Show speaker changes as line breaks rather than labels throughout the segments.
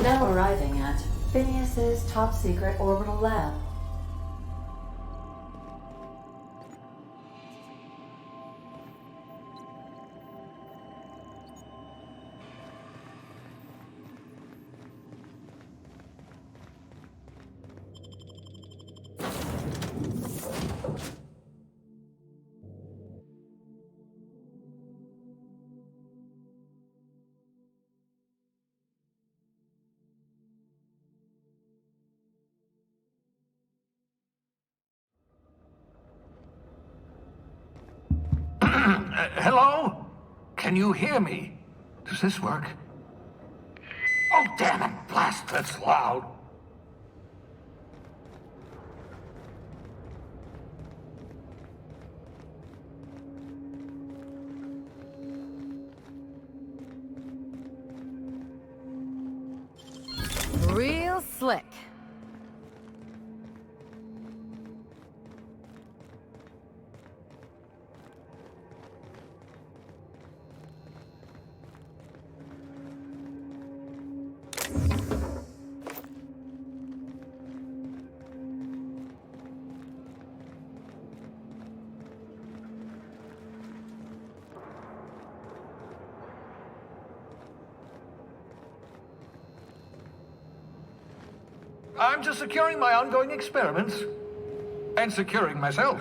Now arriving at Phineas's top secret orbital lab.
Hello? Can you hear me? Does this work? Oh, damn it! Blast, that's loud.
Real slick.
I'm just securing my ongoing experiments. And securing myself.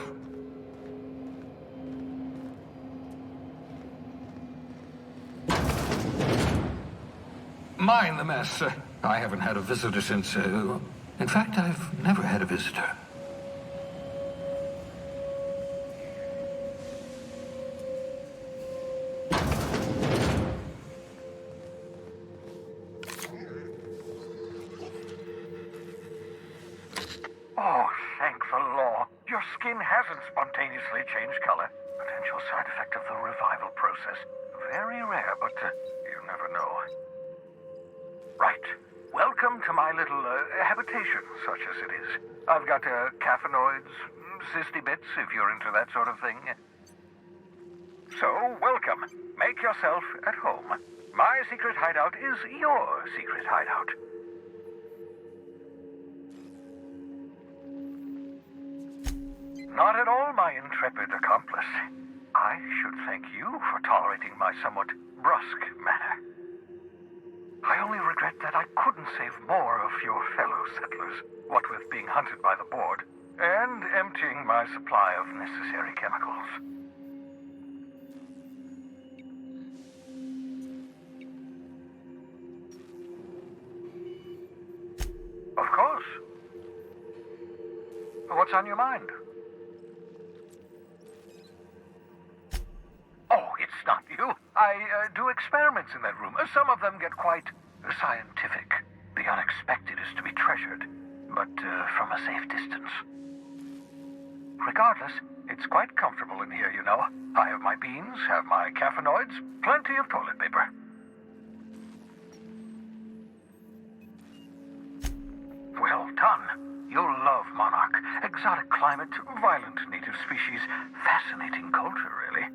Mind the mess. I haven't had a visitor since... in fact, I've never had a visitor.
Oh, thank the law. Your skin hasn't spontaneously changed color. Potential side effect of the revival process. Very rare, but you never know. Right. Welcome to my little habitation, such as it is. I've got caffeinoids, cysty bits, if you're into that sort of thing. So, welcome. Make yourself at home. My secret hideout is your secret hideout. Not at all, my intrepid accomplice. I should thank you for tolerating my somewhat brusque manner. I only regret that I couldn't save more of your fellow settlers, what with being hunted by the board, and emptying my supply of necessary chemicals. Of course. What's on your mind? Oh, it's not you. I do experiments in that room. Some of them get quite scientific. The unexpected is to be treasured, but from a safe distance. Regardless, it's quite comfortable in here, you know. I have my beans, have my caffeinoids, plenty of toilet paper. Well done. You'll love Monarch. Exotic climate, violent native species, fascinating culture, really.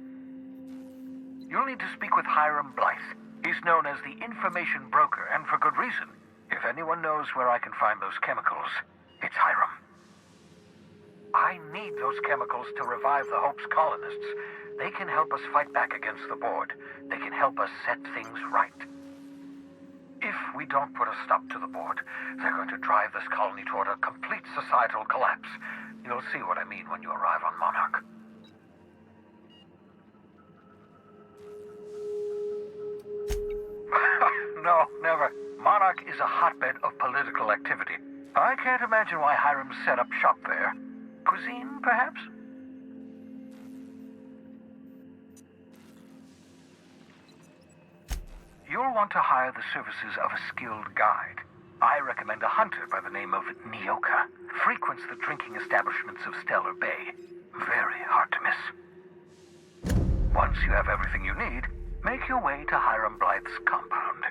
You'll need to speak with Hiram Blythe. He's known as the information broker, and for good reason. If anyone knows where I can find those chemicals, it's Hiram. I need those chemicals to revive the Hope's colonists. They can help us fight back against the board. They can help us set things right. If we don't put a stop to the board, they're going to drive this colony toward a complete societal collapse. You'll see what I mean when you arrive on Monarch. No, never. Monarch is a hotbed of political activity. I can't imagine why Hiram set up shop there. Cuisine, perhaps? You'll want to hire the services of a skilled guide. I recommend a hunter by the name of Nyoka. Frequents the drinking establishments of Stellar Bay. Very hard to miss. Once you have everything you need, make your way to Hiram Blythe's compound.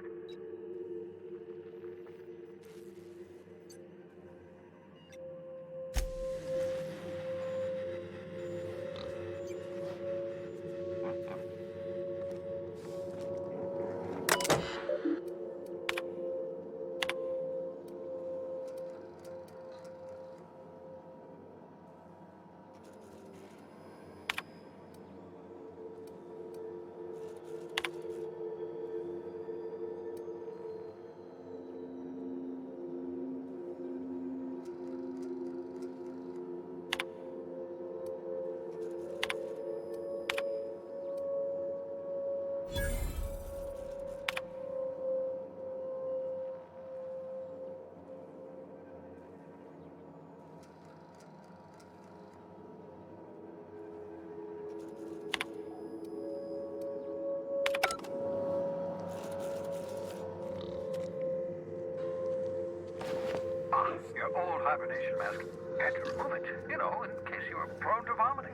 old hibernation mask. Had to remove it, you know, in case you were prone to vomiting.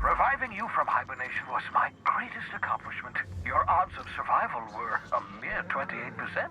Reviving you from hibernation was my greatest accomplishment. Your odds of survival were a mere 28%.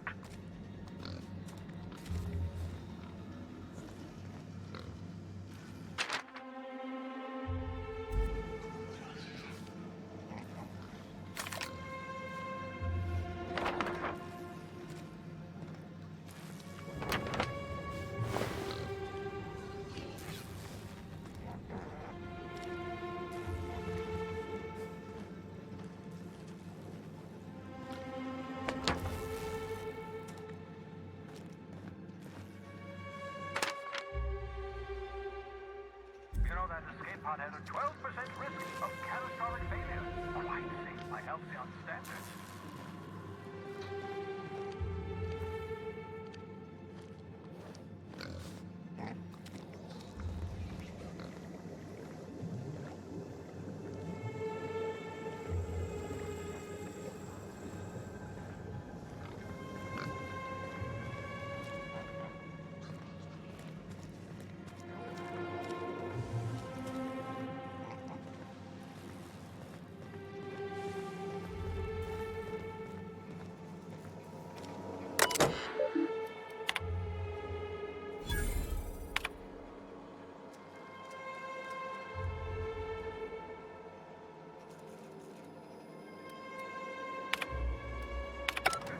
You know that escape pod had a 12% risk of catastrophic failure. Quite safe by Halcyon standards.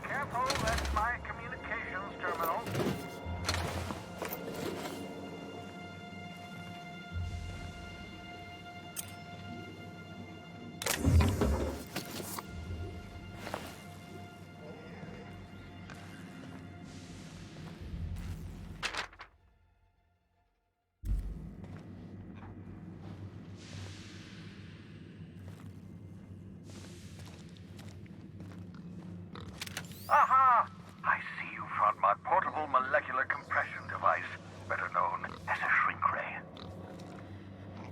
Careful, that's my communications terminal. Aha! I see you found my portable molecular compression device, better known as a shrink ray.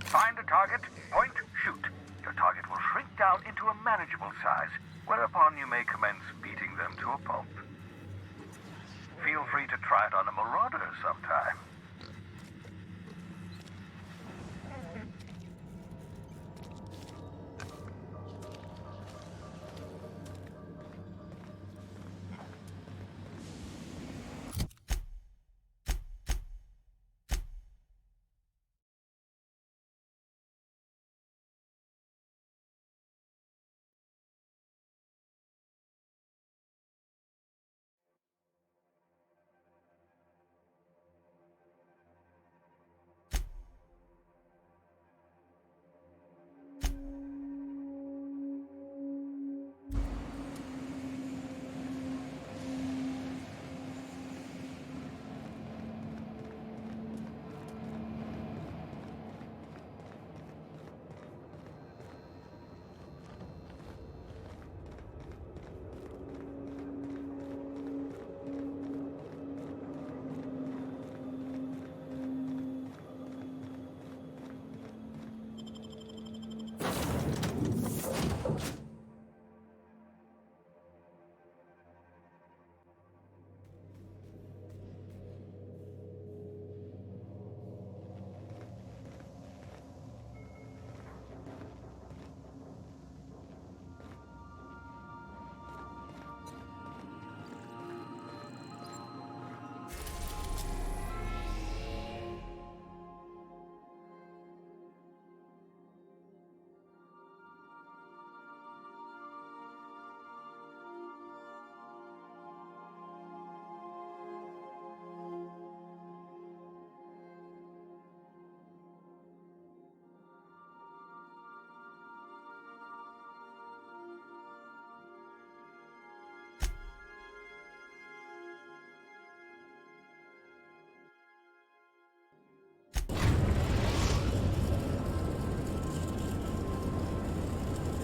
Find a target, point, shoot. Your target will shrink down into a manageable size, whereupon you may commence beating them to a pulp. Feel free to try it on a marauder sometime.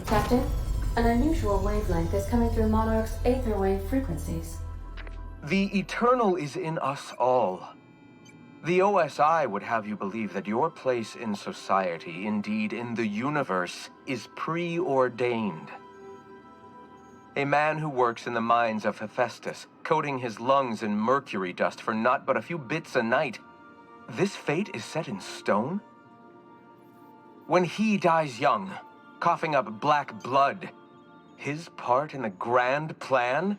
Captain, an unusual wavelength is coming through Monarch's aether wave frequencies.
The eternal is in us all. The OSI would have you believe that your place in society, indeed in the universe, is preordained. A man who works in the mines of Hephaestus, coating his lungs in mercury dust for not but a few bits a night. This fate is set in stone? When he dies young, coughing up black blood, his part in the grand plan?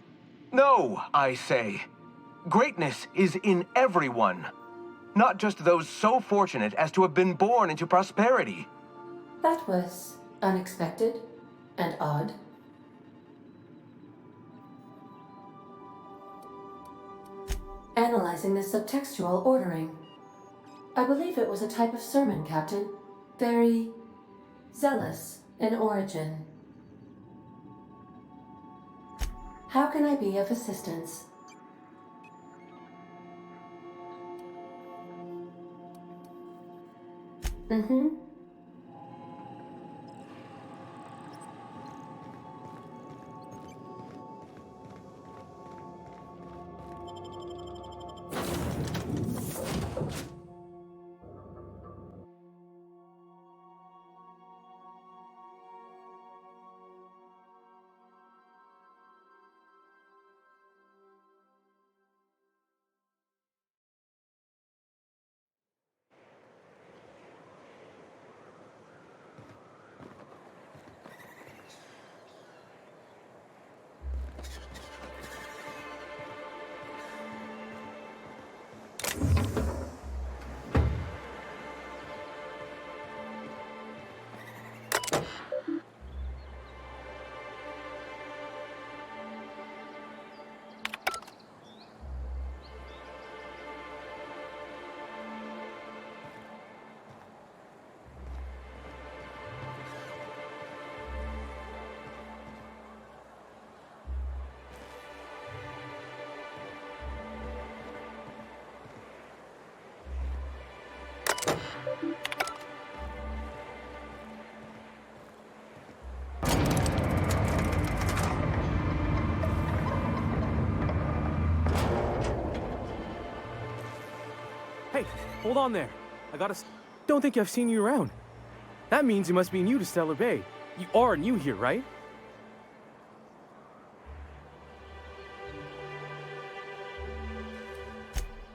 No, I say. Greatness is in everyone, not just those so fortunate as to have been born into prosperity.
That was unexpected and odd. Analyzing the subtextual ordering. I believe it was a type of sermon, Captain. Very zealous in origin. How can I be of assistance? Mm-hmm.
Hey, hold on there. Don't think I've seen you around. That means you must be new to Stellar Bay. You are new here, right?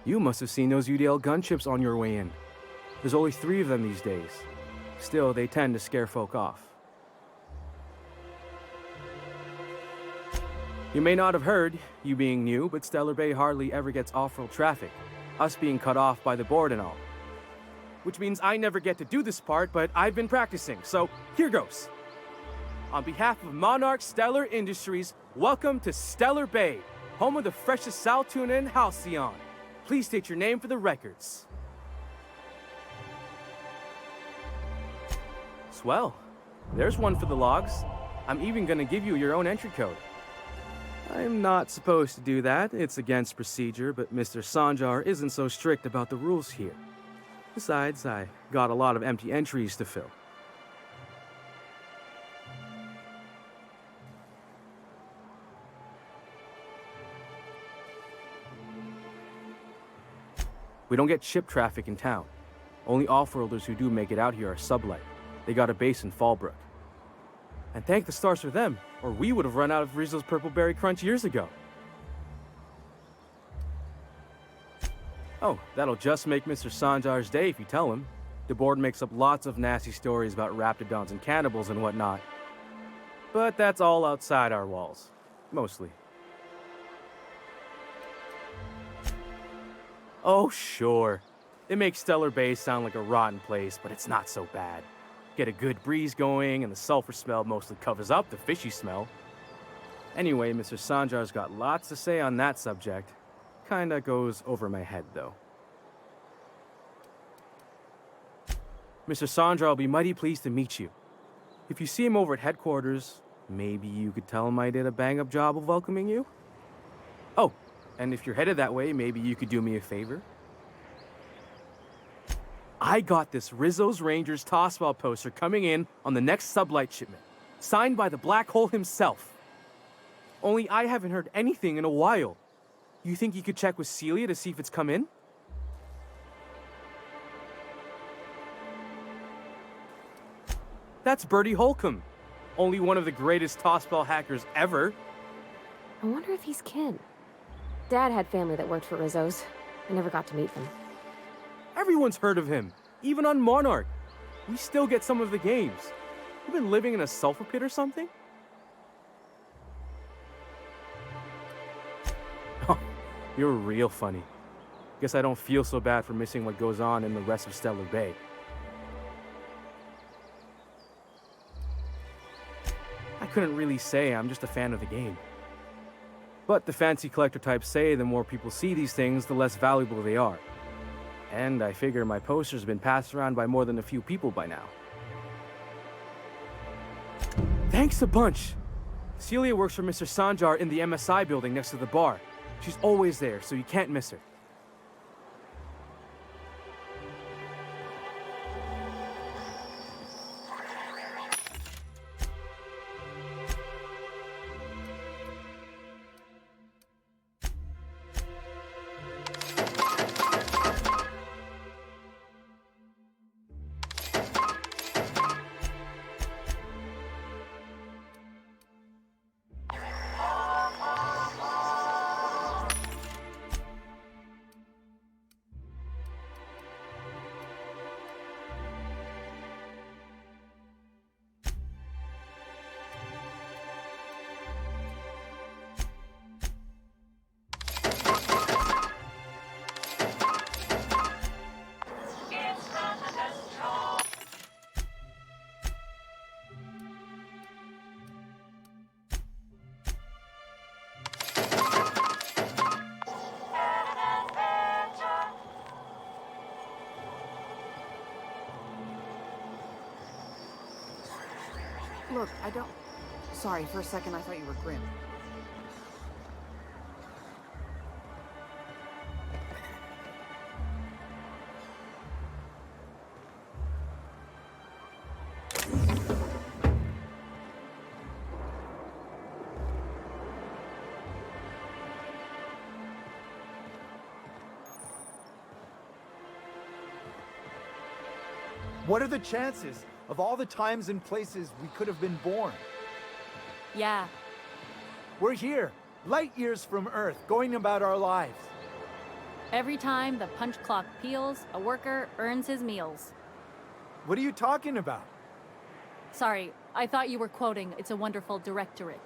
You must have seen those UDL gunships on your way in. There's only 3 of them these days. Still, they tend to scare folk off. You may not have heard, you being new, but Stellar Bay hardly ever gets off-road traffic. Us being cut off by the board and all. Which means I never get to do this part, but I've been practicing, so here goes. On behalf of Monarch Stellar Industries, welcome to Stellar Bay, home of the freshest sal tuna and halcyon. Please state your name for the records. Swell. There's one for the logs. I'm even gonna give you your own entry code. I'm not supposed to do that. It's against procedure, but Mr. Sanjar isn't so strict about the rules here. Besides, I got a lot of empty entries to fill. We don't get ship traffic in town. Only off-worlders who do make it out here are sublight. They got a base in Fallbrook. And thank the stars for them, or we would have run out of Rizzo's Purple Berry Crunch years ago. Oh, that'll just make Mr. Sanjar's day if you tell him. The board makes up lots of nasty stories about raptidons and cannibals and whatnot. But that's all outside our walls. Mostly. Oh, sure. It makes Stellar Bay sound like a rotten place, but it's not so bad. Get a good breeze going, and the sulfur smell mostly covers up the fishy smell. Anyway, Mr. Sanjar's got lots to say on that subject. Kinda goes over my head, though. Mr. Sanjar will be mighty pleased to meet you. If you see him over at headquarters, maybe you could tell him I did a bang-up job of welcoming you? Oh, and if you're headed that way, maybe you could do me a favor? I got this Rizzo's Rangers Tossball poster coming in on the next sublight shipment, signed by the Black Hole himself. Only I haven't heard anything in a while. You think you could check with Celia to see if it's come in? That's Bertie Holcomb, only one of the greatest tossball hackers ever.
I wonder if he's kin. Dad had family that worked for Rizzo's. I never got to meet them.
Everyone's heard of him, even on Monarch. We still get some of the games. You been living in a sulfur pit or something? Oh, you're real funny. Guess I don't feel so bad for missing what goes on in the rest of Stellar Bay. I couldn't really say, I'm just a fan of the game. But the fancy collector types say the more people see these things, the less valuable they are. And I figure my poster's been passed around by more than a few people by now. Thanks a bunch! Celia works for Mr. Sanjar in the MSI building next to the bar. She's always there, so you can't miss her.
Look, I don't... Sorry, for a second I thought you were Grim.
What are the chances of all the times and places we could have been born?
Yeah.
We're here, light years from Earth, going about our lives.
Every time the punch clock peals, a worker earns his meals.
What are you talking about?
Sorry, I thought you were quoting It's a Wonderful Directorate.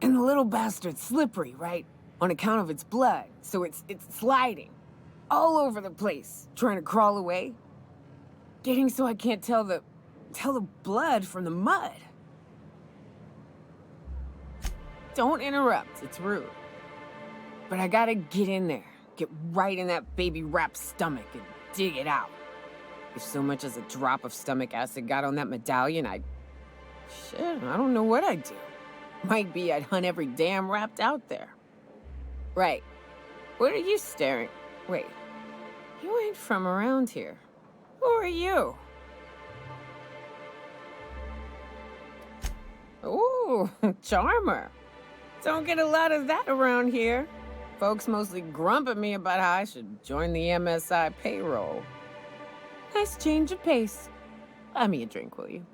And the little bastard's slippery, right? On account of its blood, so it's sliding. All over the place, trying to crawl away. Getting so I can't tell the blood from the mud. Don't interrupt, it's rude. But I gotta get in there, get right in that baby rap's stomach and dig it out. If so much as a drop of stomach acid got on that medallion, shit, I don't know what I'd do. Might be I'd hunt every damn wrapped out there. Right. What are you staring? Wait. You ain't from around here. Who are you? Ooh, charmer. Don't get a lot of that around here. Folks mostly grump at me about how I should join the MSI payroll. Nice change of pace. Buy me a drink, will you?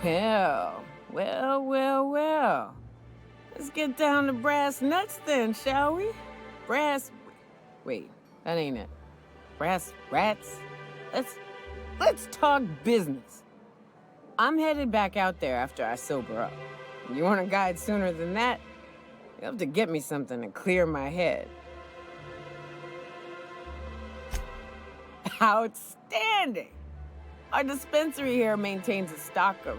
Well. Let's get down to brass nuts then, shall we? Wait, that ain't it. Brass rats? Let's talk business. I'm headed back out there after I sober up. You want a guide sooner than that? You'll have to get me something to clear my head. Outstanding! Our dispensary here maintains a stock of,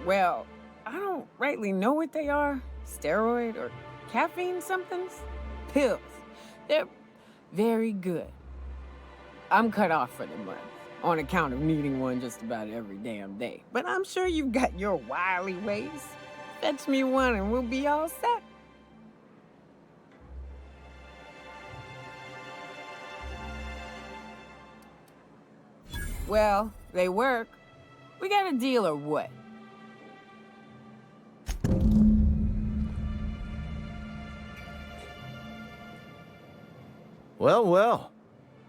well, I don't rightly know what they are. Steroid or caffeine somethings? Pills. They're very good. I'm cut off for the month. on account of needing one just about every damn day. But I'm sure you've got your wily ways. Fetch me one and we'll be all set. Well, they work. We got a deal or what?
Well, well.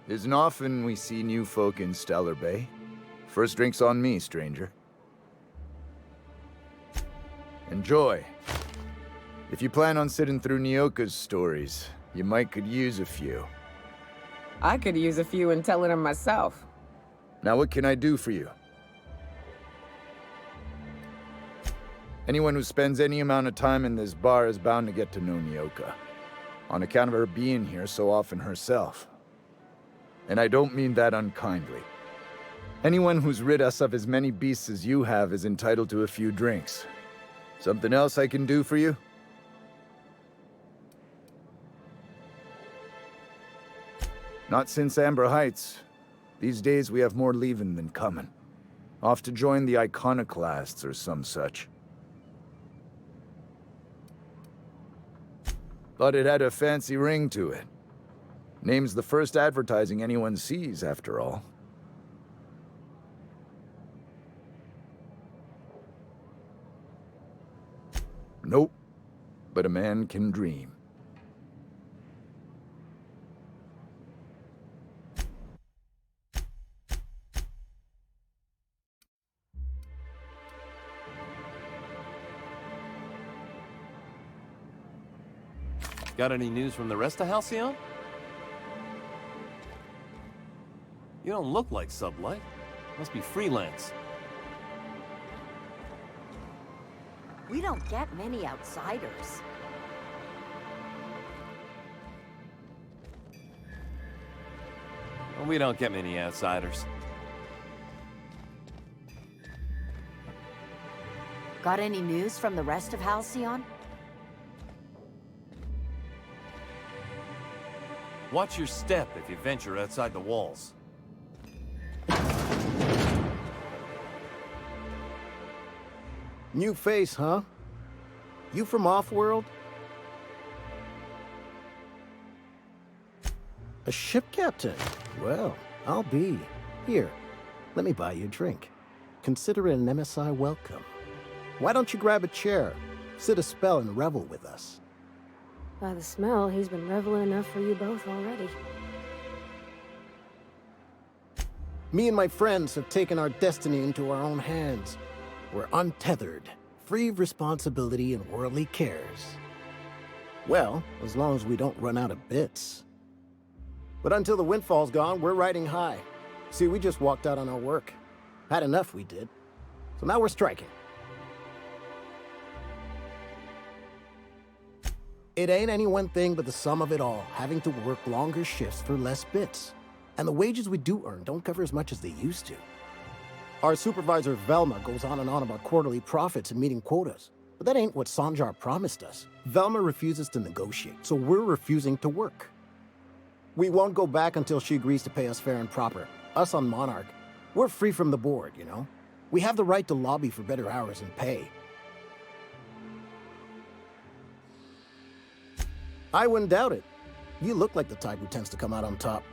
Isn't often we see new folk in Stellar Bay. First drink's on me, stranger. Enjoy. If you plan on sitting through Nyoka's stories, you might could use a few.
I could use a few and telling them myself.
Now what can I do for you? Anyone who spends any amount of time in this bar is bound to get to know Nyoka, on account of her being here so often herself. And I don't mean that unkindly. Anyone who's rid us of as many beasts as you have is entitled to a few drinks. Something else I can do for you? Not since Amber Heights. These days we have more leaving than coming. Off to join the Iconoclasts or some such. Thought it had a fancy ring to it. Name's the first advertising anyone sees, after all. Nope, but a man can dream.
Got any news from the rest of Halcyon? You don't look like Sublight. Must be freelance.
We don't get many outsiders.
Well, we don't get many outsiders.
Got any news from the rest of Halcyon?
Watch your step if you venture outside the walls.
New face, huh? You from Off-World? A ship captain? Well, I'll be. Here, let me buy you a drink. Consider it an MSI welcome. Why don't you grab a chair, sit a spell and revel with us?
By the smell, he's been reveling enough for you both already.
Me and my friends have taken our destiny into our own hands. We're untethered, free of responsibility and worldly cares. Well, as long as we don't run out of bits. But until the windfall's gone, we're riding high. See, we just walked out on our work. Had enough, we did. So now we're striking. It ain't any one thing but the sum of it all, having to work longer shifts for less bits. And the wages we do earn don't cover as much as they used to. Our supervisor, Velma, goes on and on about quarterly profits and meeting quotas. But that ain't what Sanjar promised us. Velma refuses to negotiate, so we're refusing to work. We won't go back until she agrees to pay us fair and proper. Us on Monarch, we're free from the board, you know? We have the right to lobby for better hours and pay. I wouldn't doubt it. You look like the type who tends to come out on top.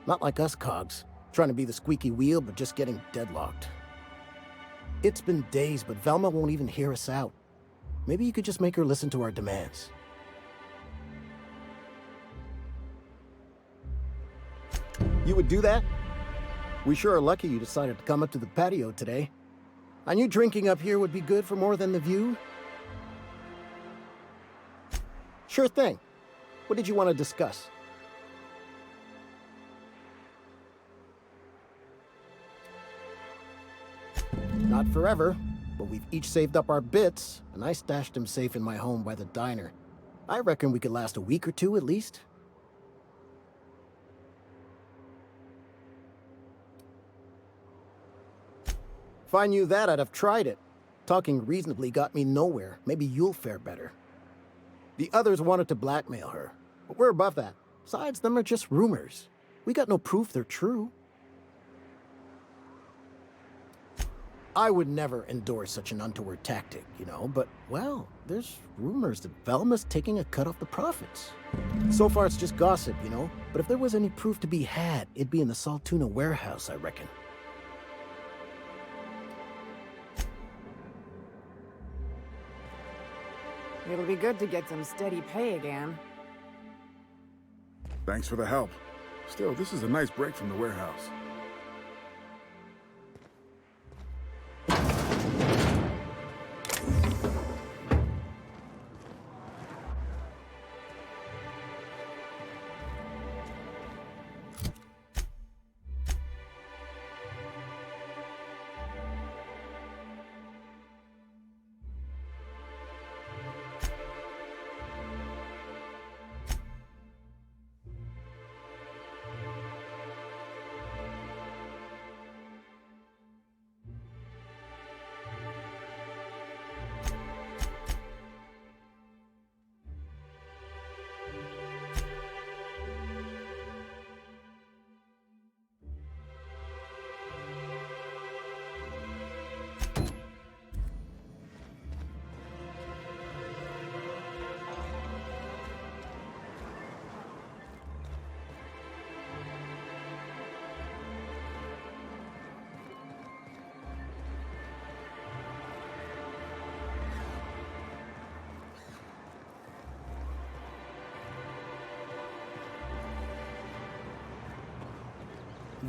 Not like us cogs, trying to be the squeaky wheel but just getting deadlocked. It's been days, but Velma won't even hear us out. Maybe you could just make her listen to our demands. You would do that? We sure are lucky you decided to come up to the patio today. I knew drinking up here would be good for more than the view. Sure thing. What did you want to discuss? Not forever, but we've each saved up our bits, and I stashed them safe in my home by the diner. I reckon we could last a week or two at least. If I knew that, I'd have tried it. Talking reasonably got me nowhere. Maybe you'll fare better. The others wanted to blackmail her, but we're above that. Besides, them are just rumors. We got no proof they're true. I would never endorse such an untoward tactic, you know, but, well, there's rumors that Velma's taking a cut off the profits. So far, it's just gossip, you know, but if there was any proof to be had, it'd be in the salt tuna warehouse, I reckon.
It'll be good to get some steady pay again.
Thanks for the help. Still, this is a nice break from the warehouse.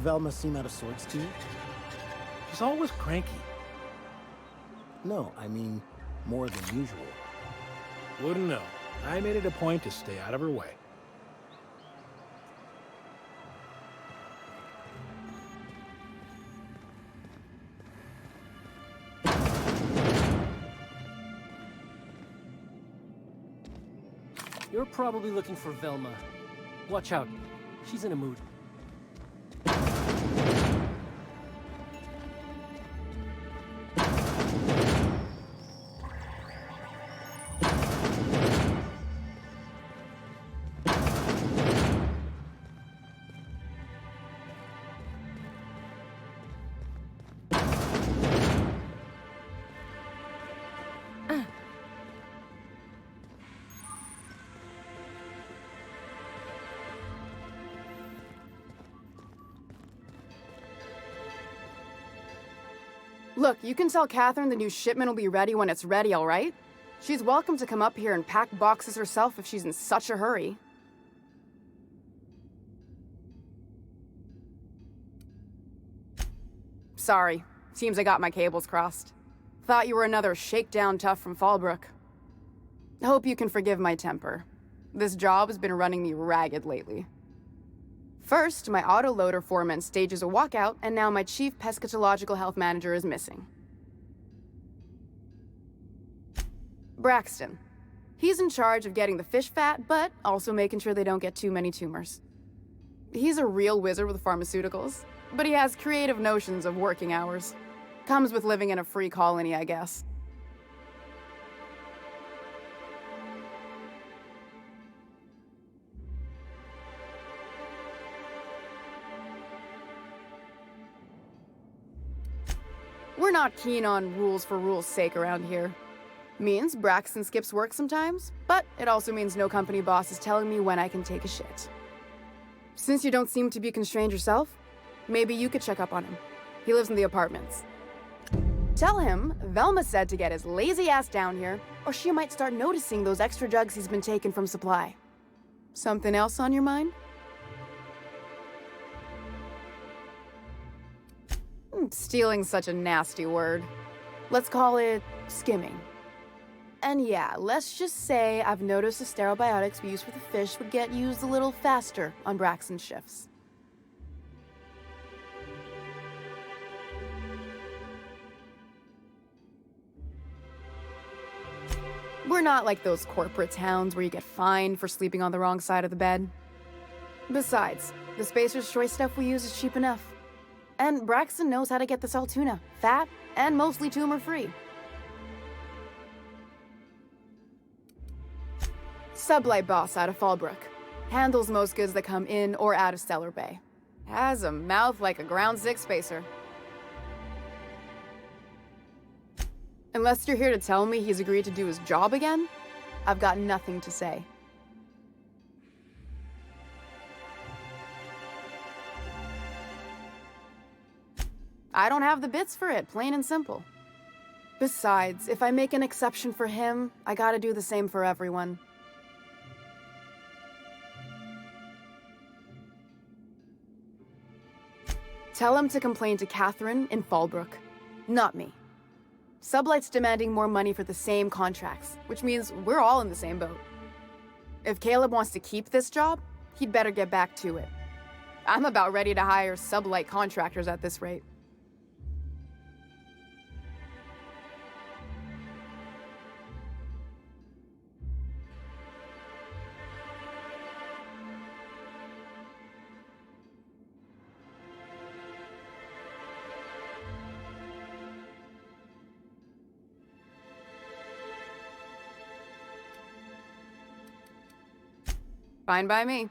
Velma seem out of sorts to you?
She's always cranky.
No, I mean, more than usual.
Wouldn't know. I made it a point to stay out of her way.
You're probably looking for Velma. Watch out. She's in a mood.
Look, you can tell Catherine the new shipment will be ready when it's ready, all right? She's welcome to come up here and pack boxes herself if she's in such a hurry. Sorry. Seems I got my cables crossed. Thought you were another shakedown tough from Fallbrook. Hope you can forgive my temper. This job has been running me ragged lately. First, my autoloader foreman stages a walkout, and now my chief pescatological health manager is missing. Braxton. He's in charge of getting the fish fat, but also making sure they don't get too many tumors. He's a real wizard with pharmaceuticals, but he has creative notions of working hours. Comes with living in a free colony, I guess. We're not keen on rules for rules' sake around here. Means Braxton skips work sometimes, but it also means no company boss is telling me when I can take a shit. Since you don't seem to be constrained yourself, maybe you could check up on him. He lives in the apartments. Tell him Velma said to get his lazy ass down here, or she might start noticing those extra drugs he's been taking from supply. Something else on your mind? Stealing's such a nasty word. Let's call it skimming. And yeah, let's just say I've noticed the sterile biotics we use for the fish would get used a little faster on Braxton's shifts. We're not like those corporate towns where you get fined for sleeping on the wrong side of the bed. Besides, the Spacer's Choice stuff we use is cheap enough. And Braxton knows how to get the salt tuna, fat, and mostly tumor-free. Sublight boss out of Fallbrook. Handles most goods that come in or out of Stellar Bay. Has a mouth like a Ground 6 spacer. Unless you're here to tell me he's agreed to do his job again, I've got nothing to say. I don't have the bits for it, plain and simple. Besides, if I make an exception for him, I gotta do the same for everyone. Tell him to complain to Catherine in Fallbrook, not me. Sublight's demanding more money for the same contracts, which means we're all in the same boat. If Caleb wants to keep this job, he'd better get back to it. I'm about ready to hire Sublight contractors at this rate. Fine by me.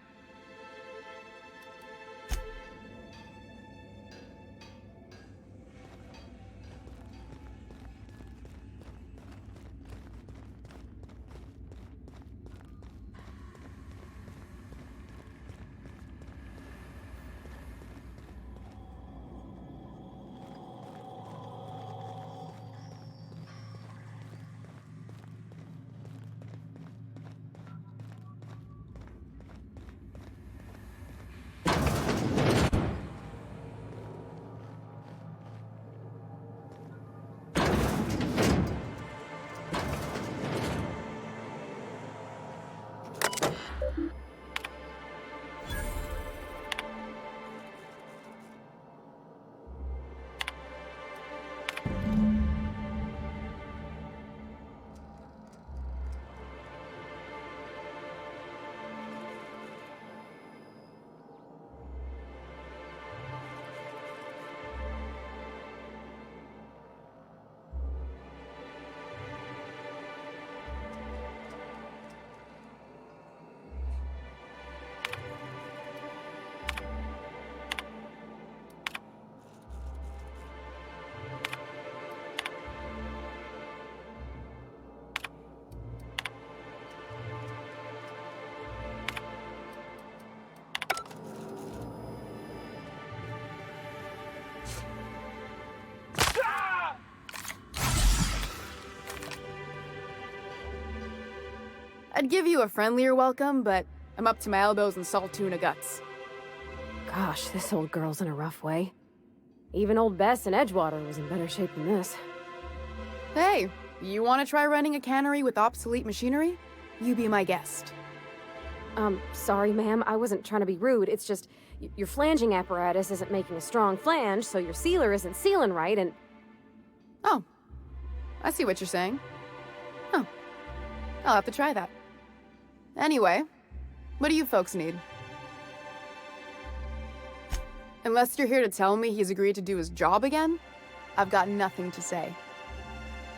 I'd give you a friendlier welcome, but I'm up to my elbows in salt tuna guts.
Gosh, this old girl's in a rough way. Even old Bess in Edgewater was in better shape than this.
Hey, you want to try running a cannery with obsolete machinery? You be my guest.
Sorry, ma'am. I wasn't trying to be rude. It's just, your flanging apparatus isn't making a strong flange, so your sealer isn't sealing right, and...
Oh. I see what you're saying. Huh. I'll have to try that. Anyway, what do you folks need? Unless you're here to tell me he's agreed to do his job again, I've got nothing to say.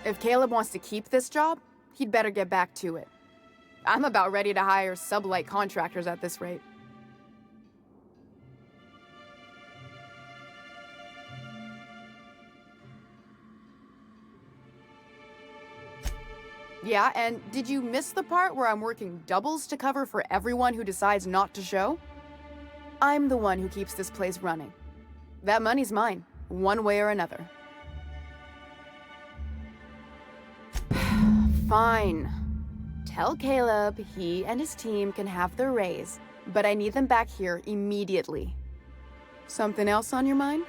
If Caleb wants to keep this job, he'd better get back to it. I'm about ready to hire Sublight contractors at this rate. Yeah, and did you miss the part where I'm working doubles to cover for everyone who decides not to show? I'm the one who keeps this place running. That money's mine, one way or another. Fine. Tell Caleb he and his team can have their raise, but I need them back here immediately. Something else on your mind?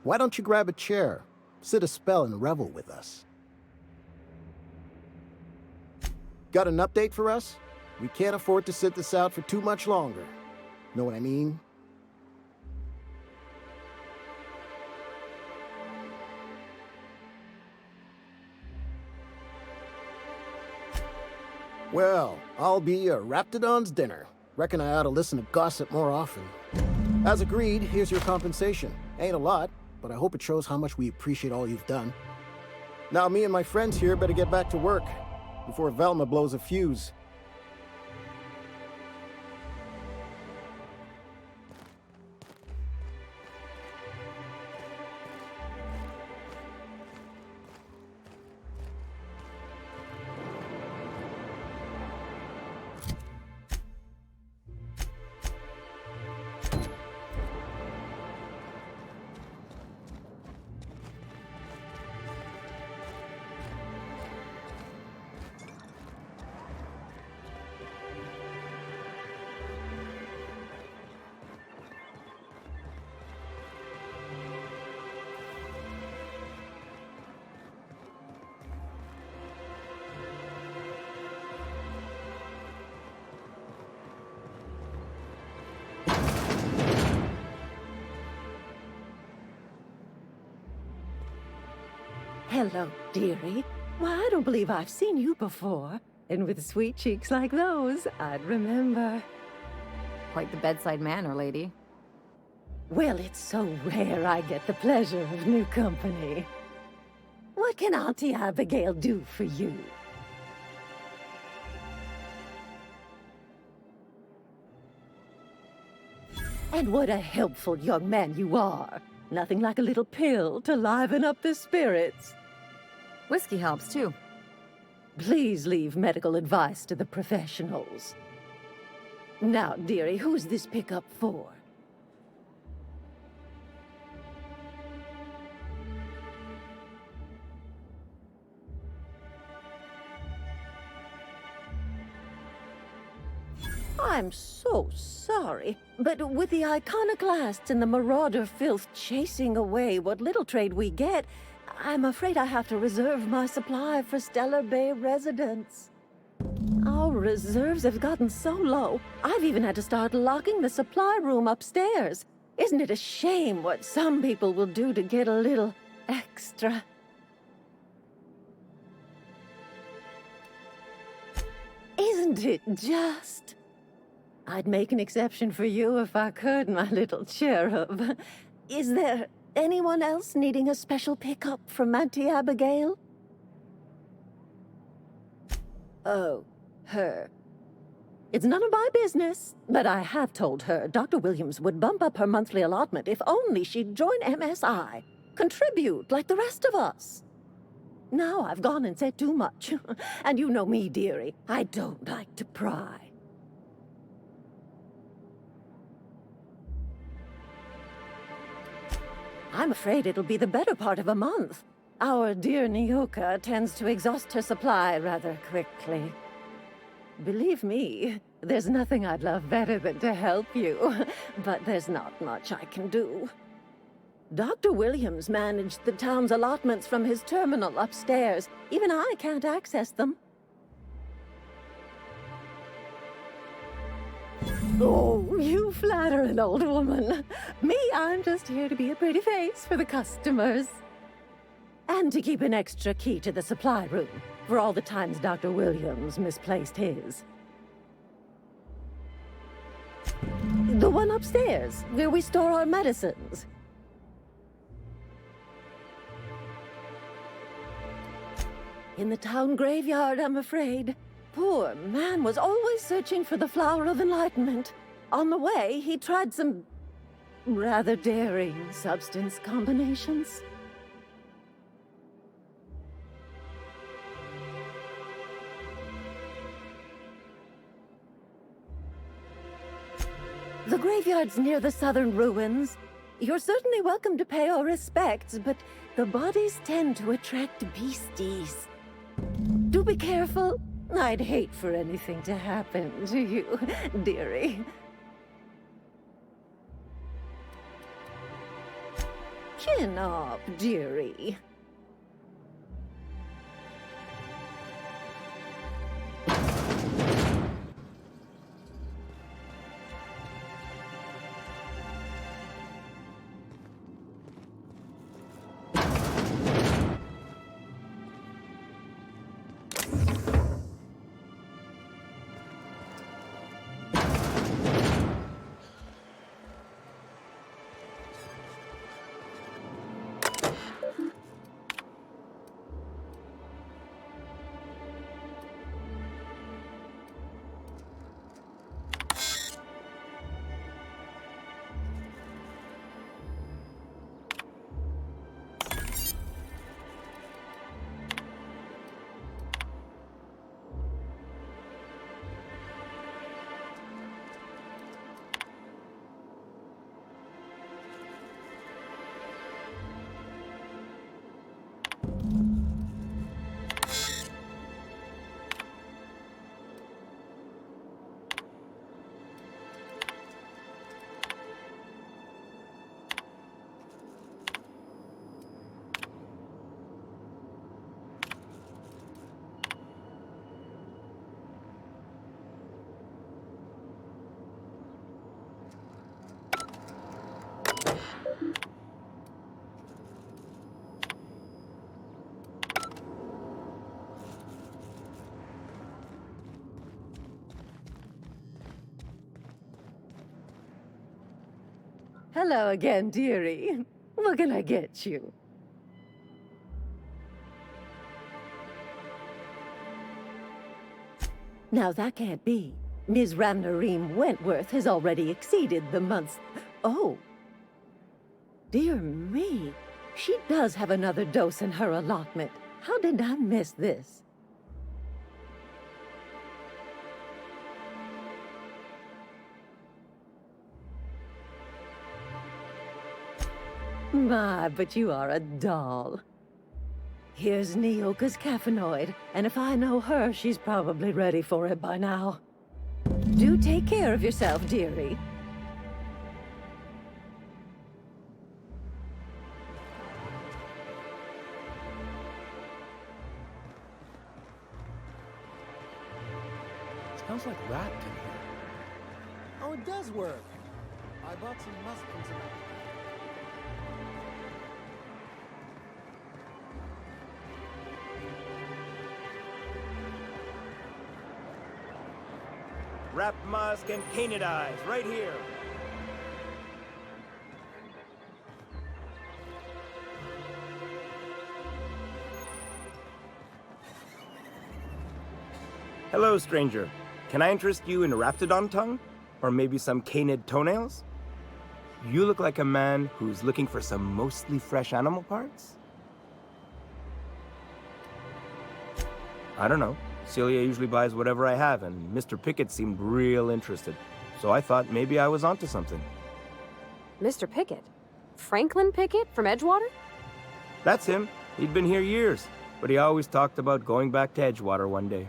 Why don't you grab a chair? sit a spell and revel with us. Got an update for us? We can't afford to sit this out for too much longer. Know what I mean? Well, I'll be a Raptidon's dinner. Reckon I ought to listen to gossip more often. As agreed, here's your compensation. Ain't a lot, but I hope it shows how much we appreciate all you've done. Now me and my friends here better get back to work before Velma blows a fuse.
Hello, dearie. Why, I don't believe I've seen you before. And with sweet cheeks like those, I'd remember.
Quite the bedside manner, lady.
Well, it's so rare I get the pleasure of new company. What can Auntie Abigail do for you? And what a helpful young man you are. Nothing like a little pill to liven up the spirits.
Whiskey helps, too.
Please leave medical advice to the professionals. Now, dearie, who's this pickup for? I'm so sorry, but with the iconoclasts and the marauder filth chasing away what little trade we get, I'm afraid I have to reserve my supply for Stellar Bay residents. Our reserves have gotten so low, I've even had to start locking the supply room upstairs. Isn't it a shame what some people will do to get a little extra? Isn't it just? I'd make an exception for you if I could, my little cherub. Is there anyone else needing a special pickup from Auntie Abigail? Oh, her. It's none of my business, but I have told her Dr. Williams would bump up her monthly allotment if only she'd join MSI. Contribute like the rest of us. Now I've gone and said too much. And you know me, dearie. I don't like to pry. I'm afraid it'll be the better part of a month. Our dear Nyoka tends to exhaust her supply rather quickly. Believe me, there's nothing I'd love better than to help you, but there's not much I can do. Dr. Williams managed the town's allotments from his terminal upstairs. Even I can't access them. Oh, you flatter an old woman. Me, I'm just here to be a pretty face for the customers. And to keep an extra key to the supply room, for all the times Dr. Williams misplaced his. The one upstairs, where we store our medicines. In the town graveyard, I'm afraid. Poor man was always searching for the Flower of Enlightenment. On the way, he tried some rather daring substance combinations. The graveyard's near the southern ruins. You're certainly welcome to pay our respects, but the bodies tend to attract beasties. Do be careful. I'd hate for anything to happen to you, dearie. Chin up, dearie. Hello again, dearie. What can I get you? Now that can't be. Ms. Ramnareem Wentworth has already exceeded the month's... Oh. Dear me. She does have another dose in her allotment. How did I miss this? My, but you are a doll. Here's Nyoka's caffeinoid, and if I know her, she's probably ready for it by now. Do take care of yourself, dearie.
Smells like rat in here.
Oh, it does work. I bought some musk and some...
Wrap musk and canid eyes, right here. Hello, stranger. Can I interest you in raptidon tongue? Or maybe some canid toenails? You look like a man who's looking for some mostly fresh animal parts? I don't know. Celia usually buys whatever I have, and Mr. Pickett seemed real interested. So I thought maybe I was onto something.
Mr. Pickett? Franklin Pickett from Edgewater?
That's him. He'd been here years, but he always talked about going back to Edgewater one day.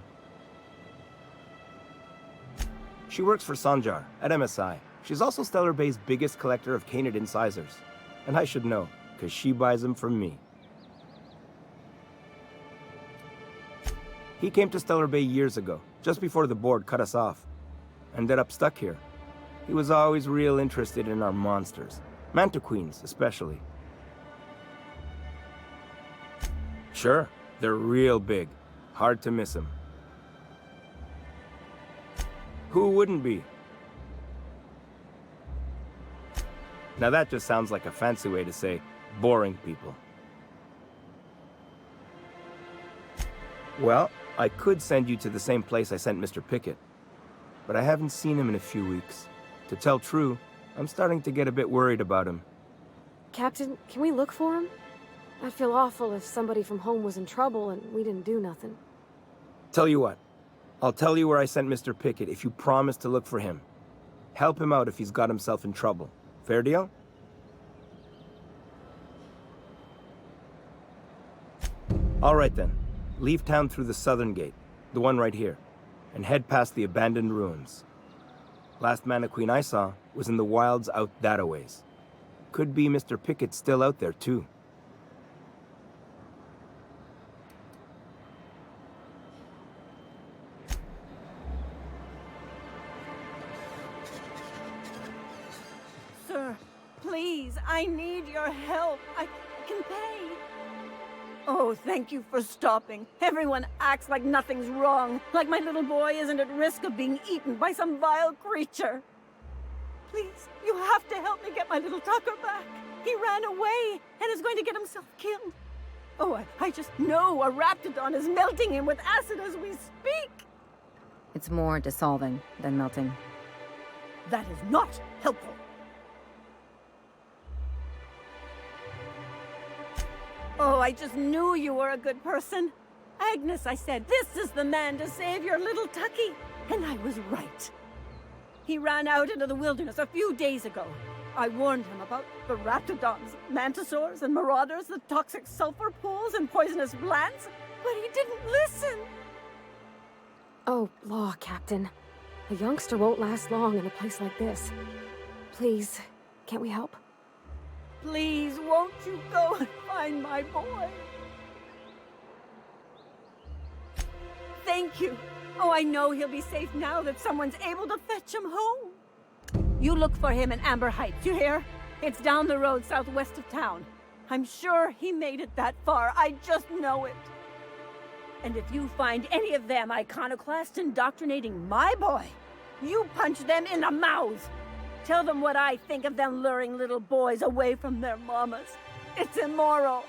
She works for Sanjar at MSI. She's also Stellar Bay's biggest collector of canid incisors. And I should know, because she buys them from me. He came to Stellar Bay years ago, just before the board cut us off. Ended up stuck here. He was always real interested in our monsters. Mantiqueens, especially. Sure, they're real big. Hard to miss them. Who wouldn't be? Now that just sounds like a fancy way to say boring people. Well, I could send you to the same place I sent Mr. Pickett, but I haven't seen him in a few weeks. To tell true, I'm starting to get a bit worried about him.
Captain, can we look for him? I'd feel awful if somebody from home was in trouble and we didn't do nothing.
Tell you what, I'll tell you where I sent Mr. Pickett if you promise to look for him. Help him out if he's got himself in trouble. Fair deal? All right then. Leave town through the southern gate, the one right here, and head past the abandoned ruins. Last Mantiqueen I saw was in the wilds out that-a-ways. Could be Mr. Pickett's still out there, too.
Sir, please, I need your help. I can pay. Oh, thank you for stopping. Everyone acts like nothing's wrong, like my little boy isn't at risk of being eaten by some vile creature. Please, you have to help me get my little Tucker back. He ran away and is going to get himself killed. Oh, I just know a raptidon is melting him with acid as we speak.
It's more dissolving than melting.
That is not helpful. Oh, I just knew you were a good person. Agnes, I said, this is the man to save your little Tucky. And I was right. He ran out into the wilderness a few days ago. I warned him about the raptidons, mantisaurs, and marauders, the toxic sulfur pools, and poisonous plants, but he didn't listen.
Oh, law, Captain. A youngster won't last long in a place like this. Please, can't we help?
Please, won't you go and find my boy? Thank you. Oh, I know he'll be safe now that someone's able to fetch him home. You look for him in Amber Heights, you hear? It's down the road southwest of town. I'm sure he made it that far. I just know it. And if you find any of them iconoclasts indoctrinating my boy, you punch them in the mouths. Tell them what I think of them luring little boys away from their mamas. It's immoral.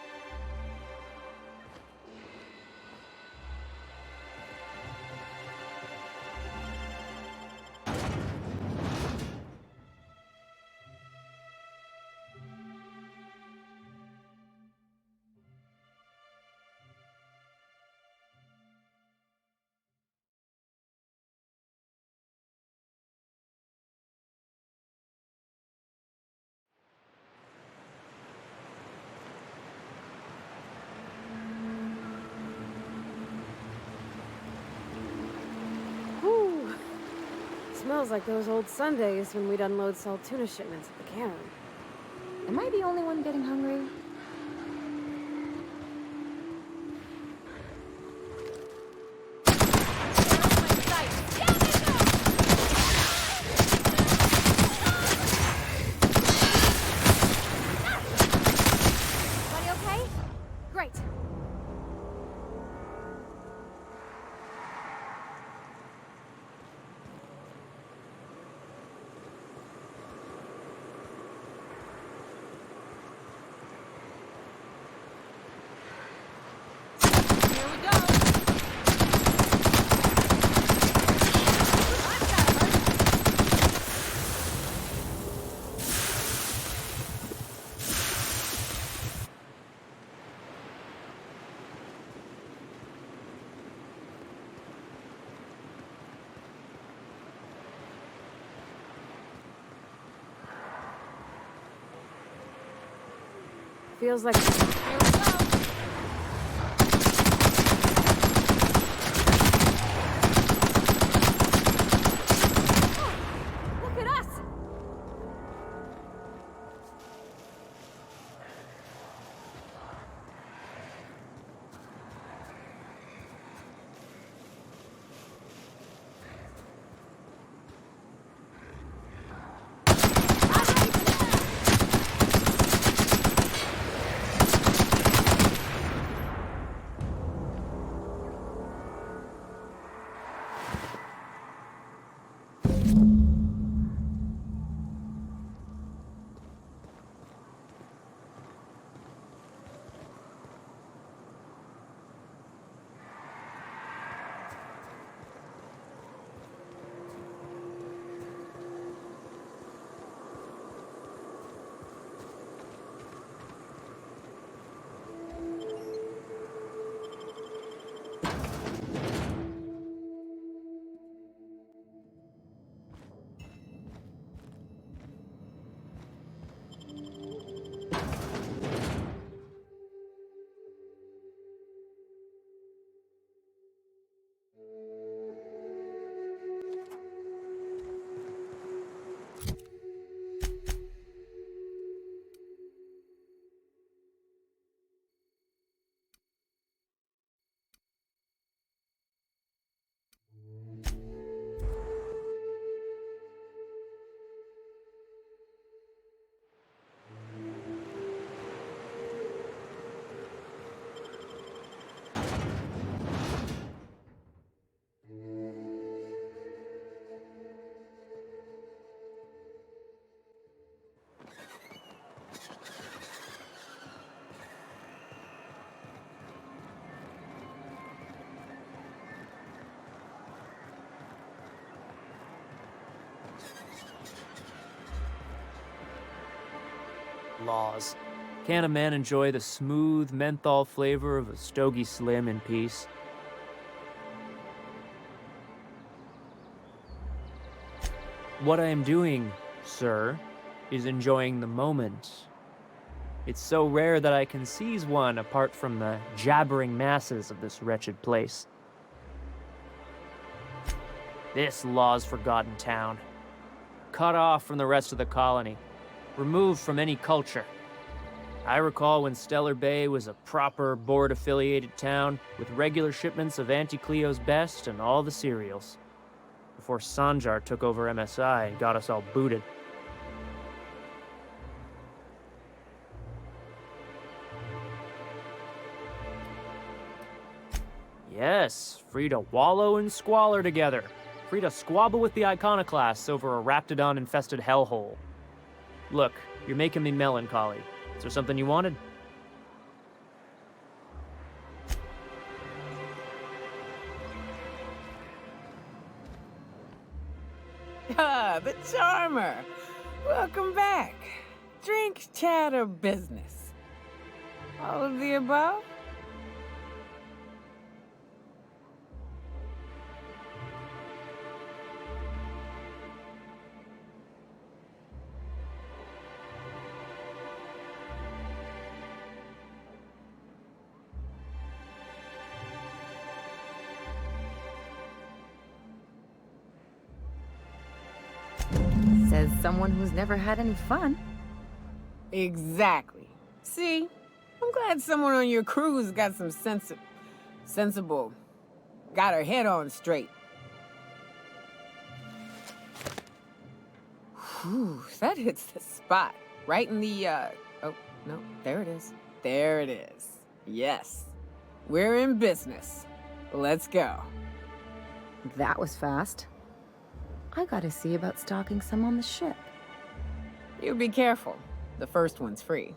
Smells like those old Sundays when we'd unload salt tuna shipments at the cannery.
Am I the only one getting hungry?
Everybody okay? Great. Feels like... Here we go! Oh, look at us!
Laws. Can a man enjoy the smooth menthol flavor of a Stogie Slim in peace? What I am doing, sir, is enjoying the moment. It's so rare that I can seize one apart from the jabbering masses of this wretched place. This law's forgotten town. Cut off from the rest of the colony. Removed from any culture. I recall when Stellar Bay was a proper board-affiliated town with regular shipments of Auntie Cleo's best and all the cereals. Before Sanjar took over MSI and got us all booted. Yes, free to wallow in squalor together. Free to squabble with the iconoclasts over a Raptidon-infested hellhole. Look, you're making me melancholy. Is there something you wanted?
Ah, the Charmer. Welcome back. Drink, chat, or business? All of the above?
Says someone who's never had any fun.
Exactly. See? I'm glad someone on your crew's got some sensible. Got her head on straight. Whew, that hits the spot. Right in the, oh, no, there it is. There it is. Yes. We're in business. Let's go.
That was fast. I gotta see about stocking some on the ship.
You be careful. The first one's free.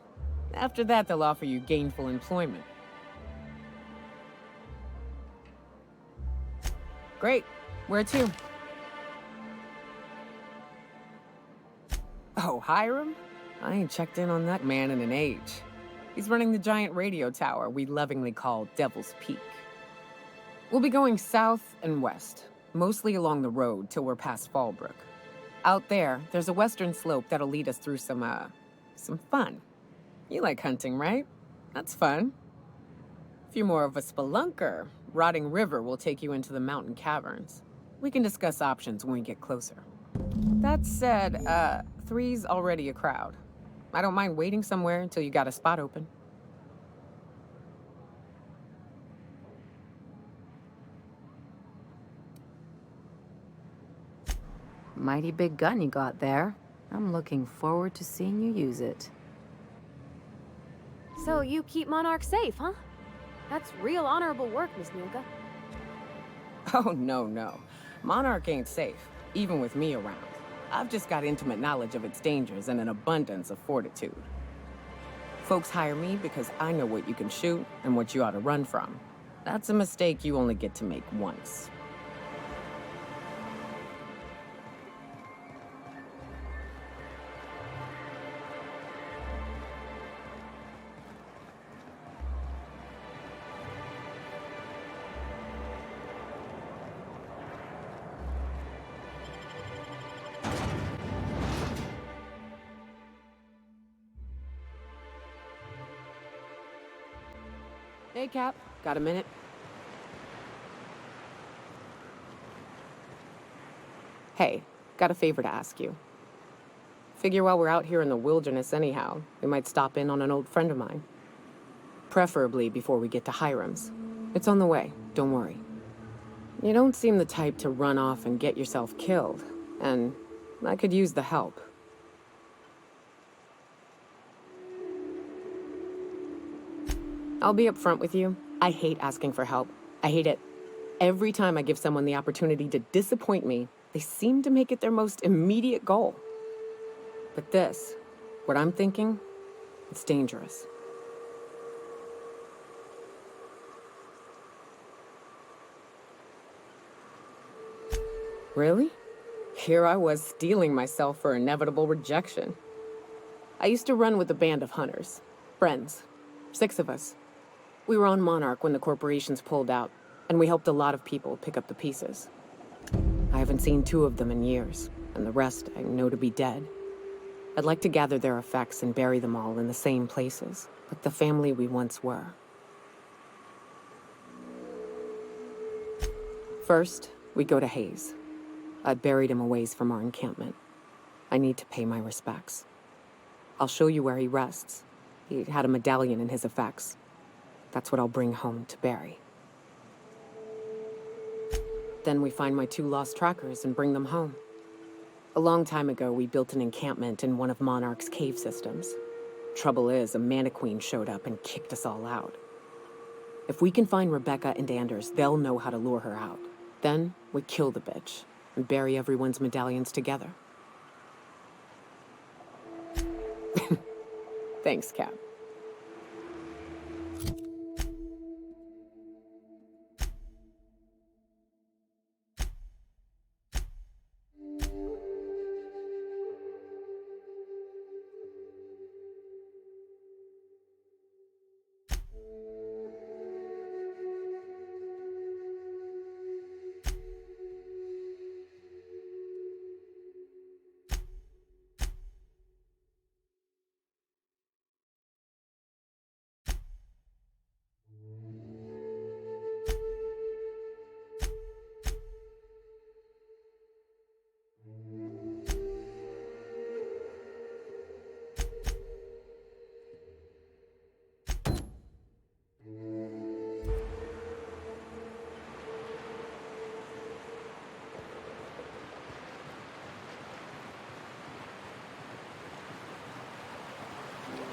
After that, they'll offer you gainful employment. Great. Where to? Oh, Hiram? I ain't checked in on that man in an age. He's running the giant radio tower we lovingly call Devil's Peak. We'll be going south and west, mostly along the road till we're past Fallbrook. Out there, there's a western slope that'll lead us through some fun. You like hunting, right? That's fun. If you're more of a spelunker, Rotting River will take you into the mountain caverns. We can discuss options when we get closer. That said, 3's already a crowd. I don't mind waiting somewhere until you got a spot open.
Mighty big gun you got there. I'm looking forward to seeing you use it.
So you keep Monarch safe, huh? That's real honorable work, Miss Nilka.
Oh, no. Monarch ain't safe, even with me around. I've just got intimate knowledge of its dangers and an abundance of fortitude. Folks hire me because I know what you can shoot and what you ought to run from. That's a mistake you only get to make once. Hey, Cap. Got a minute? Hey, got a favor to ask you. Figure while we're out here in the wilderness anyhow, we might stop in on an old friend of mine. Preferably before we get to Hiram's. It's on the way, don't worry. You don't seem the type to run off and get yourself killed, and I could use the help. I'll be upfront with you. I hate asking for help. I hate it. Every time I give someone the opportunity to disappoint me, they seem to make it their most immediate goal. But this, what I'm thinking, it's dangerous. Really? Here I was steeling myself for inevitable rejection. I used to run with a band of hunters. Friends. 6 of us. We were on Monarch when the corporations pulled out, and we helped a lot of people pick up the pieces. I haven't seen 2 of them in years, and the rest I know to be dead. I'd like to gather their effects and bury them all in the same places, like the family we once were. First, we go to Hayes. I buried him a ways from our encampment. I need to pay my respects. I'll show you where he rests. He had a medallion in his effects. That's what I'll bring home to bury. Then we find my 2 lost trackers and bring them home. A long time ago, we built an encampment in one of Monarch's cave systems. Trouble is, a Mannequin showed up and kicked us all out. If we can find Rebecca and Anders, they'll know how to lure her out. Then we kill the bitch and bury everyone's medallions together. Thanks, Cap.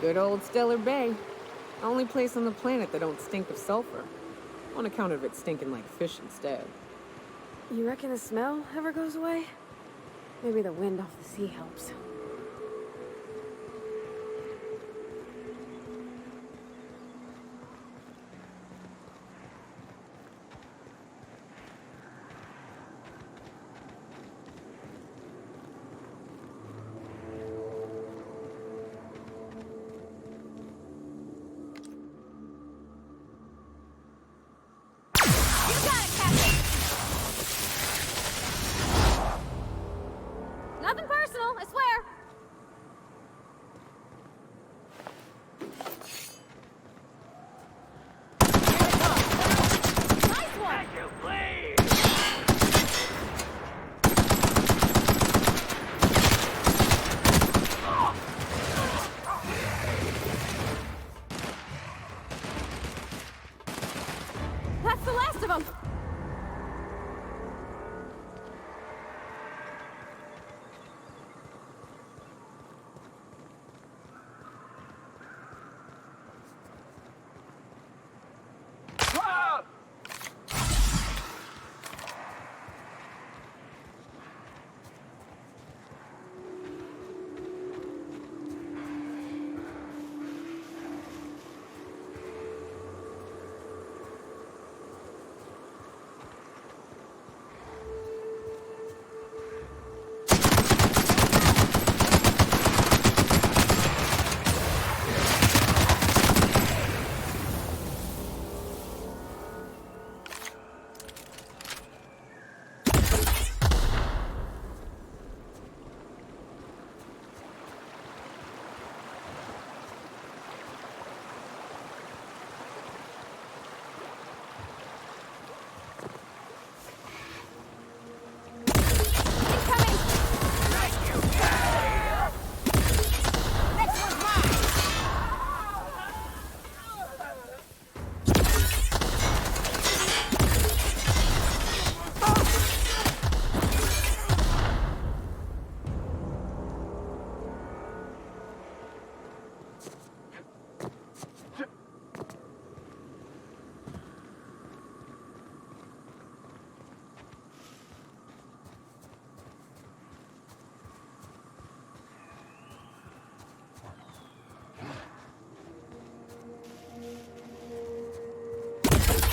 Good old Stellar Bay. Only place on the planet that don't stink of sulfur. On account of it stinking like fish instead.
You reckon the smell ever goes away? Maybe the wind off the sea helps.
Nothing personal, I swear. Nice one.
That's the last of them!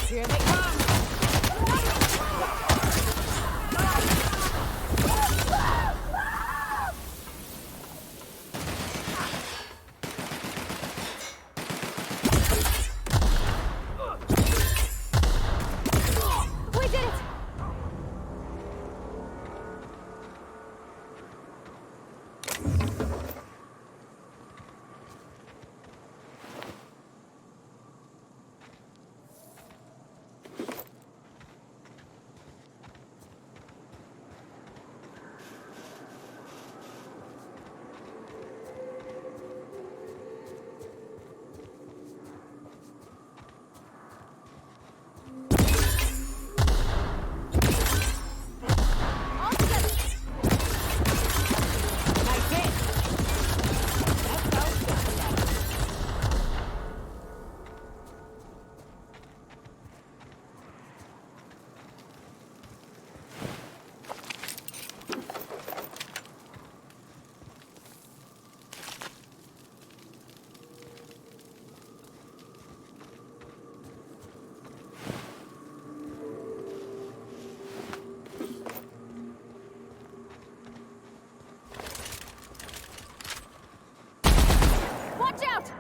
Here they come!
Watch out!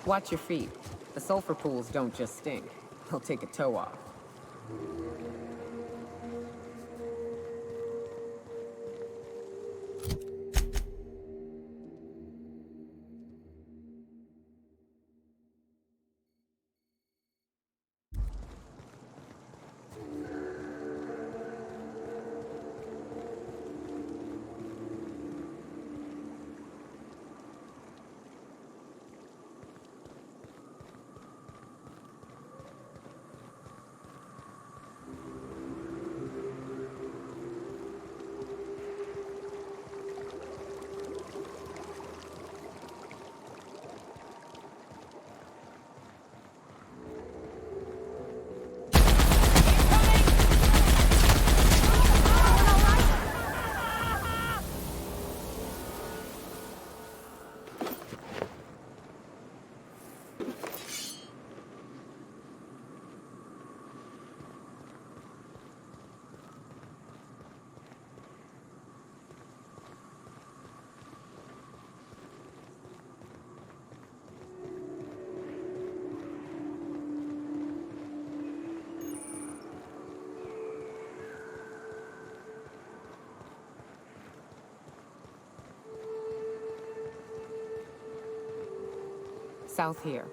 Watch your feet. The sulfur pools don't just stink. They'll take a toe off. South here.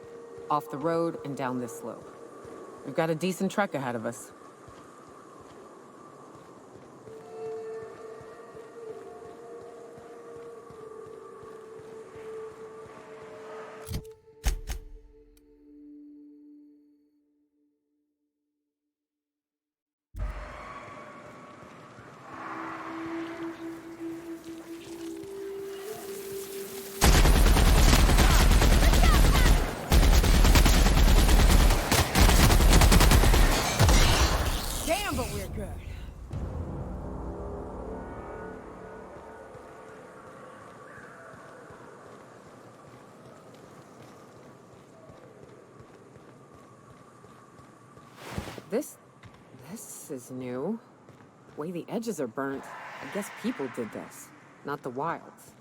Off the road and down this slope. We've got a decent trek ahead of us. Damn, but we're good. This is new. The way the edges are burnt, I guess people did this, not the wilds.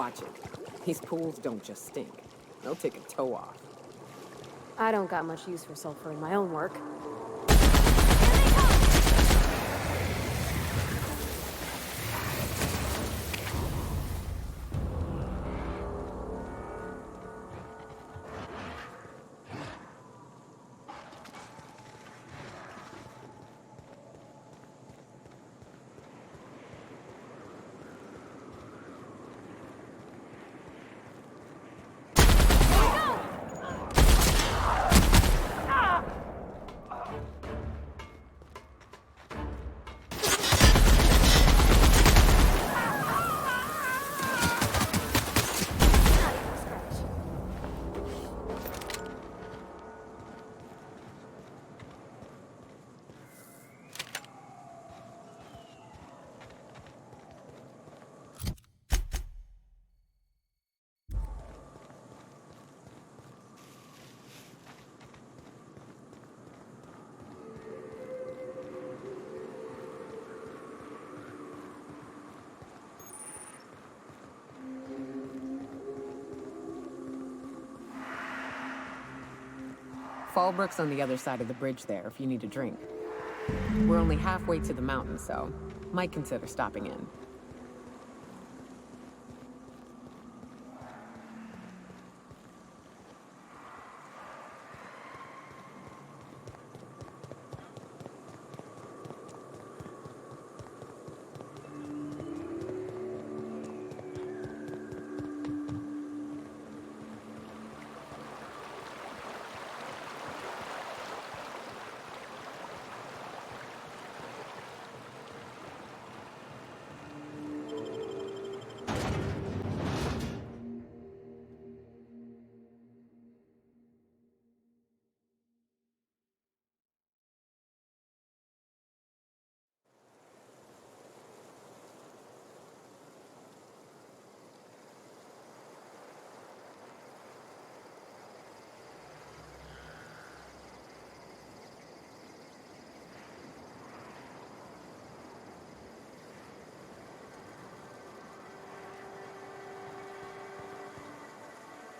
Watch it. These pools don't just stink. They'll take a toe off.
I don't got much use for sulfur in my own work.
Fallbrook's on the other side of the bridge there if you need a drink. We're only halfway to the mountain, so might consider stopping in.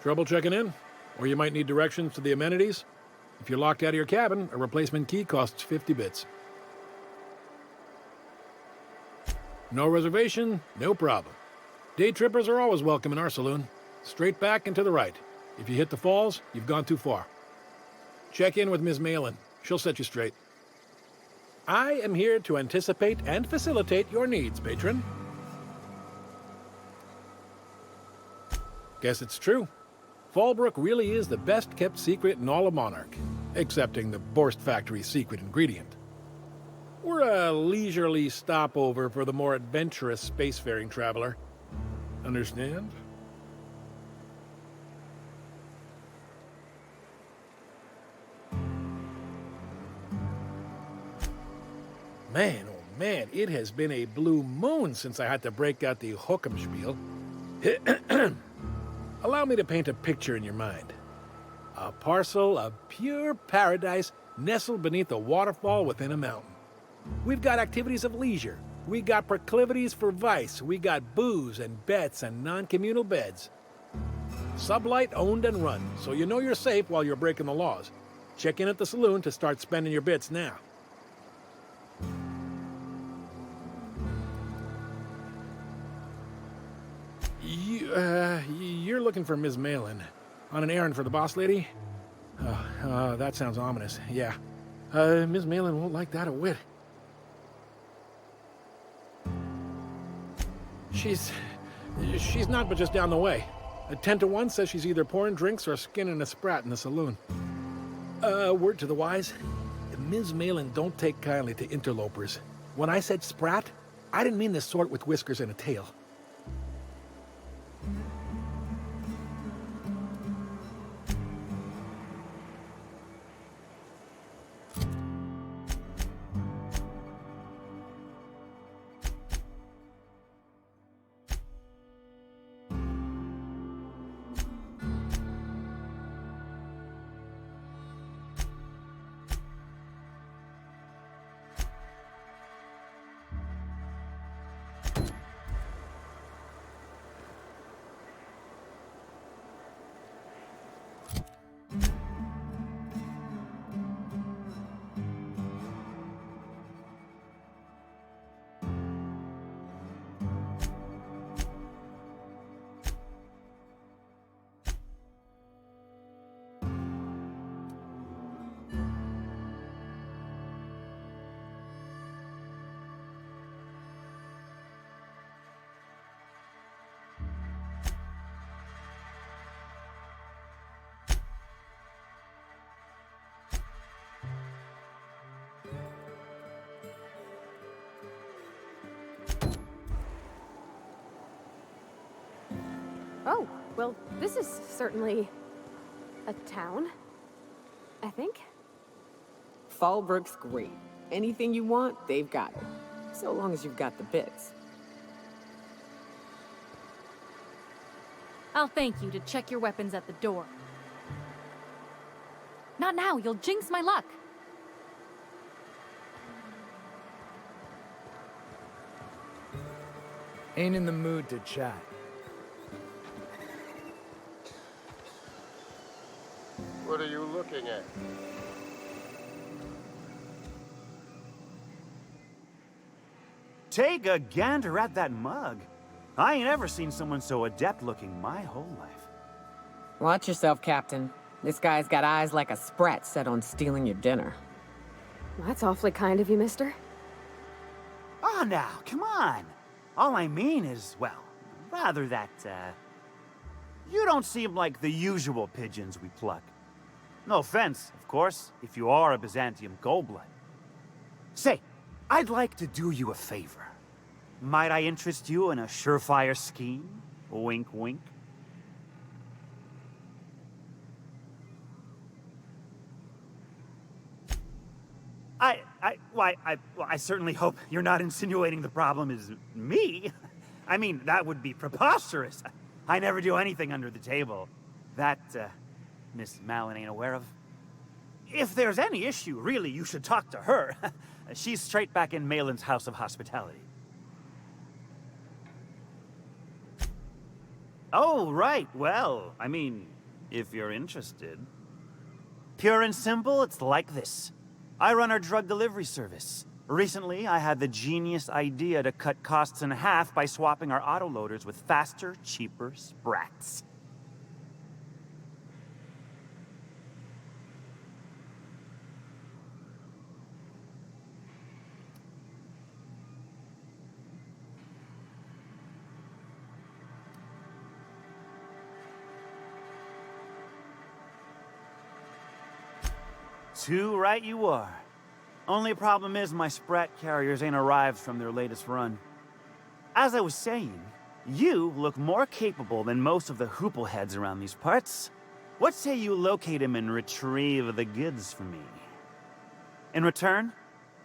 Trouble checking in? Or you might need directions to the amenities? If you're locked out of your cabin, a replacement key costs 50 bits. No reservation? No problem. Day trippers are always welcome in our saloon. Straight back and to the right. If you hit the falls, you've gone too far. Check in with Ms. Malin. She'll set you straight. I am here to anticipate and facilitate your needs, patron. Guess it's true. Fallbrook really is the best-kept secret in all of Monarch, excepting the Borst Factory's secret ingredient. We're a leisurely stopover for the more adventurous spacefaring traveler. Understand? Man, oh man, it has been a blue moon since I had to break out the Hookem spiel. Allow me to paint a picture in your mind. A parcel of pure paradise nestled beneath a waterfall within a mountain. We've got activities of leisure. We got proclivities for vice. We got booze and bets and non-communal beds. Sublight owned and run, so you know you're safe while you're breaking the laws. Check in at the saloon to start spending your bits now. You're looking for Ms. Malin. On an errand for the boss lady? That sounds ominous. Yeah. Ms. Malin won't like that a whit. She's not but just down the way. A 10 to 1 says she's either pouring drinks or skinning a sprat in the saloon. Word to the wise. Ms. Malin don't take kindly to interlopers. When I said sprat, I didn't mean the sort with whiskers and a tail.
Oh, well, this is certainly a town, I think.
Fallbrook's great. Anything you want, they've got it. So long as you've got the bits.
I'll thank you to check your weapons at the door. Not now, you'll jinx my luck.
Ain't in the mood to chat.
What are you looking at?
Take a gander at that mug. I ain't ever seen someone so adept looking my whole life.
Watch yourself, Captain. This guy's got eyes like a sprat set on stealing your dinner.
That's awfully kind of you, mister.
Oh, now, come on. All I mean is, well, rather that, you don't seem like the usual pigeons we pluck. No offense, of course, if you are a Byzantium Goldblood. Say, I'd like to do you a favor. Might I interest you in a surefire scheme? Wink, wink. I certainly hope you're not insinuating the problem is me. I mean, that would be preposterous. I never do anything under the table. That, Miss Malin ain't aware of. If there's any issue, really, you should talk to her. She's straight back in Malin's House of Hospitality. Oh, right. Well, I mean, if you're interested. Pure and simple, it's like this. I run our drug delivery service. Recently, I had the genius idea to cut costs in half by swapping our autoloaders with faster, cheaper sprats. Too right you are. Only problem is my sprat carriers ain't arrived from their latest run. As I was saying, you look more capable than most of the hoople heads around these parts. What say you locate him and retrieve the goods for me? In return,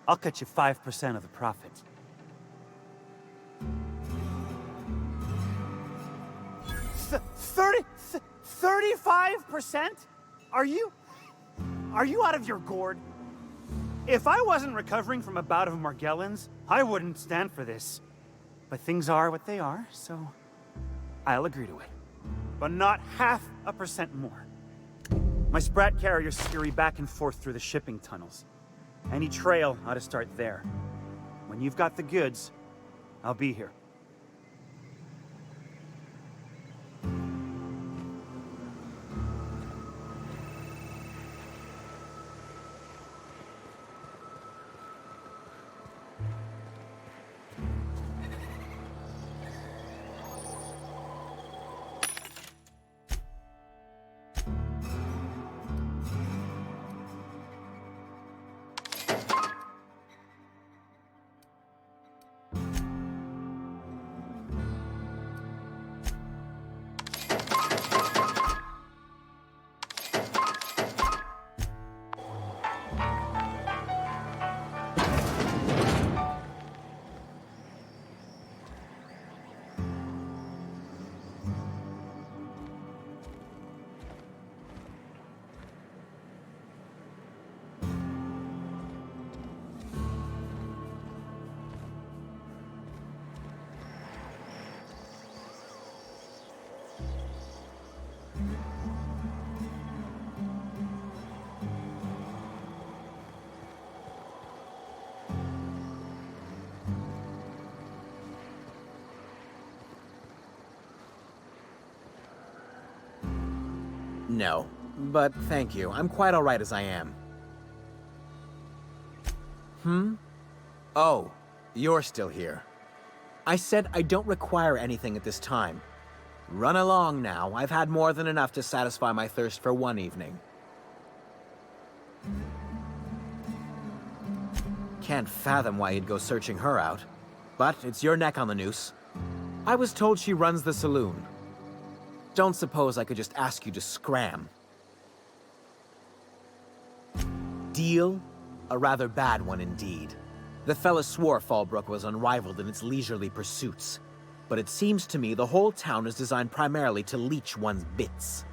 I'll cut you 5% of the profit. Th 35%? Are you out of your gourd? If I wasn't recovering from a bout of Margellans, I wouldn't stand for this. But things are what they are, so I'll agree to it. But not 0.5% more. My sprat carriers scurry back and forth through the shipping tunnels. Any trail ought to start there. When you've got the goods, I'll be here.
No, but thank you. I'm quite all right as I am. Oh, you're still here. I said I don't require anything at this time. Run along now. I've had more than enough to satisfy my thirst for one evening. Can't fathom why you'd go searching her out. But it's your neck on the noose. I was told she runs the saloon. Don't suppose I could just ask you to scram. Deal? A rather bad one indeed. The fella swore Fallbrook was unrivaled in its leisurely pursuits. But it seems to me the whole town is designed primarily to leech one's bits.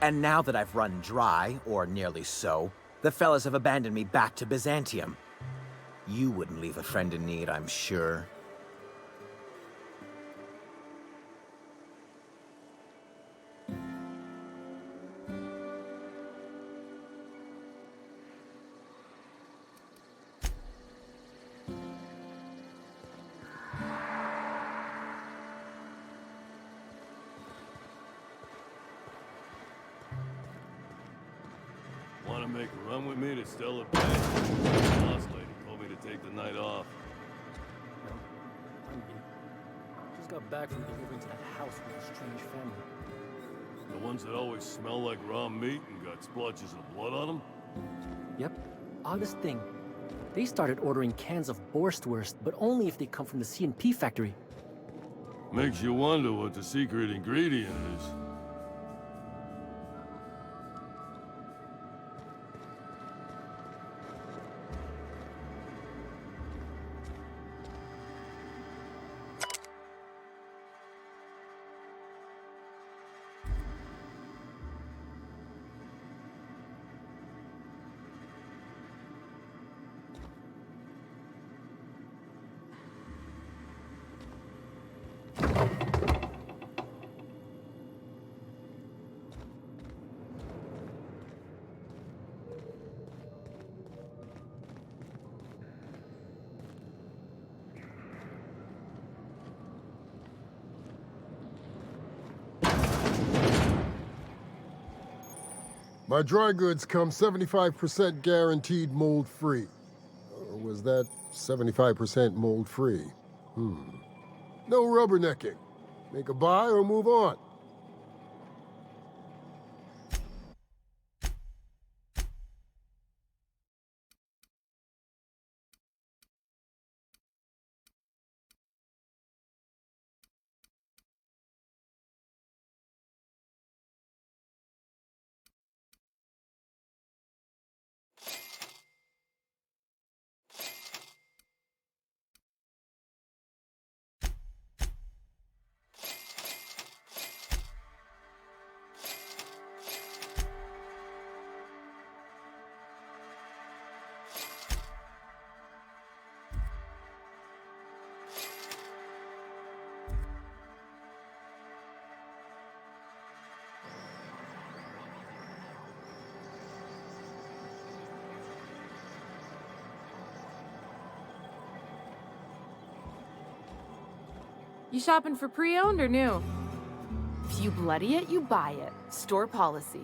And now that I've run dry, or nearly so, the fellas have abandoned me back to Byzantium. You wouldn't leave a friend in need, I'm sure.
Want to make a run with me to Stellar Bay? The boss lady told me to take the night off.
No, I'm beat. Just got back from delivering to that house with a strange family.
The ones that always smell like raw meat and got splotches of blood on them?
Yep. Oddest thing. They started ordering cans of Borstwurst, but only if they come from the C&P factory.
Makes you wonder what the secret ingredient is.
My dry goods come 75% guaranteed mold-free. Or was that 75% mold-free? No rubbernecking. Make a buy or move on.
You shopping for pre-owned or new? If you bloody it, you buy it. Store policy.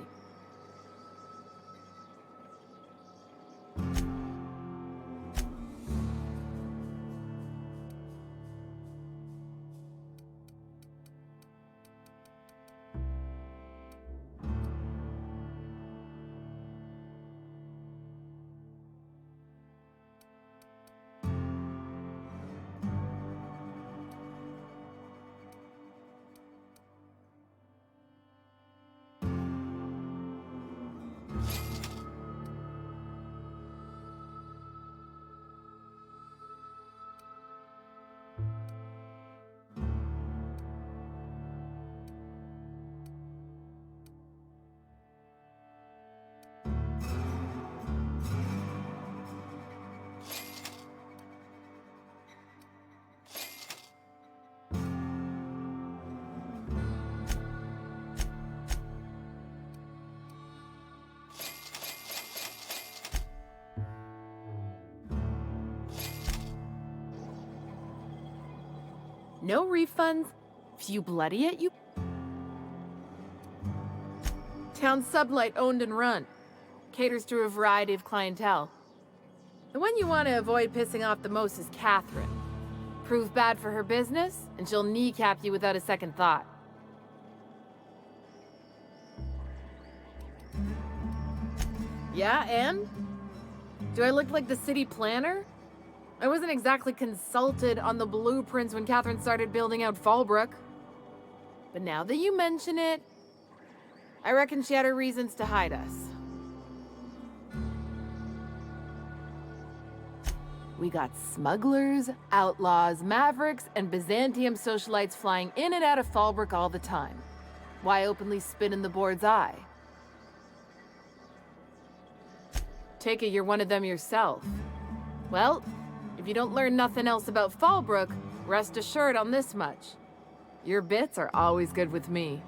No refunds. If you bloody it, you... Town Sublight owned and run. Caters to a variety of clientele. The one you want to avoid pissing off the most is Catherine. Prove bad for her business, and she'll kneecap you without a second thought. Yeah, and? Do I look like the city planner? I wasn't exactly consulted on the blueprints when Catherine started building out Fallbrook. But now that you mention it, I reckon she had her reasons to hide us. We got smugglers, outlaws, mavericks, and Byzantium socialites flying in and out of Fallbrook all the time. Why openly spit in the board's eye? Take it you're one of them yourself. Well, if you don't learn nothing else about Fallbrook, rest assured on this much. Your bits are always good with me.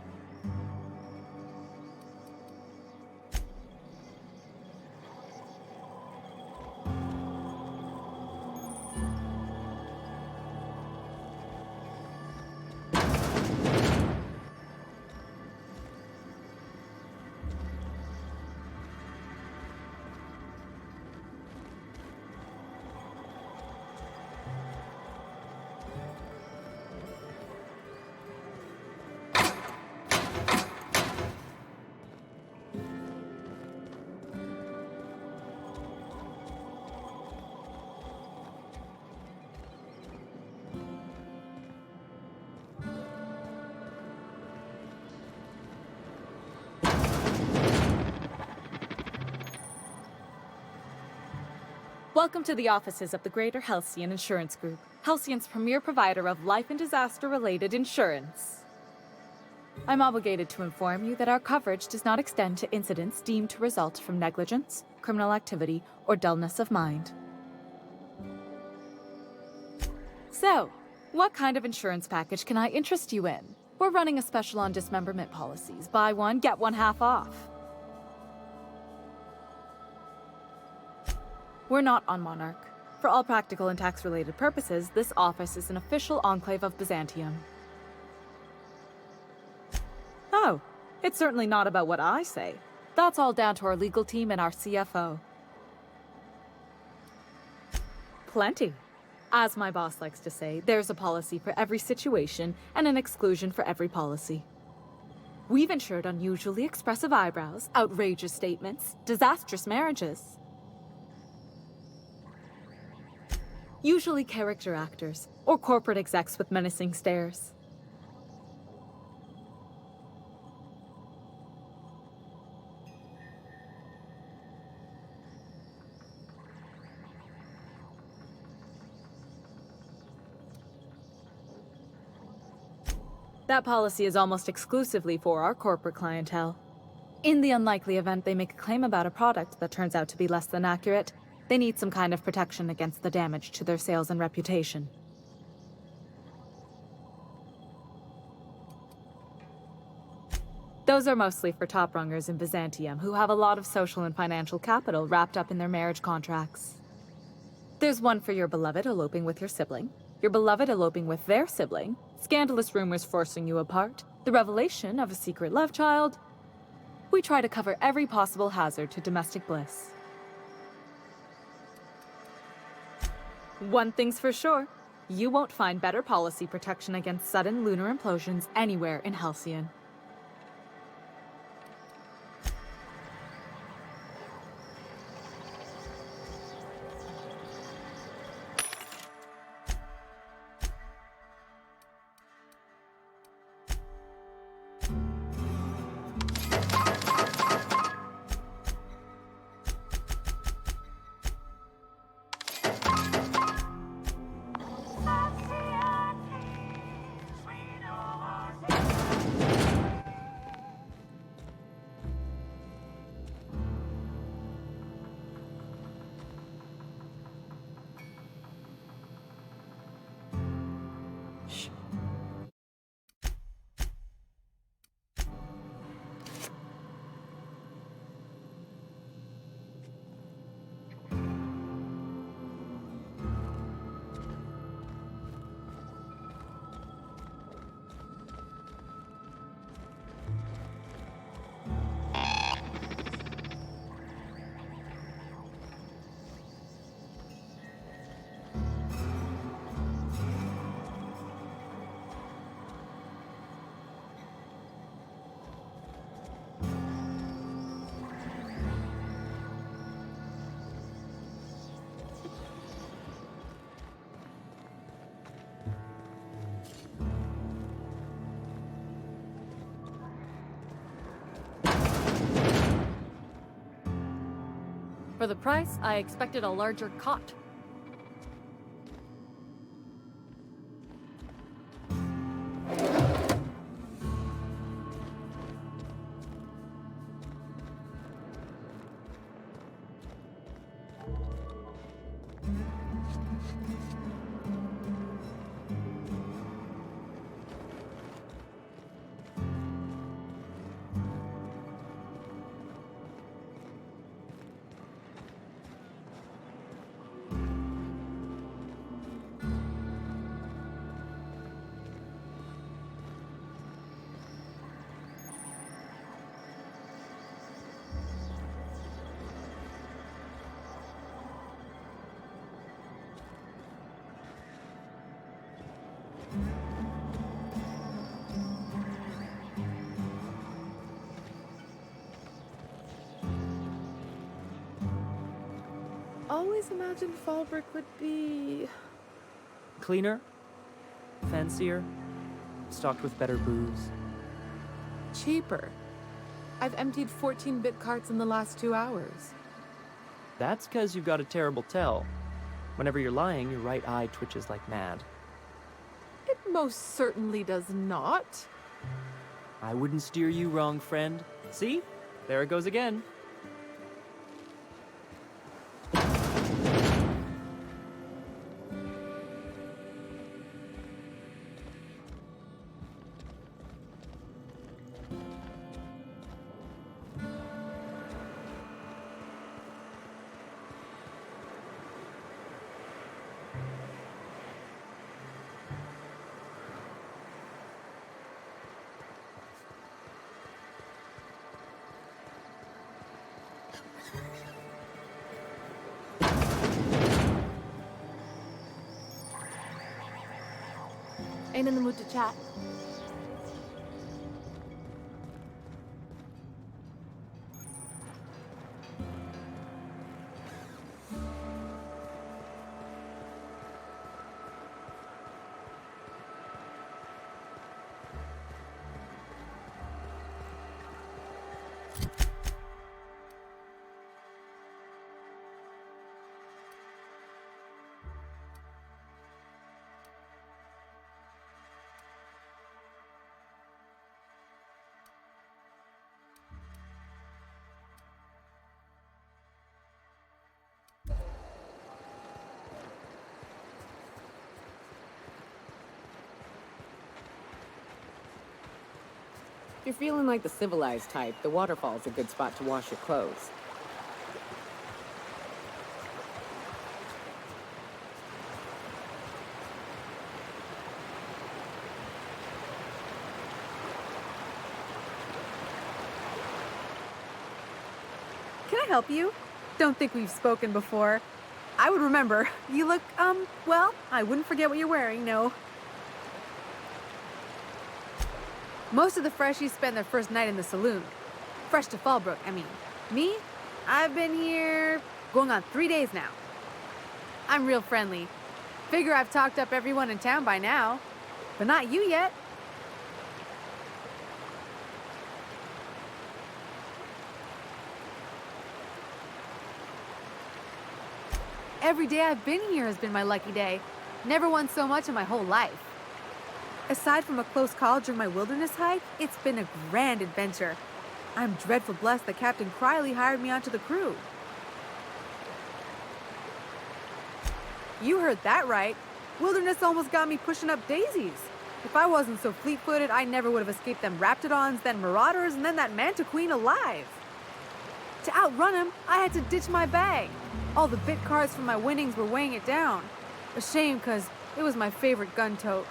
Welcome to the offices of the Greater Halcyon Insurance Group, Halcyon's premier provider of life and disaster-related insurance. I'm obligated to inform you that our coverage does not extend to incidents deemed to result from negligence, criminal activity, or dullness of mind. So, what kind of insurance package can I interest you in? We're running a special on dismemberment policies. Buy one, get one half off. We're not on Monarch. For all practical and tax-related purposes, this office is an official enclave of Byzantium. Oh, it's certainly not about what I say. That's all down to our legal team and our CFO. Plenty. As my boss likes to say, there's a policy for every situation and an exclusion for every policy. We've insured unusually expressive eyebrows, outrageous statements, disastrous marriages. Usually character actors, or corporate execs with menacing stares. That policy is almost exclusively for our corporate clientele. In the unlikely event they make a claim about a product that turns out to be less than accurate, they need some kind of protection against the damage to their sales and reputation. Those are mostly for top-rungers in Byzantium who have a lot of social and financial capital wrapped up in their marriage contracts. There's one for your beloved eloping with your sibling, your beloved eloping with their sibling, scandalous rumors forcing you apart, the revelation of a secret love child. We try to cover every possible hazard to domestic bliss. One thing's for sure, you won't find better policy protection against sudden lunar implosions anywhere in Halcyon.
For the price, I expected a larger cot.
Always imagined Fallbrook would be...
Cleaner, fancier, stocked with better booze.
cheaper. I've emptied 14-bit carts in the last 2 hours.
That's because you've got a terrible tell. Whenever you're lying, your right eye twitches like mad.
It most certainly does not.
I wouldn't steer you wrong, friend. See? There it goes again.
Ain't in the mood to chat.
If you're feeling like the civilized type, the waterfall's a good spot to wash your clothes.
Can I help you? Don't think we've spoken before. I would remember. You look, well, I wouldn't forget what you're wearing, no. Most of the freshies spend their first night in the saloon. Fresh to Fallbrook, I mean. Me? I've been here going on 3 days now. I'm real friendly. Figure I've talked up everyone in town by now. But not you yet. Every day I've been here has been my lucky day. Never won so much in my whole life. Aside from a close call during my wilderness hike, it's been a grand adventure. I'm dreadful blessed that Captain Criley hired me onto the crew. You heard that right. Wilderness almost got me pushing up daisies. If I wasn't so fleet-footed, I never would have escaped them Raptidons, then Marauders, and then that Manta Queen alive. To outrun him, I had to ditch my bag. All the bit cards from my winnings were weighing it down. A shame, because it was my favorite gun tote.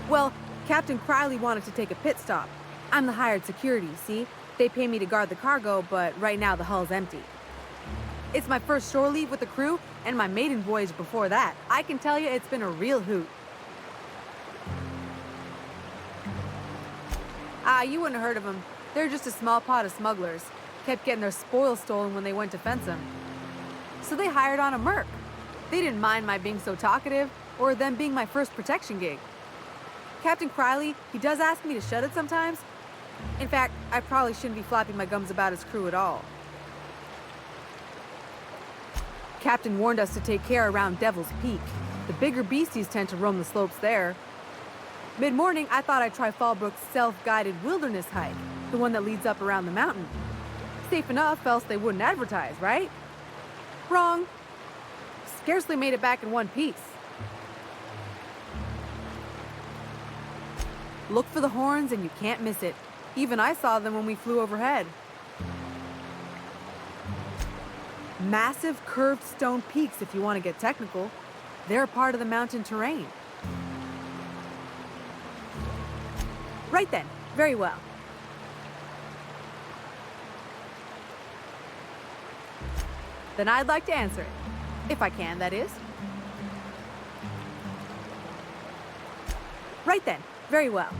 Well, Captain Criley wanted to take a pit stop. I'm the hired security, see? They pay me to guard the cargo, but right now the hull's empty. It's my first shore leave with the crew, and my maiden voyage before that. I can tell you it's been a real hoot. You wouldn't have heard of them. They're just a small pot of smugglers. Kept getting their spoils stolen when they went to fence them. So they hired on a merc. They didn't mind my being so talkative, or them being my first protection gig. Captain Criley, he does ask me to shut it sometimes,
In fact, I probably shouldn't be flapping my gums about his crew at all. Captain warned us to take care around Devil's Peak. The bigger beasties tend to roam the slopes there. Mid-morning, I thought I'd try Fallbrook's self-guided wilderness hike, the one that leads up around the mountain. Safe enough, else they wouldn't advertise, right? Wrong. Scarcely made it back in one piece. Look for the horns and you can't miss it. Even I saw them when we flew overhead. Massive curved stone peaks, if you want to get technical. They're a part of the mountain terrain. Right then. Very well. Then I'd like to answer it. If I can, that is. Right then. Very well.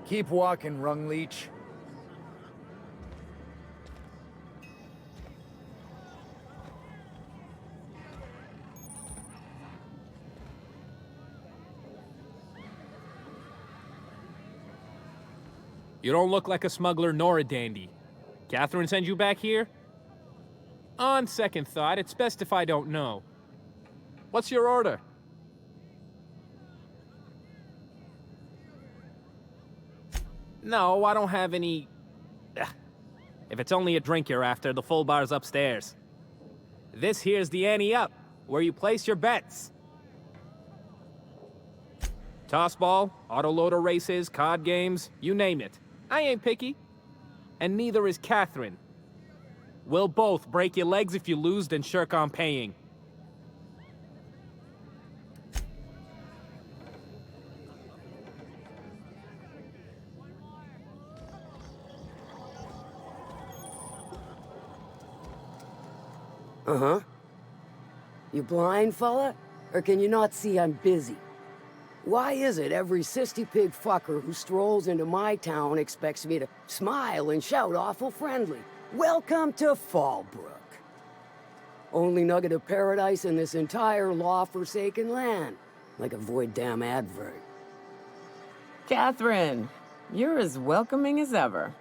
Keep walking, Rung Leech.
You don't look like a smuggler nor a dandy. Catherine sent you back here? On second thought, it's best if I don't know. What's your order? No, I don't have any... Ugh. If it's only a drink you're after, the full bar's upstairs. This here's the ante up, where you place your bets. Tossball, autoloader races, card games, you name it. I ain't picky. And neither is Catherine. We'll both break your legs if you lose, then shirk on paying.
Uh-huh. You blind, fella? Or can you not see I'm busy? Why is it every sissy pig fucker who strolls into my town expects me to smile and shout awful friendly? Welcome to Fallbrook. Only nugget of paradise in this entire law-forsaken land. Like a void damn advert.
Catherine, you're as welcoming as ever.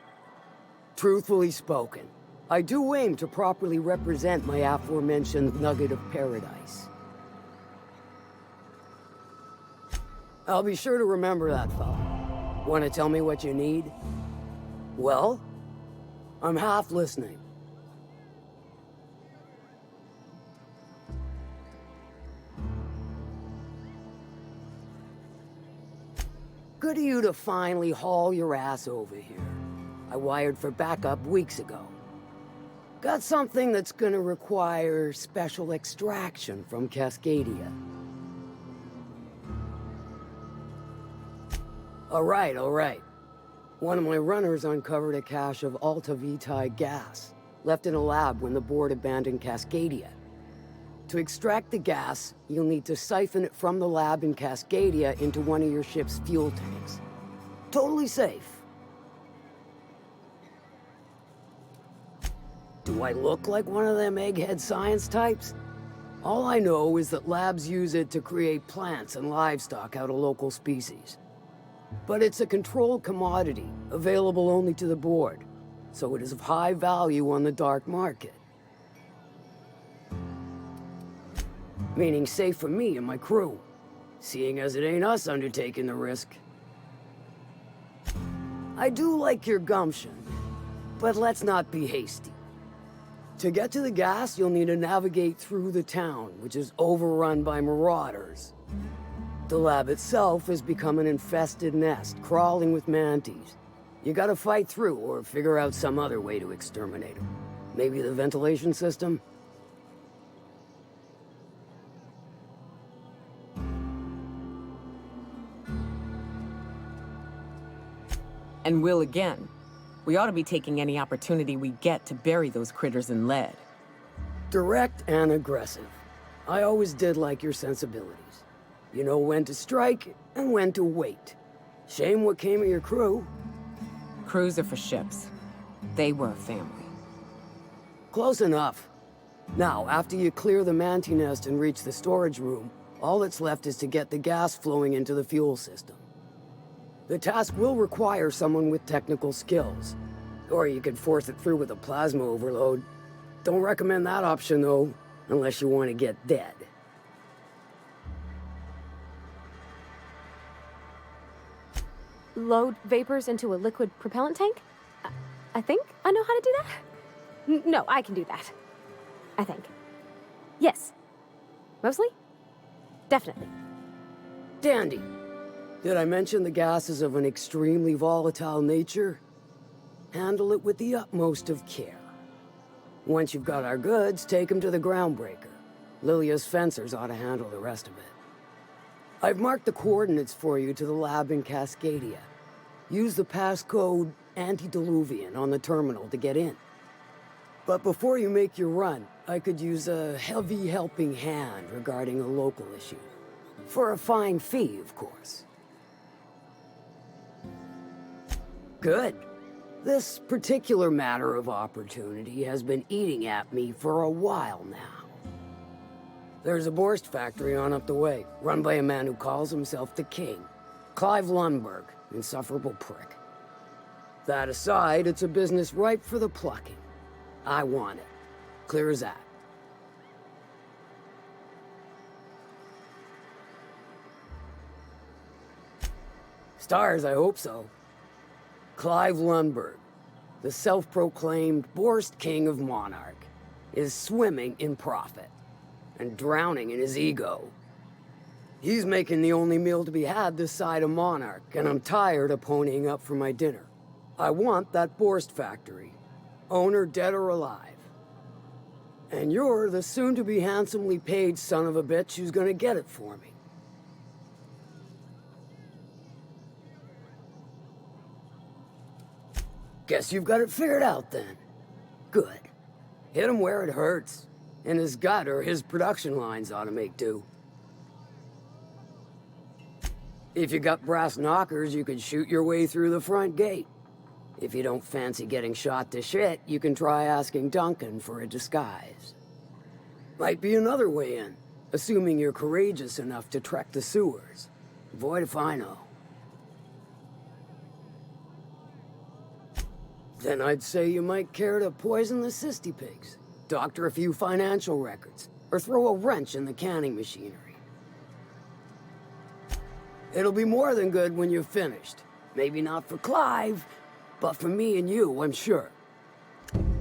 Truthfully spoken, I do aim to properly represent my aforementioned nugget of paradise. I'll be sure to remember that, fella. Want to tell me what you need? Well, I'm half listening. Good of you to finally haul your ass over here. I wired for backup weeks ago. Got something that's gonna require special extraction from Cascadia. All right. One of my runners uncovered a cache of Alta Vitae gas, left in a lab when the board abandoned Cascadia. To extract the gas, you'll need to siphon it from the lab in Cascadia into one of your ship's fuel tanks. Totally safe. Do I look like one of them egghead science types? All I know is that labs use it to create plants and livestock out of local species. But it's a controlled commodity, available only to the board, so it is of high value on the dark market. Meaning safe for me and my crew, seeing as it ain't us undertaking the risk. I do like your gumption, but let's not be hasty. To get to the gas, you'll need to navigate through the town, which is overrun by marauders. The lab itself has become an infested nest, crawling with mantis. You gotta fight through or figure out some other way to exterminate them. Maybe the ventilation system?
And will again. We ought to be taking any opportunity we get to bury those critters in lead.
Direct and aggressive. I always did like your sensibilities. You know when to strike and when to wait. Shame what came of your crew.
Crews are for ships. They were a family.
Close enough. Now, after you clear the manti nest and reach the storage room, all that's left is to get the gas flowing into the fuel system. The task will require someone with technical skills. Or you could force it through with a plasma overload. Don't recommend that option, though, unless you want to get dead.
Load vapors into a liquid propellant tank? I think I know how to do that. No, I can do that. I think. Yes. Mostly? Definitely.
Dandy. Did I mention the gas is of an extremely volatile nature? Handle it with the utmost of care. Once you've got our goods, take them to the groundbreaker. Lilia's fencers ought to handle the rest of it. I've marked the coordinates for you to the lab in Cascadia. Use the passcode Antediluvian on the terminal to get in. But before you make your run, I could use a heavy helping hand regarding a local issue. For a fine fee, of course. Good. This particular matter of opportunity has been eating at me for a while now. There's a Borst factory on up the way, run by a man who calls himself the King. Clive Lundberg, insufferable prick. That aside, it's a business ripe for the plucking. I want it. Clear as that. Stars, I hope so. Clive Lundberg, the self-proclaimed Borst King of Monarch, is swimming in profit and drowning in his ego. He's making the only meal to be had this side of Monarch, and I'm tired of ponying up for my dinner. I want that Borst factory, owner dead or alive. And you're the soon-to-be handsomely paid son of a bitch who's gonna get it for me. Guess you've got it figured out then. Good. Hit him where it hurts. In his gut or his production lines ought to make do. If you got brass knockers, you could shoot your way through the front gate. If you don't fancy getting shot to shit, you can try asking Duncan for a disguise. Might be another way in, assuming you're courageous enough to trek the sewers. Void if I know. Then I'd say you might care to poison the cysty pigs, doctor a few financial records, or throw a wrench in the canning machinery. It'll be more than good when you're finished. Maybe not for Clive, but for me and you, I'm sure.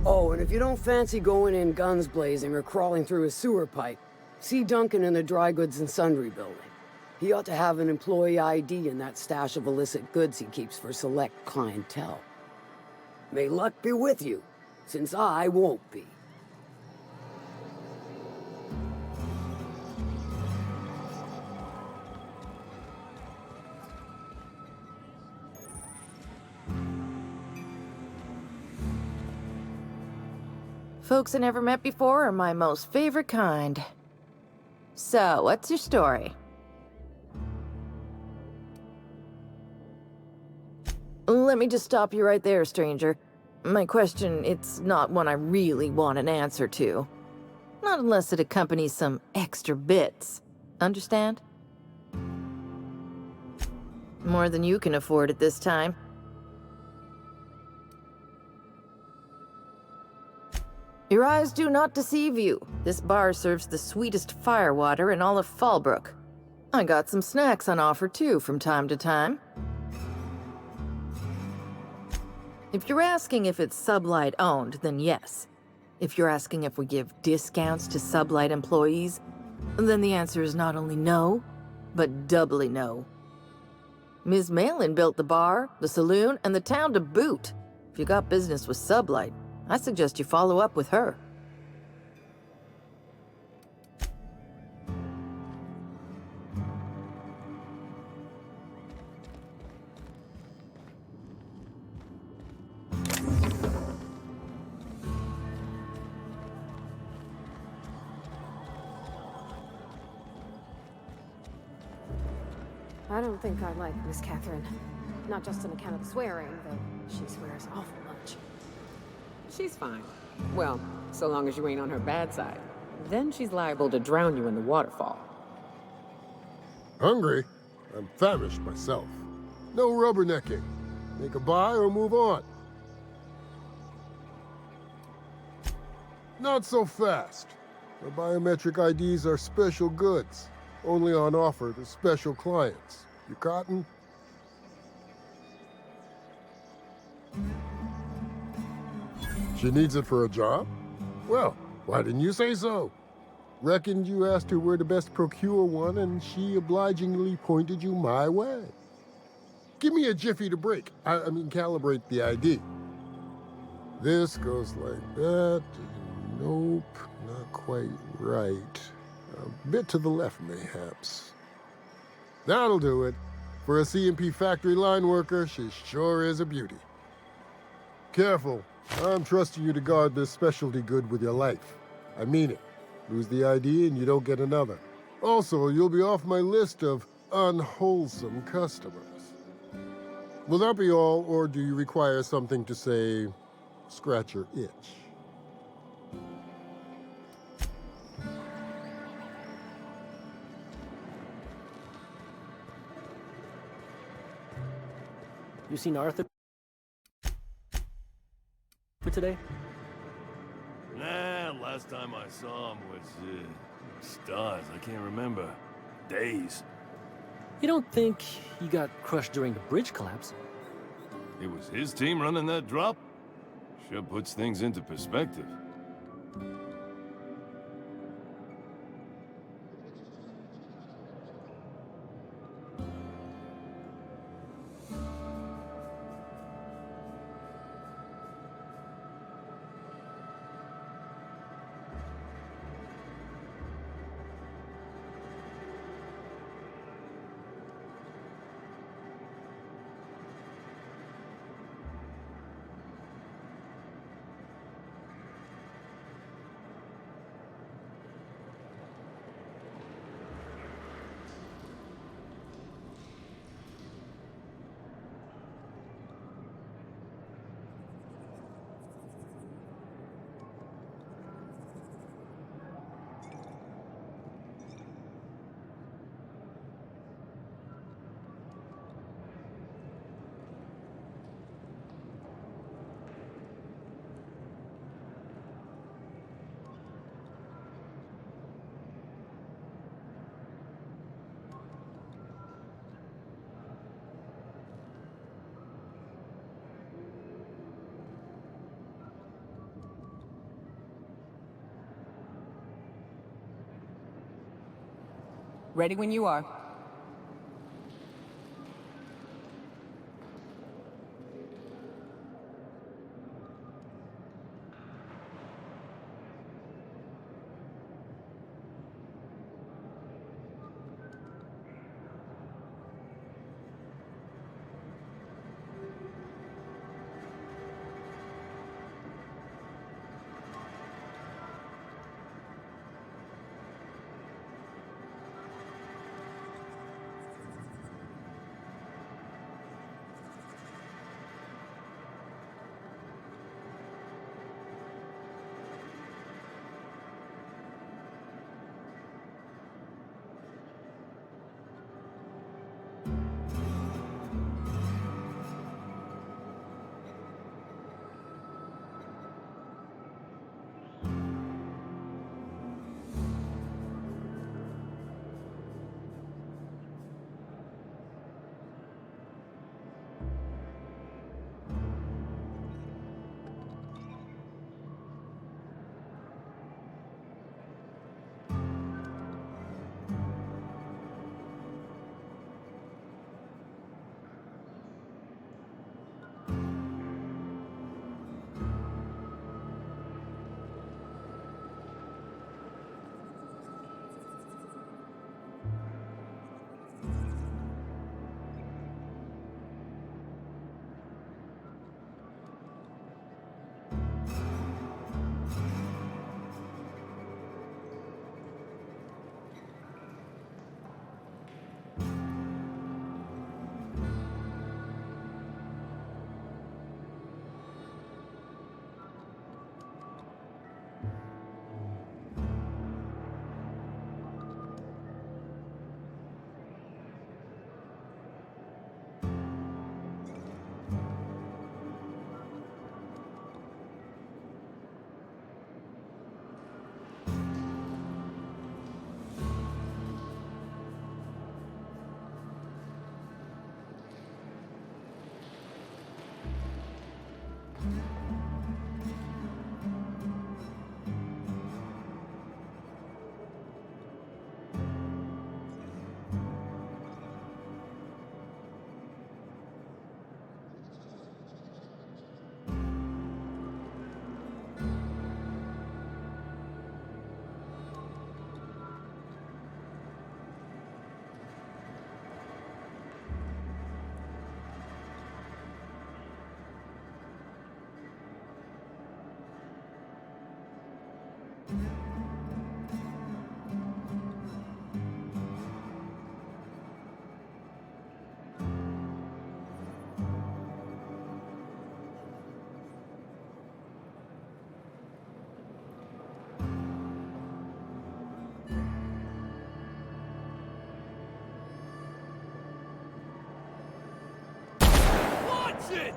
Oh, and if you don't fancy going in guns blazing or crawling through a sewer pipe, see Duncan in the dry goods and sundry building. He ought to have an employee ID in that stash of illicit goods he keeps for select clientele. May luck be with you, since I won't be.
Folks I never met before are my most favorite kind. So, what's your story? Let me just stop you right there, stranger. My question, it's not one I really want an answer to. Not unless it accompanies some extra bits. Understand? More than you can afford at this time. Your eyes do not deceive you. This bar serves the sweetest firewater in all of Fallbrook. I got some snacks on offer too from time to time. If you're asking if it's Sublight owned, then yes. If you're asking if we give discounts to Sublight employees, then the answer is not only no, but doubly no. Ms. Malin built the bar, the saloon, and the town to boot. If you got business with Sublight, I suggest you follow up with her.
I don't think I like Miss Catherine. Not just on account of the swearing, though she swears awful much.
She's fine. Well, so long as you ain't on her bad side. Then she's liable to drown you in the waterfall.
Hungry? I'm famished myself. No rubbernecking. Make a buy or move on. Not so fast. The biometric IDs are special goods. Only on offer to special clients. You cotton? She needs it for a job? Well, why didn't you say so? Reckoned you asked her where to best procure one, and she obligingly pointed you my way. Give me a jiffy to break. I mean, calibrate the ID. This goes like that. Nope, not quite right. A bit to the left, mayhaps. That'll do it. For a CMP factory line worker, she sure is a beauty. Careful. I'm trusting you to guard this specialty good with your life. I mean it. Lose the ID and you don't get another. Also, you'll be off my list of unwholesome customers. Will that be all, or do you require something to say, scratch your itch?
You seen Arthur today?
Nah, last time I saw him was, stars. I can't remember. Days.
You don't think he got crushed during the bridge collapse?
It was his team running that drop? Sure puts things into perspective.
Ready when you are.
Shit!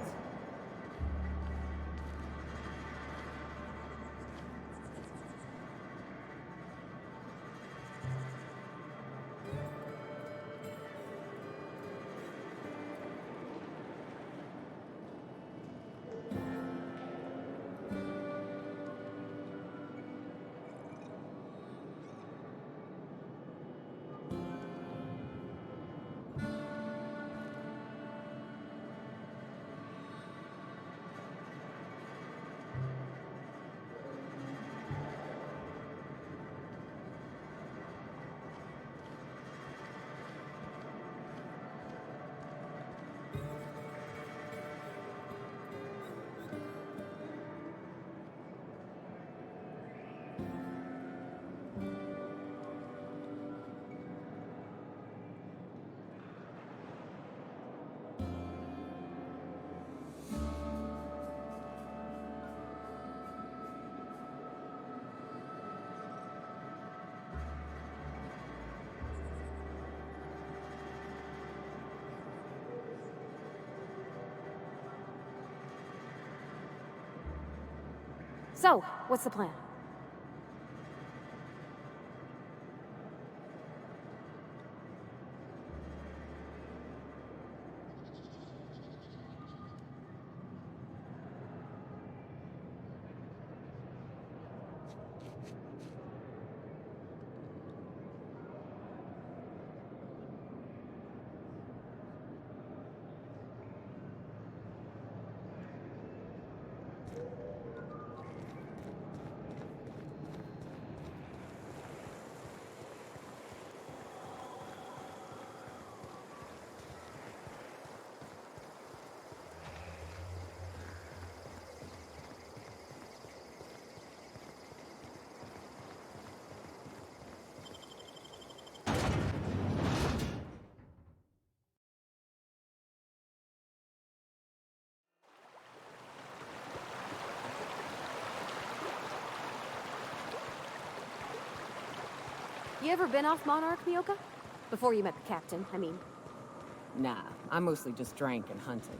So, what's the plan? You ever been off Monarch, Mioka? Before you met the captain, I mean.
Nah, I mostly just drank and hunted.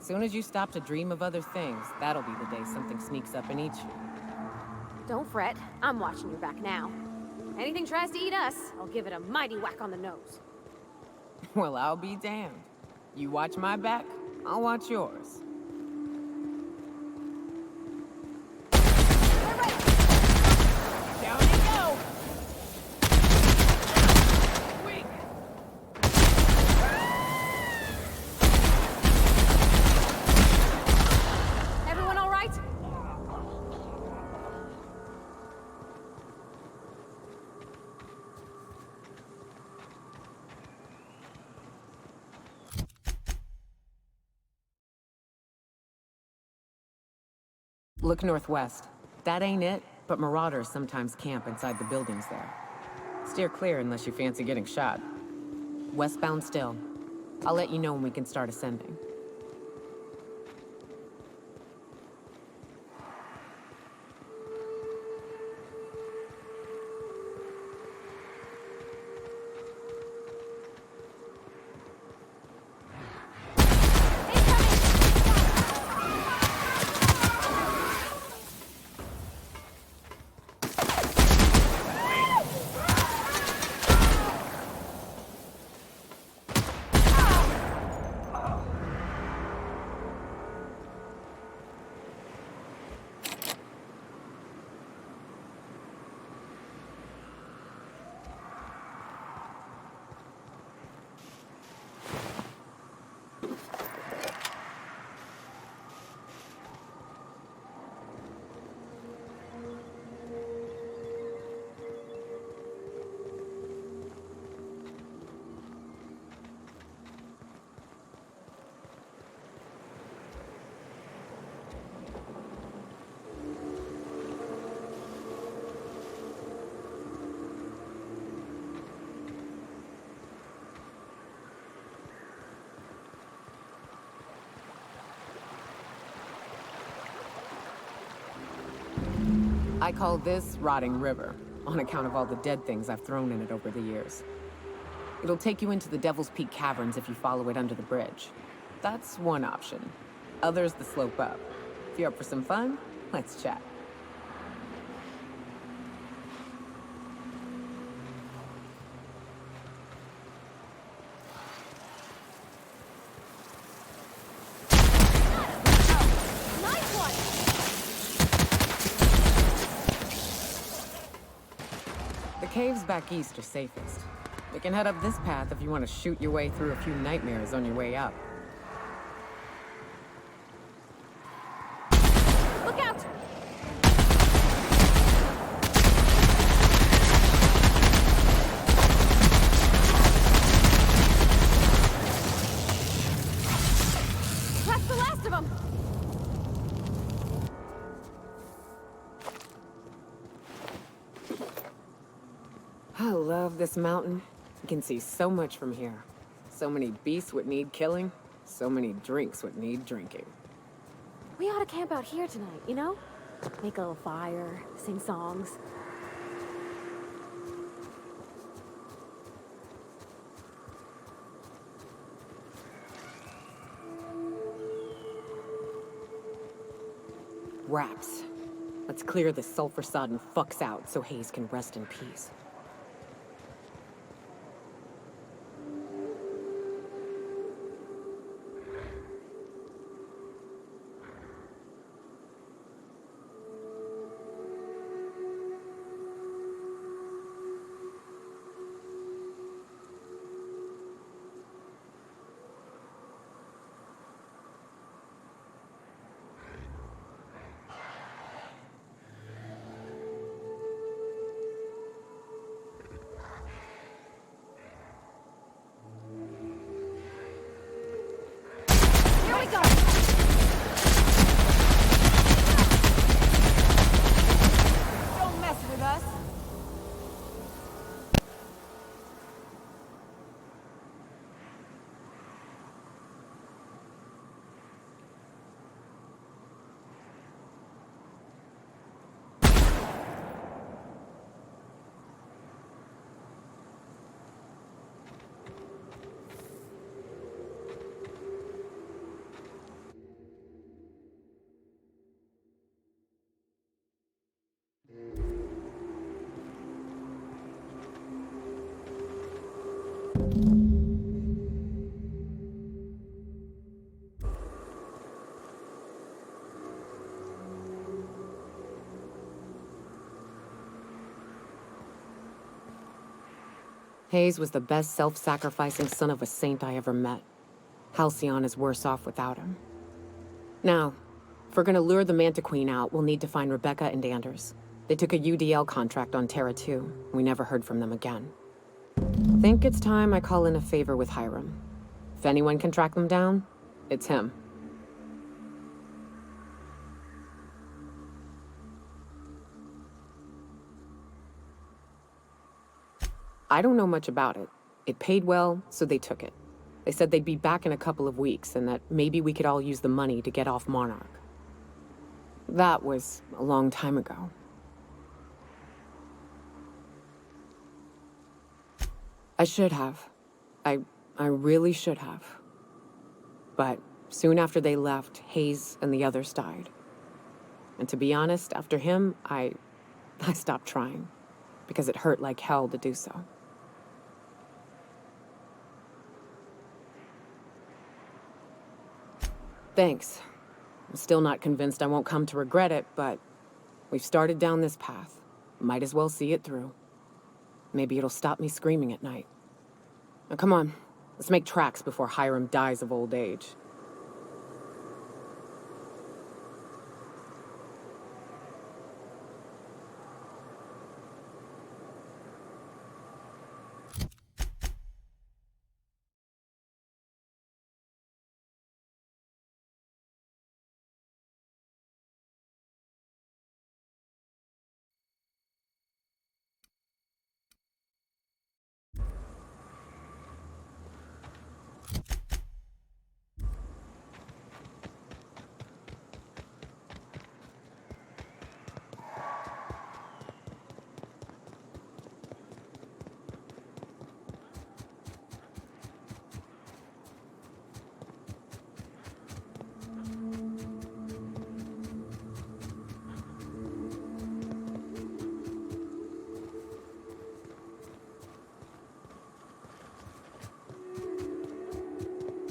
Soon as you stop to dream of other things, that'll be the day something sneaks up and eats you.
Don't fret, I'm watching your back now. Anything tries to eat us, I'll give it a mighty whack on the nose.
Well, I'll be damned. You watch my back, I'll watch yours. Down you go! Weak!
Everyone all right?
Look northwest. That ain't it, but marauders sometimes camp inside the buildings there. Steer clear unless you fancy getting shot. Westbound still. I'll let you know when we can start ascending. I call this Rotting River, on account of all the dead things I've thrown in it over the years. It'll take you into the Devil's Peak Caverns if you follow it under the bridge. That's one option. Others the slope up. If you're up for some fun, let's chat. The caves back east are safest. You can head up this path if you want to shoot your way through a few nightmares on your way up.
Look out! That's the last of them!
I love this mountain. You can see so much from here. So many beasts would need killing, so many drinks would need drinking.
We ought to camp out here tonight, you know? Make a little fire, sing songs.
Wraps. Let's clear this sulfur-sodden fucks out so Hayes can rest in peace.
Hayes was the best self-sacrificing son of a saint I ever met. Halcyon is worse off without him. Now, if we're gonna lure the Manta Queen out, we'll need to find Rebecca and Anders. They took a UDL contract on Terra 2. We never heard from them again. Think it's time I call in a favor with Hiram. If anyone can track them down, it's him. I don't know much about it. It paid well, so they took it. They said they'd be back in a couple of weeks, and that maybe we could all use the money to get off Monarch. That was a long time ago. I should have. I really should have. But soon after they left, Hayes and the others died. And to be honest, after him, I stopped trying. Because it hurt like hell to do so. Thanks. I'm still not convinced I won't come to regret it, but we've started down this path. Might as well see it through. Maybe it'll stop me screaming at night. Now come on, let's make tracks before Hiram dies of old age.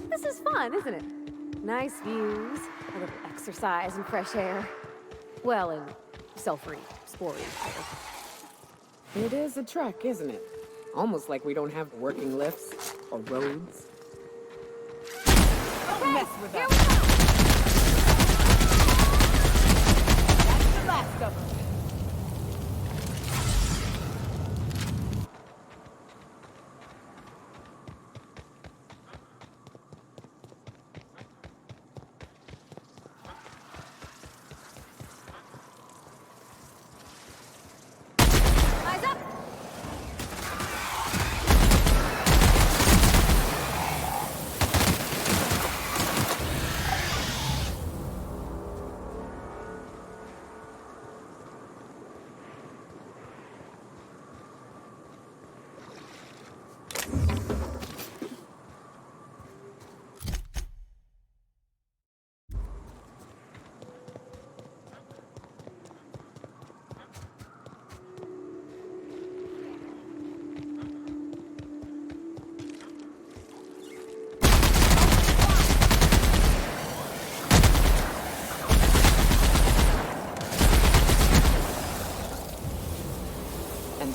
This is fun, isn't it? Nice views, a little exercise and fresh air. Well, and self-exploring.
It is a trek, isn't it? Almost like we don't have working lifts or roads.
Don't mess with us. That's the last of them.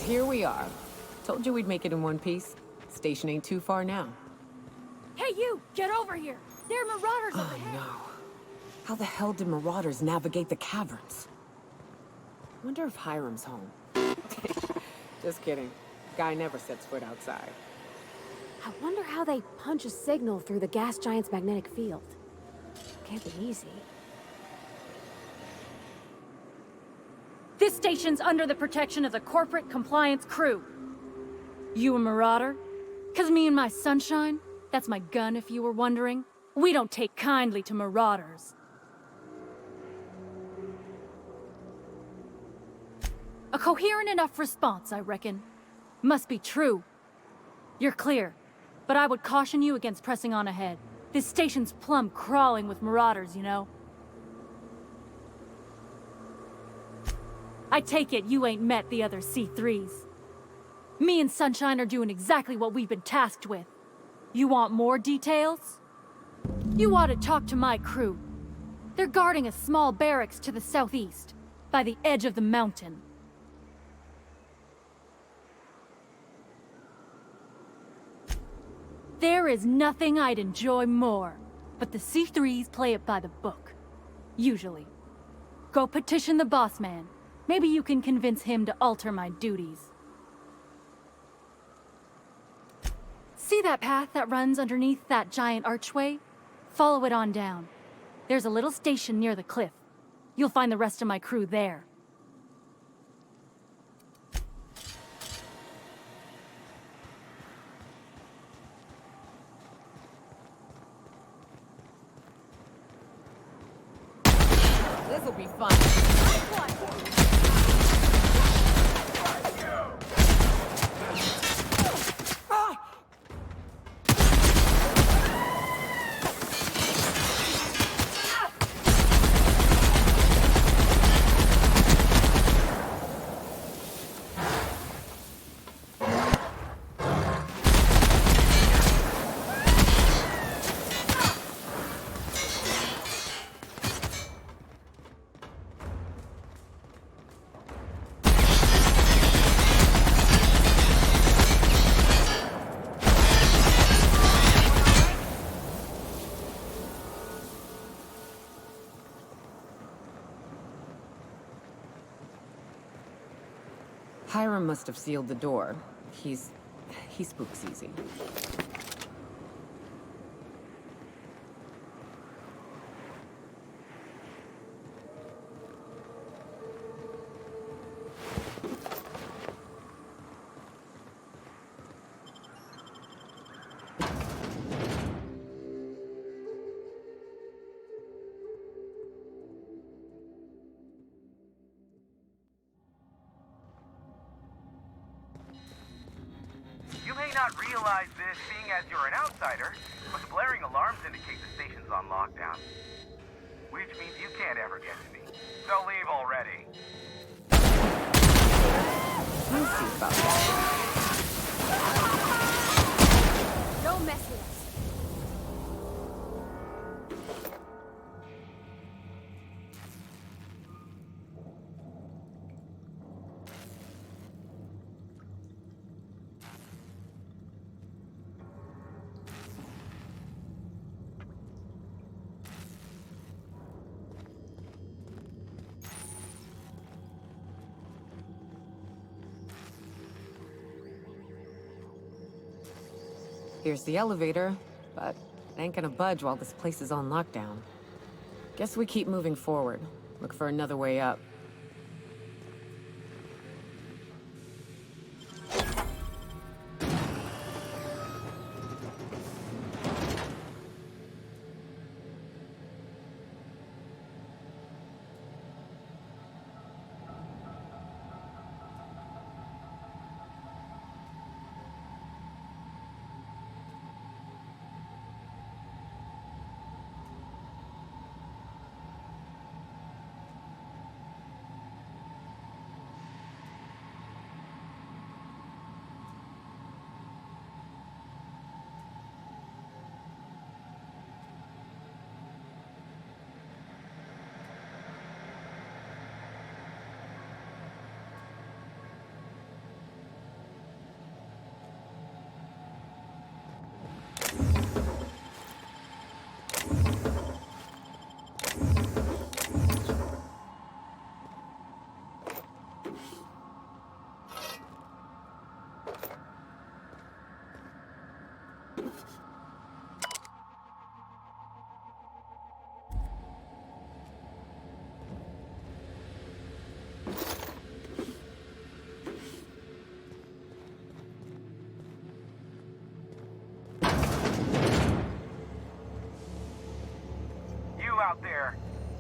Here we are. Told you we'd make it in one piece. Station ain't too far now.
Hey, you! Get over here! There are marauders over
there! No. How the hell did marauders navigate the caverns? Wonder if Hiram's home. Just kidding. Guy never sets foot outside.
I wonder how they punch a signal through the gas giant's magnetic field. Can't be easy.
This station's under the protection of the corporate compliance crew. You a marauder? 'Cause me and my sunshine, that's my gun if you were wondering, we don't take kindly to marauders. A coherent enough response, I reckon. Must be true. You're clear, but I would caution you against pressing on ahead. This station's plumb crawling with marauders, you know. I take it you ain't met the other C3s. Me and Sunshine are doing exactly what we've been tasked with. You want more details? You ought to talk to my crew. They're guarding a small barracks to the southeast, by the edge of the mountain. There is nothing I'd enjoy more, but the C3s play it by the book. Usually. Go petition the boss man. Maybe you can convince him to alter my duties. See that path that runs underneath that giant archway? Follow it on down. There's a little station near the cliff. You'll find the rest of my crew there.
This'll be fun. Hiram must have sealed the door. He spooks easy.
You may not realize this being as you're an outsider, but the blaring alarms indicate the station's on lockdown. Which means you can't ever get to me. So leave already.
Let's see about that.
Don't mess with us.
Here's the elevator, but it ain't gonna budge while this place is on lockdown. Guess we keep moving forward. Look for another way up.
Out there,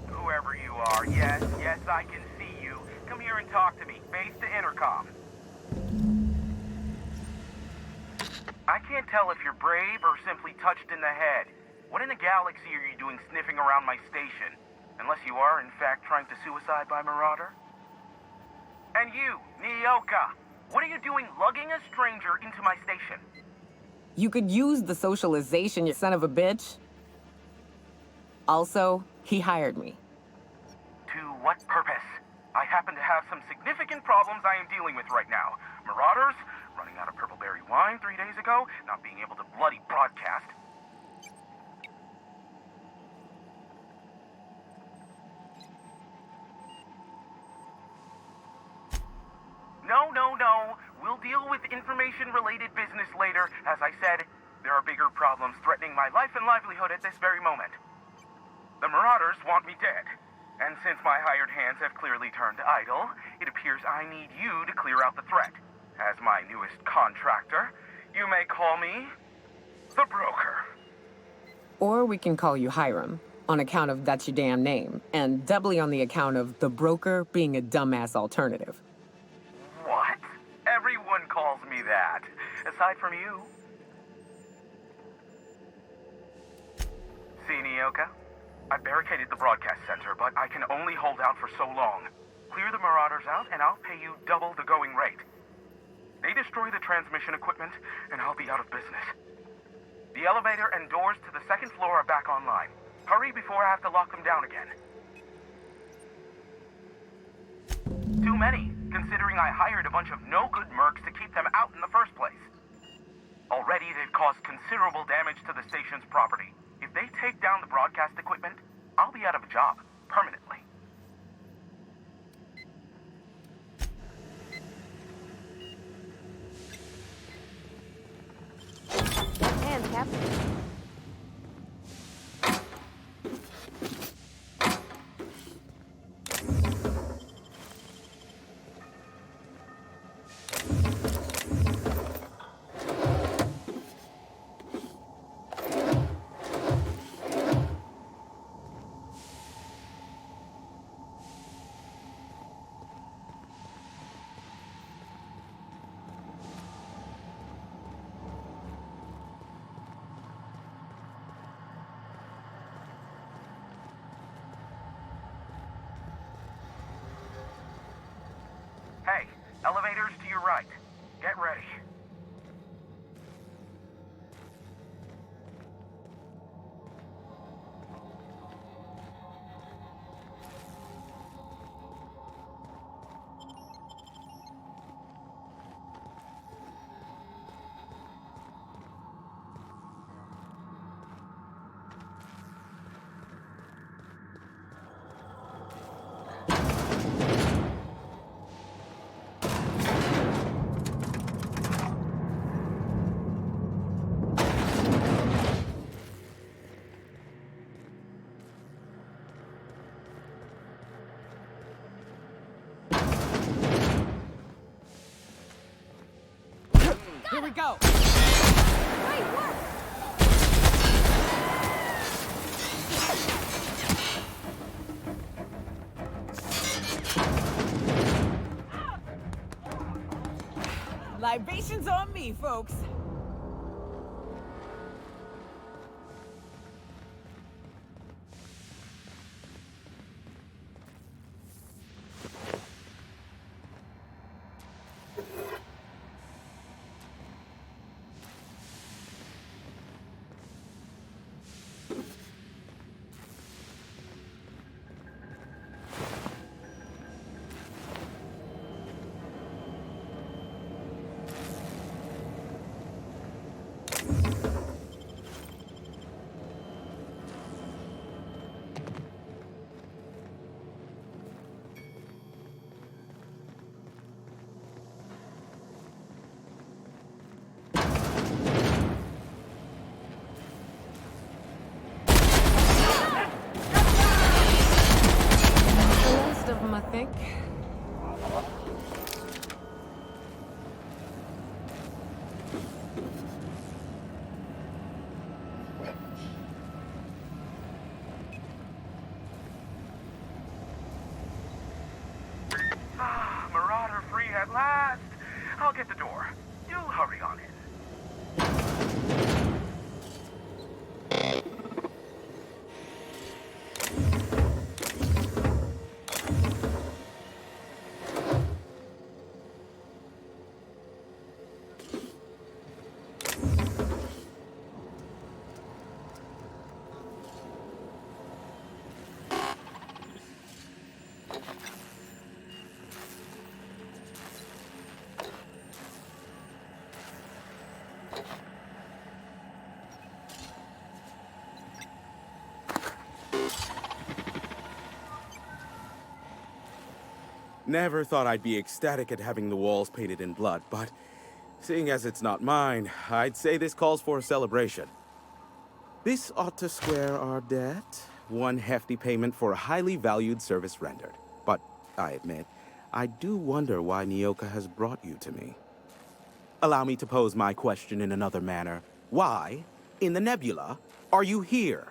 whoever you are, yes, I can see you. Come here and talk to me, face the intercom. I can't tell if you're brave or simply touched in the head. What in the galaxy are you doing sniffing around my station? Unless you are, in fact, trying to suicide by Marauder? And you, Nyoka, what are you doing lugging a stranger into my station?
You could use the socialization, you son of a bitch. Also, he hired me.
To what purpose? I happen to have some significant problems I am dealing with right now. Marauders, running out of purple berry wine, crime 3 days ago, not being able to bloody broadcast. No. We'll deal with information-related business later. As I said, there are bigger problems threatening my life and livelihood at this very moment. The Marauders want me dead. And since my hired hands have clearly turned idle, it appears I need you to clear out the threat. As my newest contractor, you may call me the Broker.
Or we can call you Hiram, on account of that's your damn name, and doubly on the account of the Broker being a dumbass alternative.
What? Everyone calls me that, aside from you. See, Nyoka? I barricaded the broadcast center, but I can only hold out for so long. Clear the Marauders out, and I'll pay you double the going rate. They destroy the transmission equipment, and I'll be out of business. The elevator and doors to the second floor are back online. Hurry before I have to lock them down again. Too many, considering I hired a bunch of no-good mercs to keep them out in the first place. Already, they've caused considerable damage to the station's property. If they take down the broadcast equipment, I'll be out of a job, permanently.
Hands, Captain.
Hey, elevators to your right. Get ready.
Here we go. Libations on me, folks.
Never thought I'd be ecstatic at having the walls painted in blood, but seeing as it's not mine, I'd say this calls for a celebration. This ought to square our debt. One hefty payment for a highly valued service rendered. But I admit, I do wonder why Nyoka has brought you to me. Allow me to pose my question in another manner. Why, in the nebula, are you here?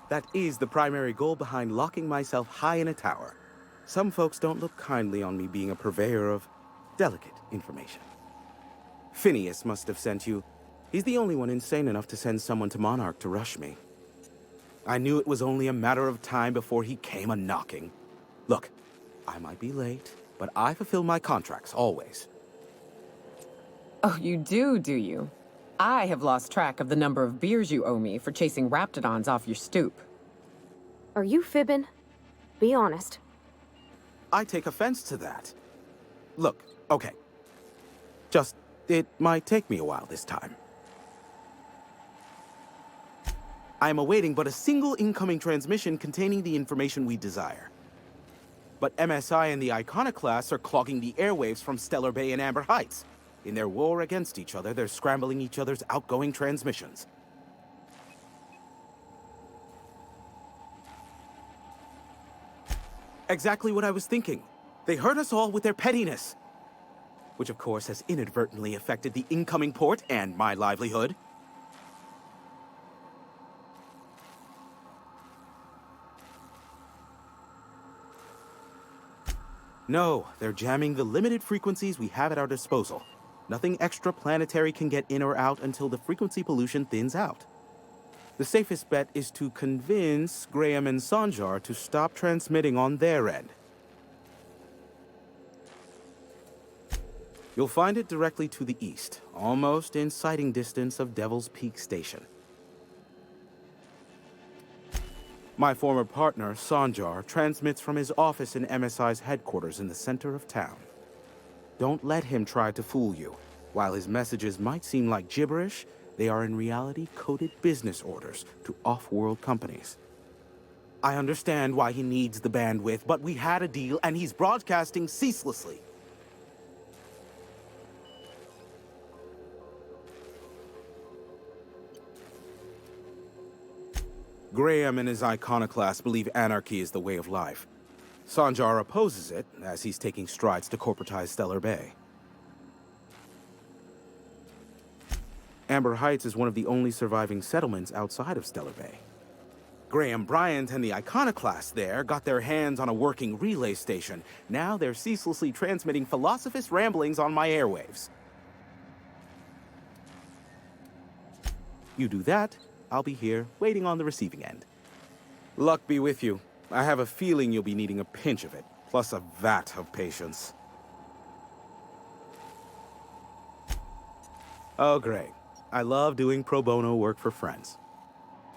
That is the primary goal behind locking myself high in a tower. Some folks don't look kindly on me being a purveyor of delicate information. Phineas must have sent you. He's the only one insane enough to send someone to Monarch to rush me. I knew it was only a matter of time before he came a-knocking. Look, I might be late, but I fulfill my contracts, always.
Oh, you do you? I have lost track of the number of beers you owe me for chasing raptidons off your stoop.
Are you fibbing? Be honest.
I take offense to that. Look, okay. It might take me a while this time. I am awaiting but a single incoming transmission containing the information we desire. But MSI and the Iconoclasts are clogging the airwaves from Stellar Bay and Amber Heights. In their war against each other, they're scrambling each other's outgoing transmissions. Exactly what I was thinking. They hurt us all with their pettiness. Which of course has inadvertently affected the incoming port and my livelihood. No, they're jamming the limited frequencies we have at our disposal. Nothing extraplanetary can get in or out until the frequency pollution thins out. The safest bet is to convince Graham and Sanjar to stop transmitting on their end. You'll find it directly to the east, almost in sighting distance of Devil's Peak Station. My former partner, Sanjar, transmits from his office in MSI's headquarters in the center of town. Don't let him try to fool you. While his messages might seem like gibberish, they are in reality coded business orders to off-world companies. I understand why he needs the bandwidth, but we had a deal and he's broadcasting ceaselessly. Graham and his iconoclasts believe anarchy is the way of life. Sanjar opposes it, as he's taking strides to corporatize Stellar Bay. Amber Heights is one of the only surviving settlements outside of Stellar Bay. Graham Bryant and the iconoclasts there got their hands on a working relay station. Now they're ceaselessly transmitting philosophist ramblings on my airwaves. You do that, I'll be here, waiting on the receiving end. Luck be with you. I have a feeling you'll be needing a pinch of it, plus a vat of patience. Oh, great. I love doing pro bono work for friends.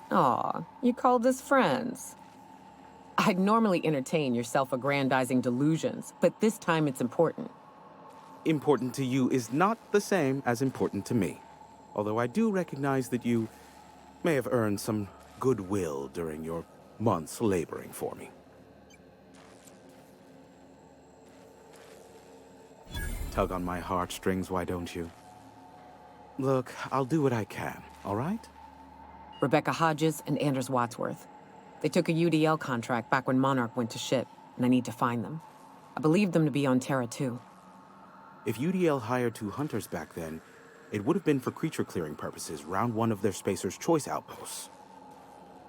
Aw, you called us friends. I'd normally entertain your self-aggrandizing delusions, but this time it's important.
Important to you is not the same as important to me. Although I do recognize that you may have earned some goodwill during your months laboring for me. Tug on my heartstrings, why don't you? Look, I'll do what I can, all right?
Rebecca Hodges and Anders Wadsworth. They took a UDL contract back when Monarch went to shit, and I need to find them. I believe them to be on Terra 2.
If UDL hired 2 hunters back then, it would have been for creature clearing purposes, round one of their Spacer's Choice outposts.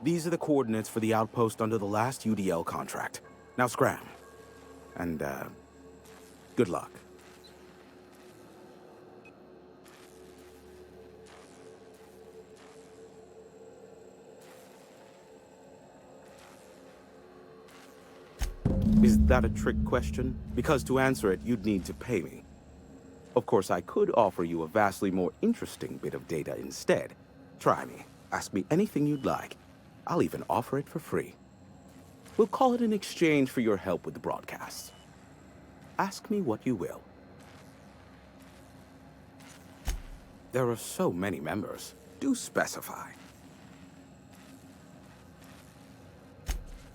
These are the coordinates for the outpost under the last UDL contract. Now scram. And, good luck. Is that a trick question? Because to answer it, you'd need to pay me. Of course, I could offer you a vastly more interesting bit of data instead. Try me. Ask me anything you'd like. I'll even offer it for free. We'll call it an exchange for your help with the broadcasts. ask me what you will. There are so many members. Do specify.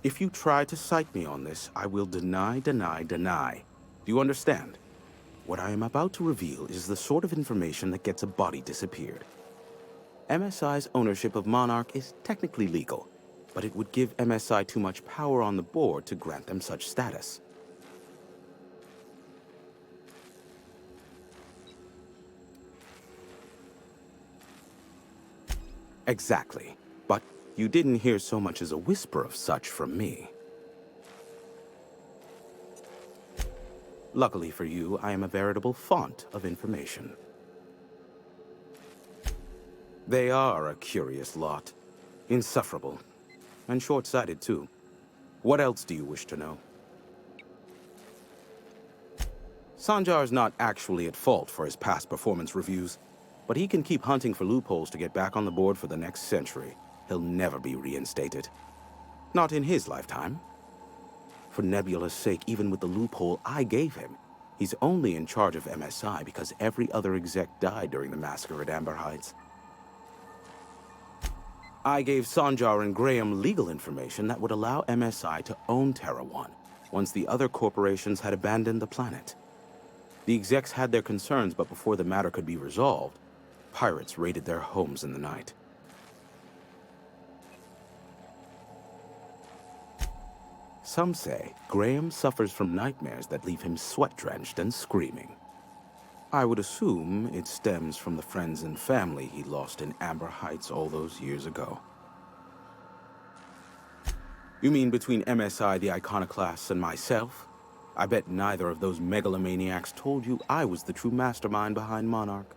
If you try to cite me on this, I will deny, deny, deny. Do you understand? What I am about to reveal is the sort of information that gets a body disappeared. MSI's ownership of Monarch is technically legal, but it would give MSI too much power on the board to grant them such status. Exactly. But you didn't hear so much as a whisper of such from me. Luckily for you, I am a veritable font of information. They are a curious lot. Insufferable. And short-sighted, too. What else do you wish to know? Sanjar's not actually at fault for his past performance reviews, but he can keep hunting for loopholes to get back on the board for the next century. He'll never be reinstated. Not in his lifetime. For Nebula's sake, even with the loophole I gave him, he's only in charge of MSI because every other exec died during the massacre at Amber Heights. I gave Sanjar and Graham legal information that would allow MSI to own Terra 1 once the other corporations had abandoned the planet. The execs had their concerns, but before the matter could be resolved, pirates raided their homes in the night. Some say Graham suffers from nightmares that leave him sweat-drenched and screaming. I would assume it stems from the friends and family he lost in Amber Heights all those years ago. You mean between MSI, the Iconoclasts, and myself? I bet neither of those megalomaniacs told you I was the true mastermind behind Monarch.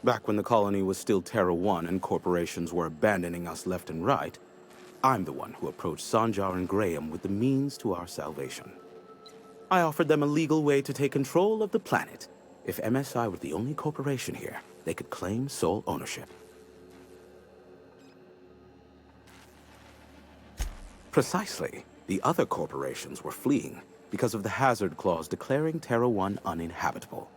Back when the colony was still Terra 1 and corporations were abandoning us left and right, I'm the one who approached Sanjar and Graham with the means to our salvation. I offered them a legal way to take control of the planet. If MSI were the only corporation here, they could claim sole ownership. Precisely. The other corporations were fleeing because of the hazard clause declaring Terra 1 uninhabitable.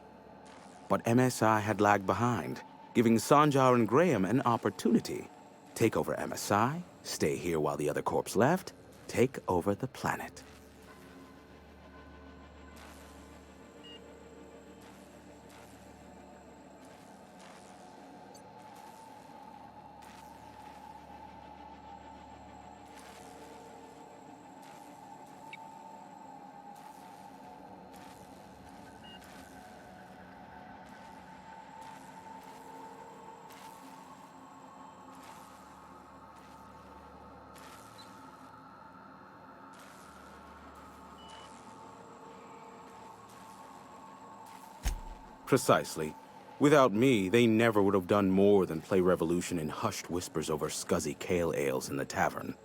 But MSI had lagged behind, giving Sanjar and Graham an opportunity. Take over MSI, stay here while the other corps left, take over the planet. Precisely. Without me, they never would have done more than play Revolution in hushed whispers over scuzzy kale ales in the tavern.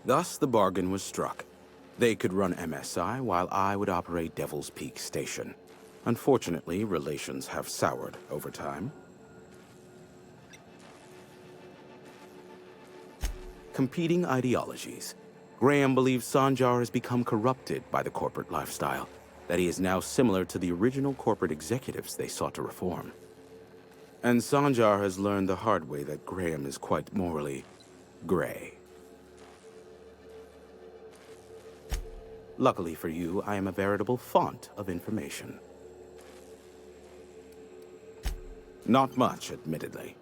Thus, the bargain was struck. They could run MSI while I would operate Devil's Peak Station. Unfortunately, relations have soured over time. Competing ideologies. Graham believes Sanjar has become corrupted by the corporate lifestyle, that he is now similar to the original corporate executives they sought to reform. And Sanjar has learned the hard way that Graham is quite morally gray. Luckily for you, I am a veritable font of information. Not much, admittedly.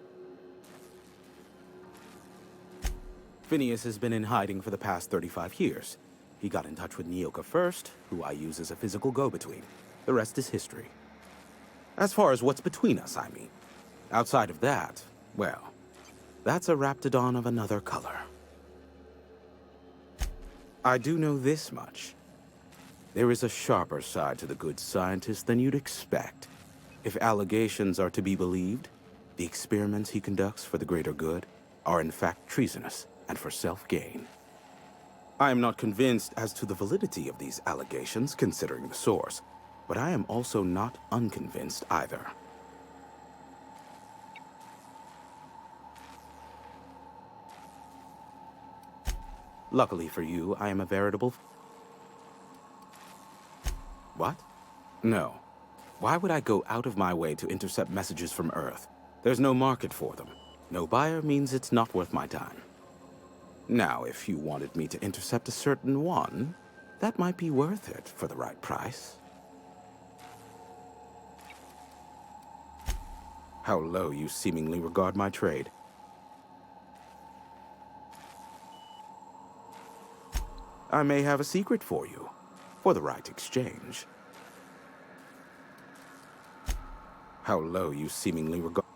Phineas has been in hiding for the past 35 years. He got in touch with Nyoka first, who I use as a physical go-between. The rest is history. As far as what's between us, I mean. Outside of that, well, that's a Raptidon of another color. I do know this much. There is a sharper side to the good scientist than you'd expect. If allegations are to be believed, the experiments he conducts for the greater good are in fact treasonous and for self-gain. I am not convinced as to the validity of these allegations, considering the source, but I am also not unconvinced either. Luckily for you, I am a veritable... What? No. Why would I go out of my way to intercept messages from Earth? There's no market for them. No buyer means it's not worth my time. Now, if you wanted me to intercept a certain one, that might be worth it for the right price. How low you seemingly regard my trade. I may have a secret for you, for the right exchange. How low you seemingly regard...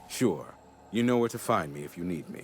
Sure, you know where to find me if you need me.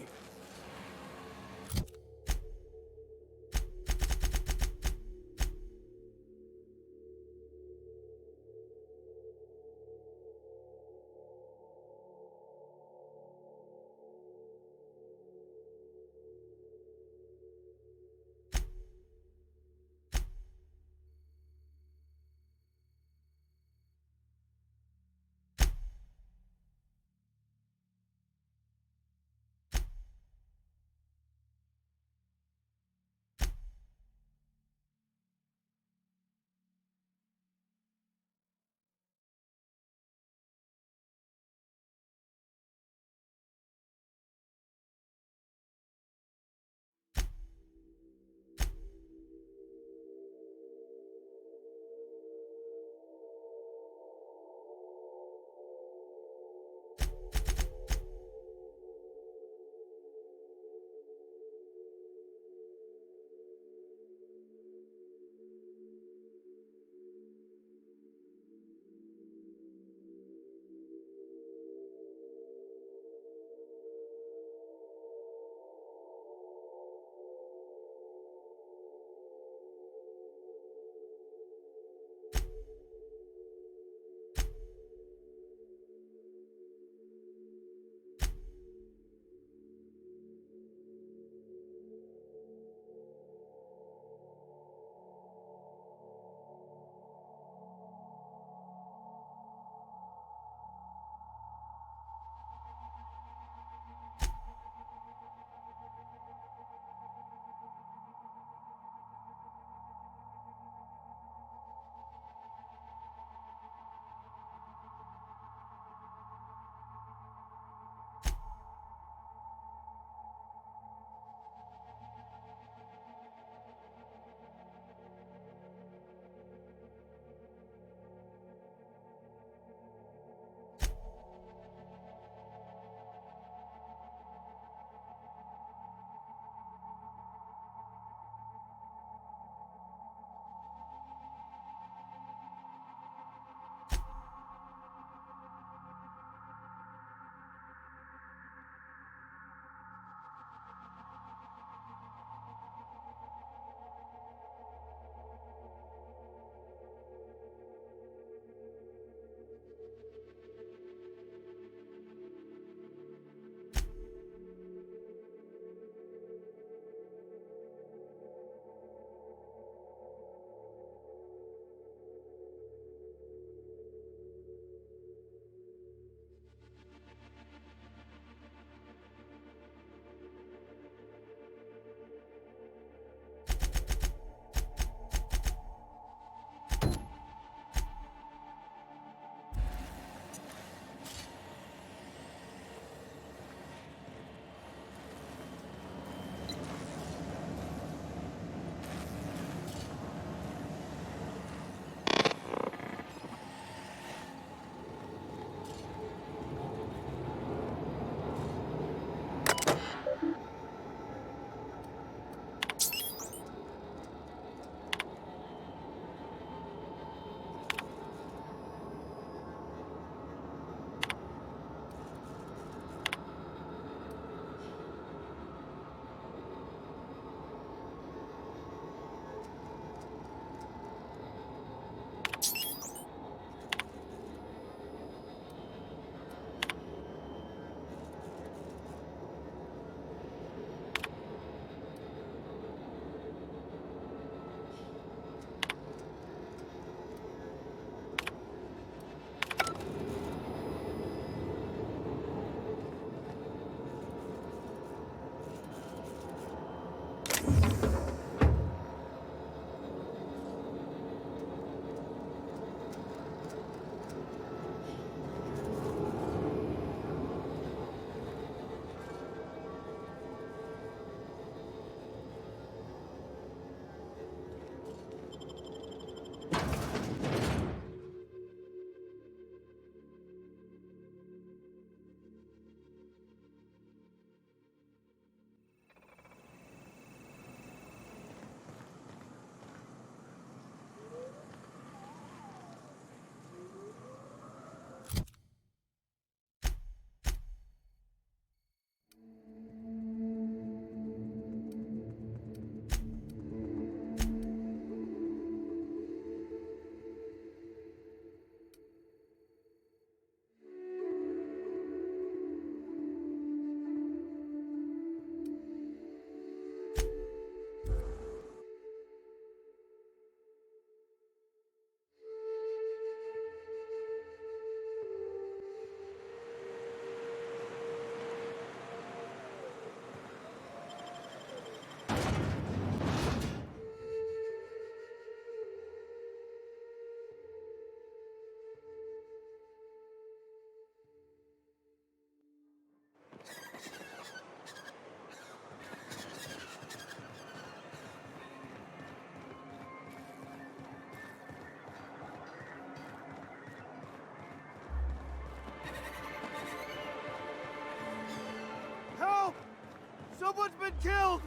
Someone's been killed!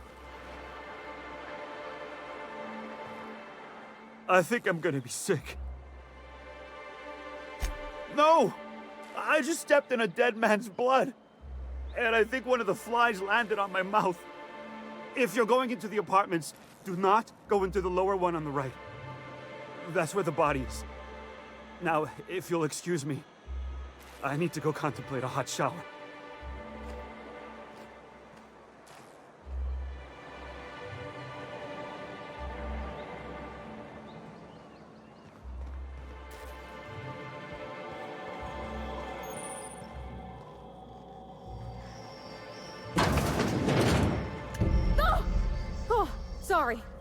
I think I'm gonna be sick. No! I just stepped in a dead man's blood. And I think one of the flies landed on my mouth. If you're going into the apartments, do not go into the lower one on the right. That's where the body is. Now, if you'll excuse me, I need to go contemplate a hot shower.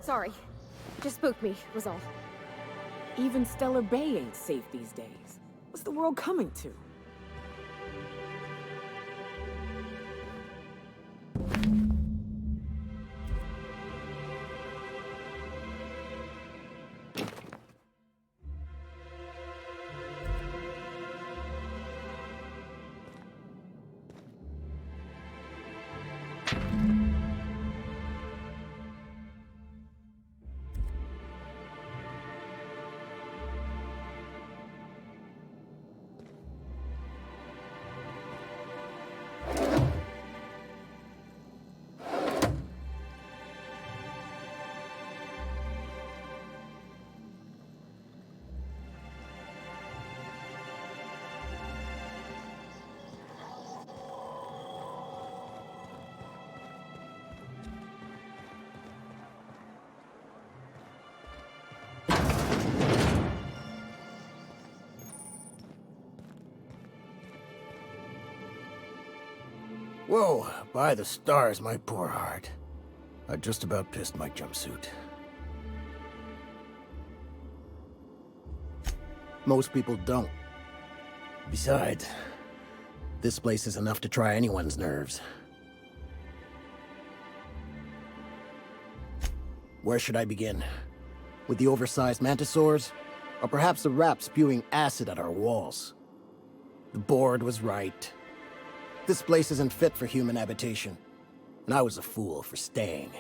Sorry. Just spooked me, was all.
Even Stellar Bay ain't safe these days. What's the world coming to?
Whoa, by the stars, my poor heart. I just about pissed my jumpsuit. Most people don't. Besides, this place is enough to try anyone's nerves. Where should I begin? With the oversized mantisaurs? Or perhaps the rap spewing acid at our walls? The board was right. This place isn't fit for human habitation, and I was a fool for staying.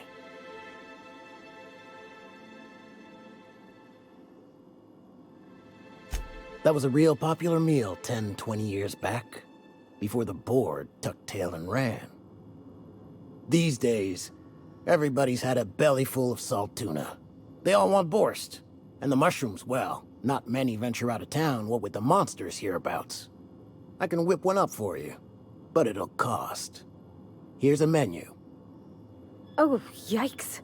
That was a real popular meal 10, 20 years back, before the board tucked tail and ran. These days, everybody's had a belly full of salt tuna. They all want borscht, and the mushrooms, well, not many venture out of town, what with the monsters hereabouts. I can whip one up for you. But it'll cost. Here's a menu.
Oh, yikes.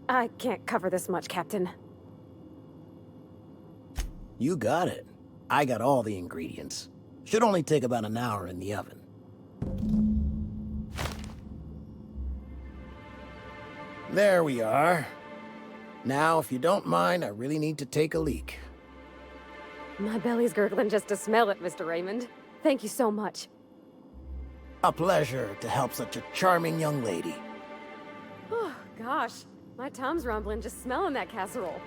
I can't cover this much, Captain.
You got it. I got all the ingredients. Should only take about an hour in the oven. There we are. Now, if you don't mind, I really need to take a leak.
My belly's gurgling just to smell it, Mr. Raymond. Thank you so much.
A pleasure to help such a charming young lady.
Oh, gosh. My tum's rumbling just smelling that casserole.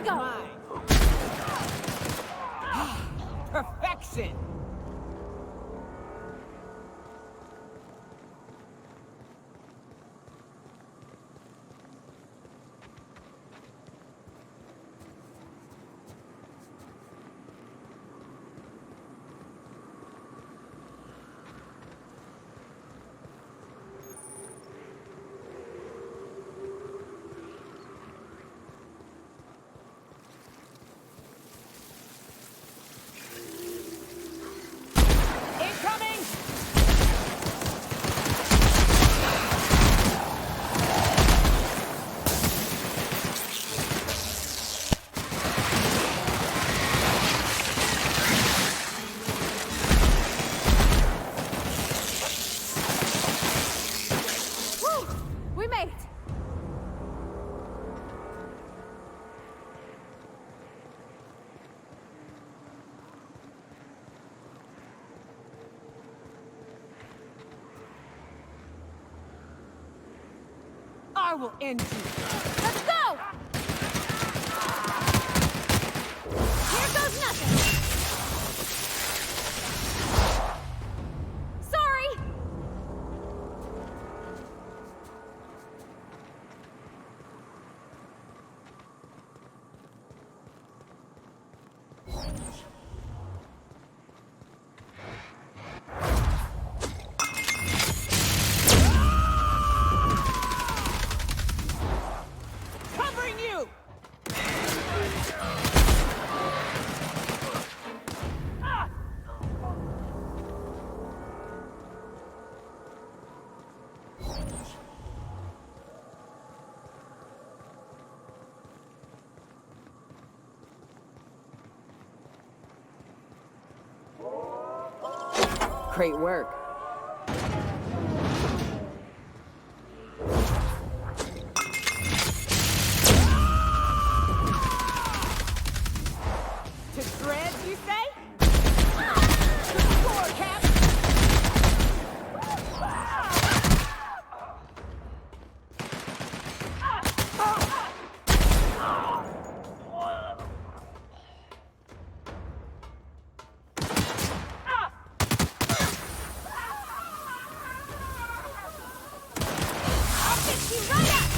we go! Perfection!
We made it!
I will end you.
Let's go! Here goes nothing! Sorry!
Covering you! Great work. To shreds, you say? To the floor, Cap!
I'll fix you right up!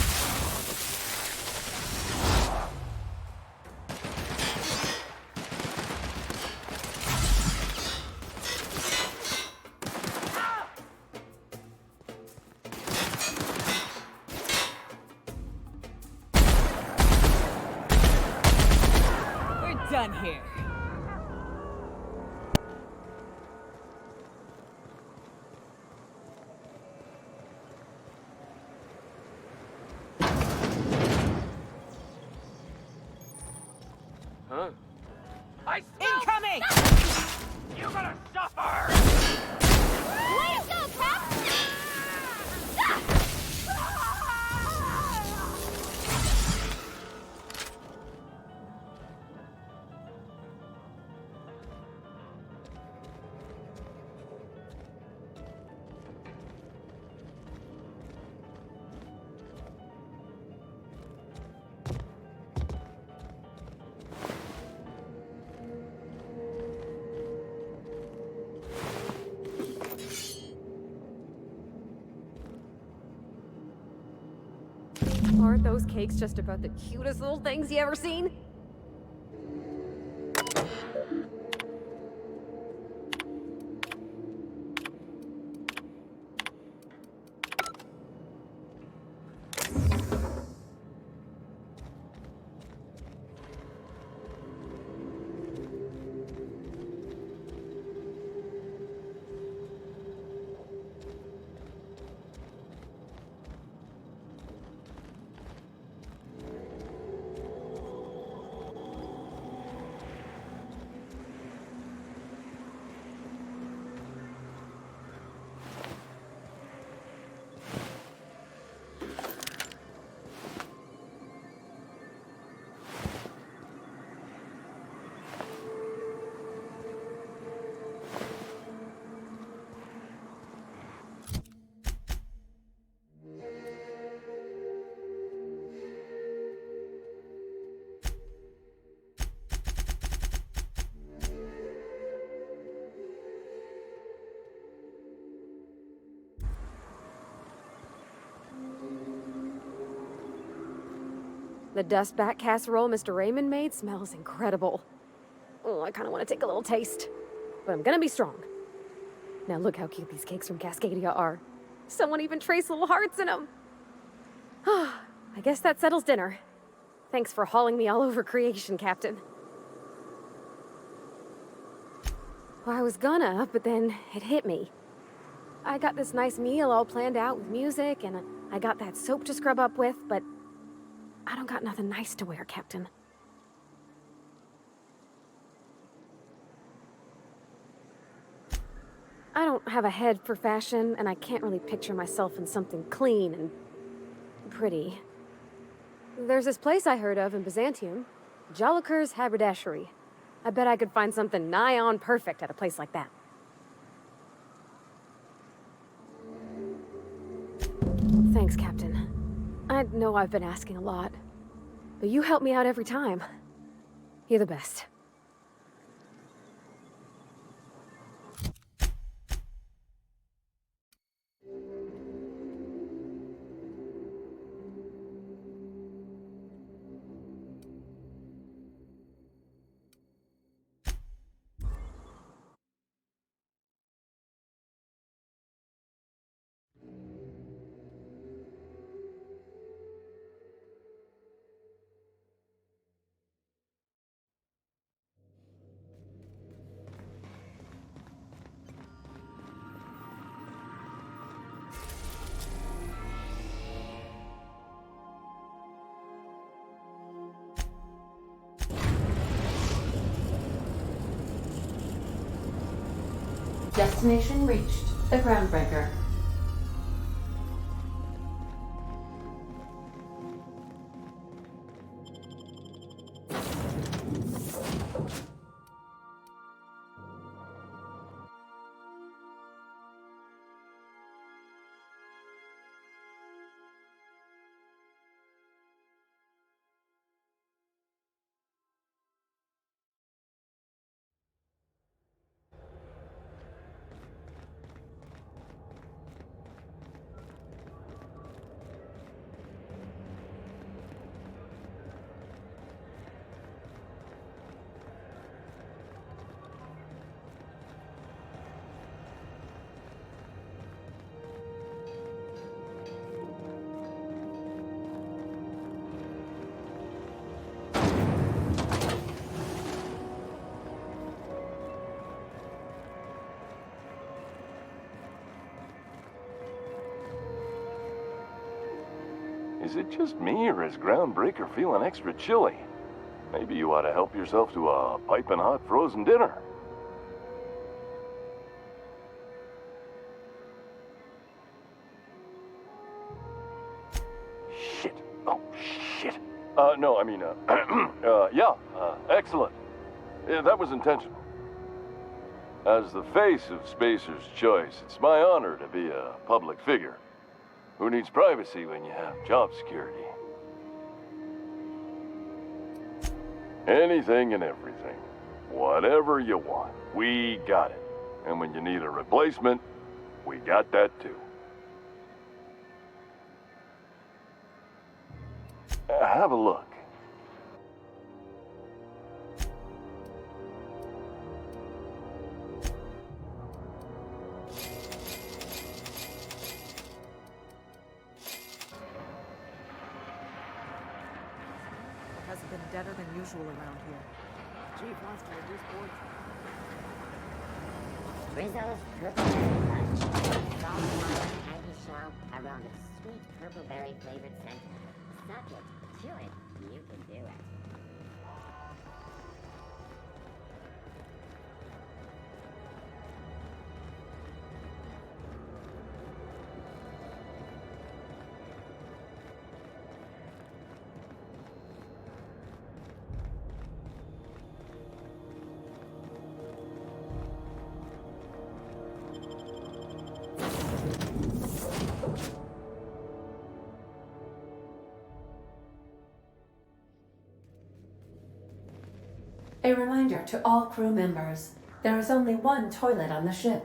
We're done here.
Huh?
Incoming!
You're gonna suffer!
Way to go, Cap!
Aren't those cakes just about the cutest little things you ever seen?
The dust back casserole Mr. Raymond made smells incredible. Oh, I kind of want to take a little taste. But I'm gonna be strong. Now look how cute these cakes from Cascadia are. Someone even traced little hearts in them. I guess that settles dinner. Thanks for hauling me all over creation, Captain. Well, I was gonna, but then it hit me. I got this nice meal all planned out with music, and I got that soap to scrub up with, but I don't got nothing nice to wear, Captain. I don't have a head for fashion, and I can't really picture myself in something clean and pretty. There's this place I heard of in Byzantium, Joliker's Haberdashery. I bet I could find something nigh on perfect at a place like that. Thanks, Captain. I know I've been asking a lot, but you help me out every time. You're the best.
Destination reached. The Groundbreaker.
Is it just me, or is Groundbreaker feeling extra chilly? Maybe you ought to help yourself to a piping hot frozen dinner. Shit. Oh, shit. No, I mean, yeah, excellent. Yeah, that was intentional. As the face of Spacer's Choice, it's my honor to be a public figure. Who needs privacy when you have job security? Anything and everything. Whatever you want, we got it. And when you need a replacement, we got that too. Have a look.
Hasn't been deader than usual around here. Chief wants to reduce board.
Rizzo's Purple Berry Punch. Solid water, candy shell, around a sweet purple berry flavored scent. Suck it, chew it, you can do it.
A reminder to all crew members, there is only one toilet on the ship.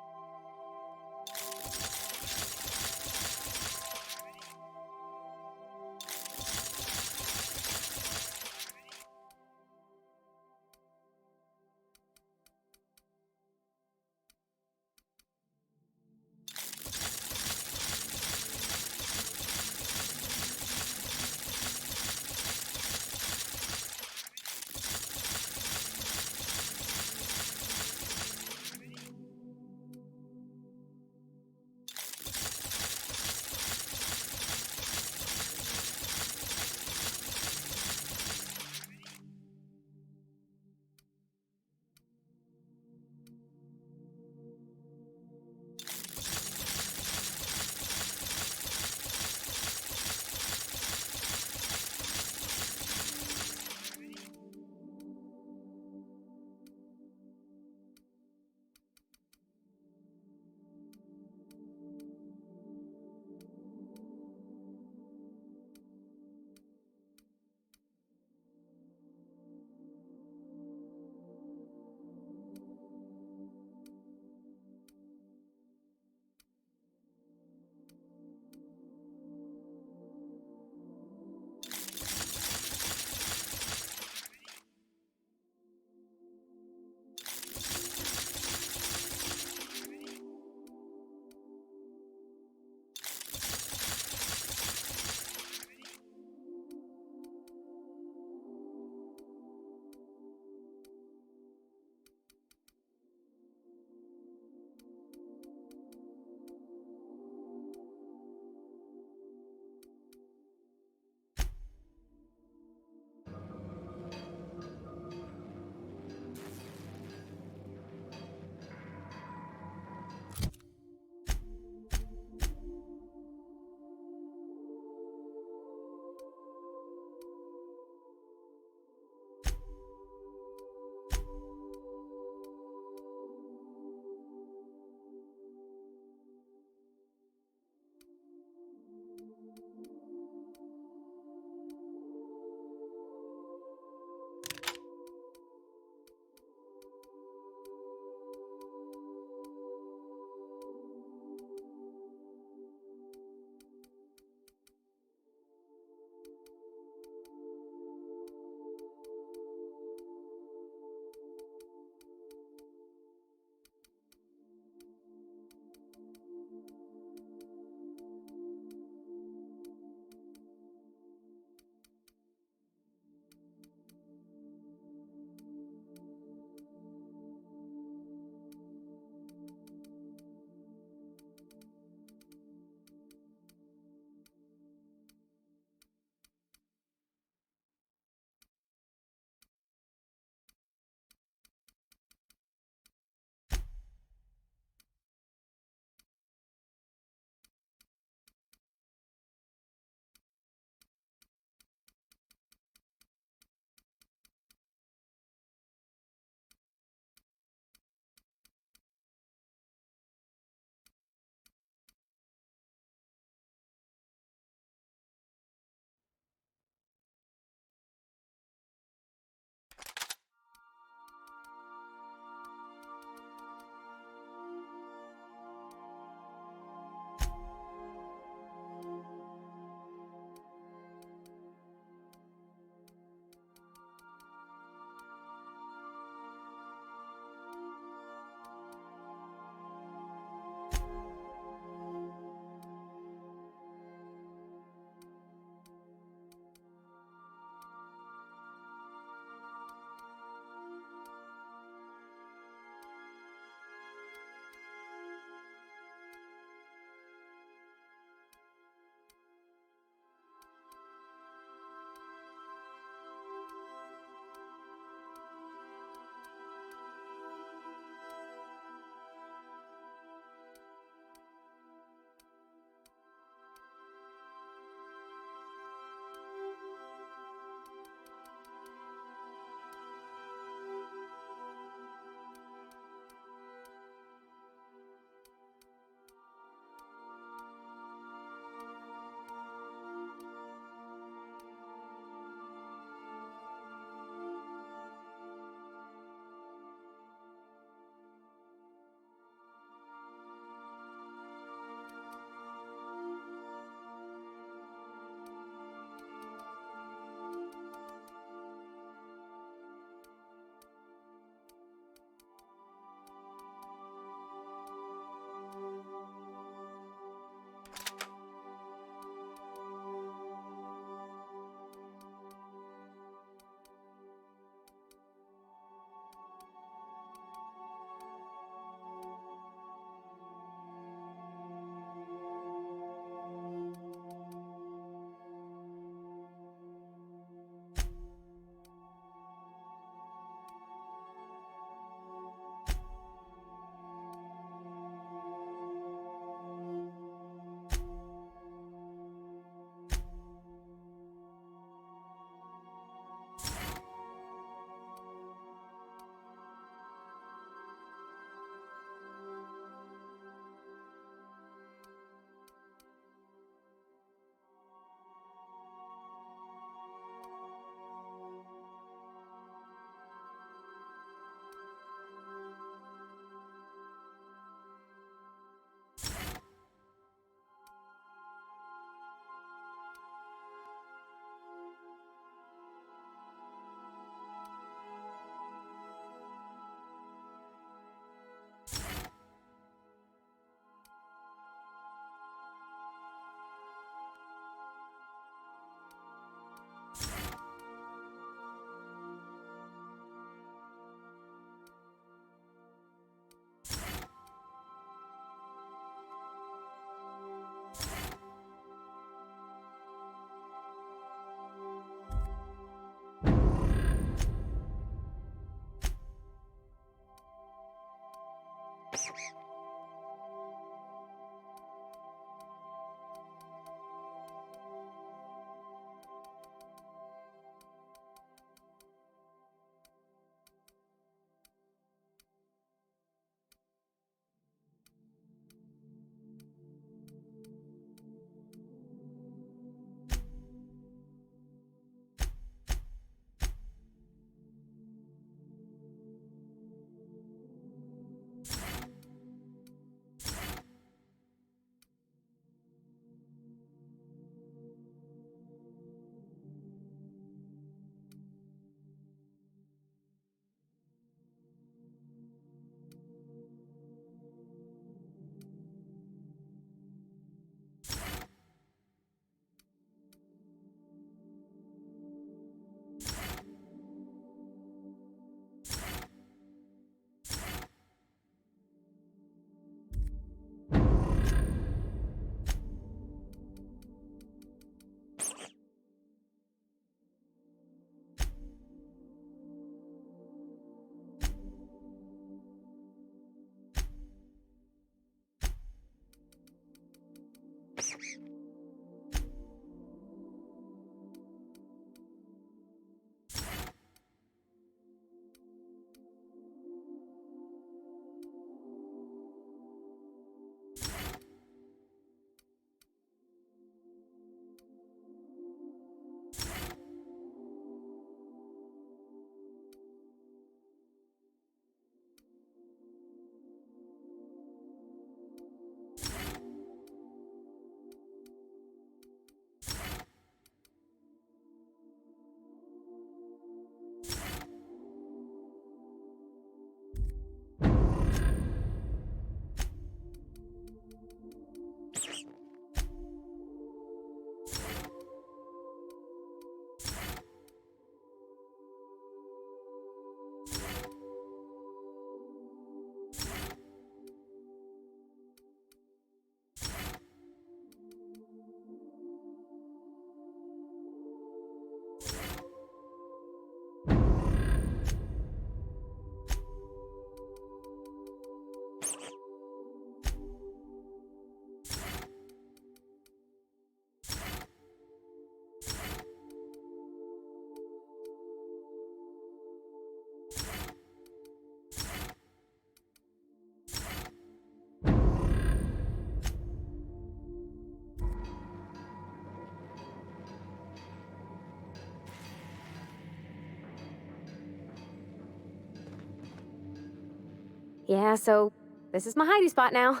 Yeah, so this is my hidey spot now.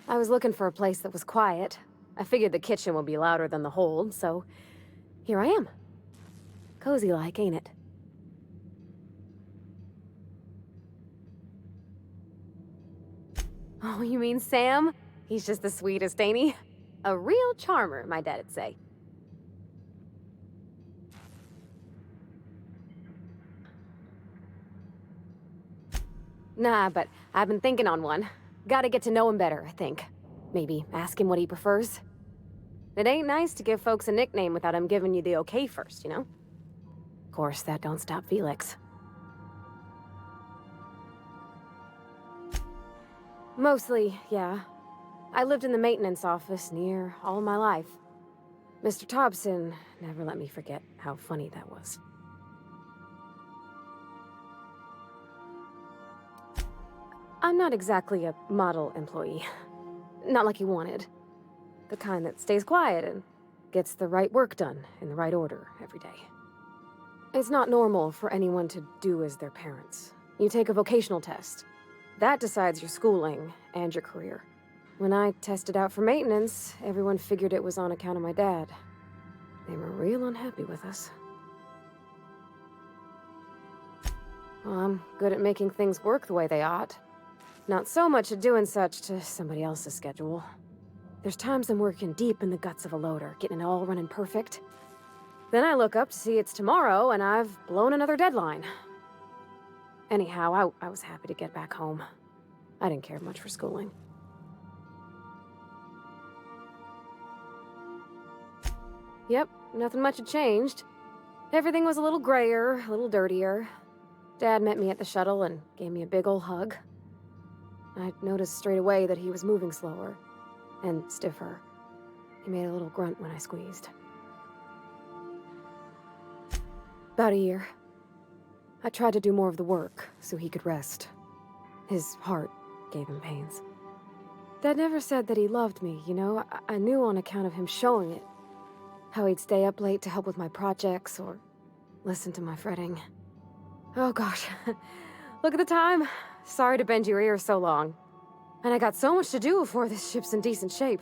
I was looking for a place that was quiet. I figured the kitchen would be louder than the hold, so here I am. Cozy like, ain't it? Oh, you mean Sam? He's just the sweetest, ain't he? A real charmer, my dad'd say. Nah, but I've been thinking on one. Gotta get to know him better, I think. Maybe ask him what he prefers. It ain't nice to give folks a nickname without him giving you the okay first, you know? Of course, that don't stop Felix. Mostly, yeah. I lived in the maintenance office near all my life. Mr. Thompson never let me forget how funny that was. I'm not exactly a model employee. Not like he wanted. The kind that stays quiet and gets the right work done in the right order every day. It's not normal for anyone to do as their parents. You take a vocational test. That decides your schooling and your career. When I tested out for maintenance, everyone figured it was on account of my dad. They were real unhappy with us. Well, I'm good at making things work the way they ought. Not so much at doing such to somebody else's schedule. There's times I'm working deep in the guts of a loader, getting it all running perfect. Then I look up to see it's tomorrow, and I've blown another deadline. Anyhow, I was happy to get back home. I didn't care much for schooling. Yep, nothing much had changed. Everything was a little grayer, a little dirtier. Dad met me at the shuttle and gave me a big ol' hug. I noticed straight away that he was moving slower and stiffer. He made a little grunt when I squeezed. About a year. I tried to do more of the work so he could rest. His heart gave him pains. Dad never said that he loved me, you know? I knew on account of him showing it. How he'd stay up late to help with my projects or listen to my fretting. Oh gosh, look at the time. Sorry to bend your ears so long. And I got so much to do before this ship's in decent shape.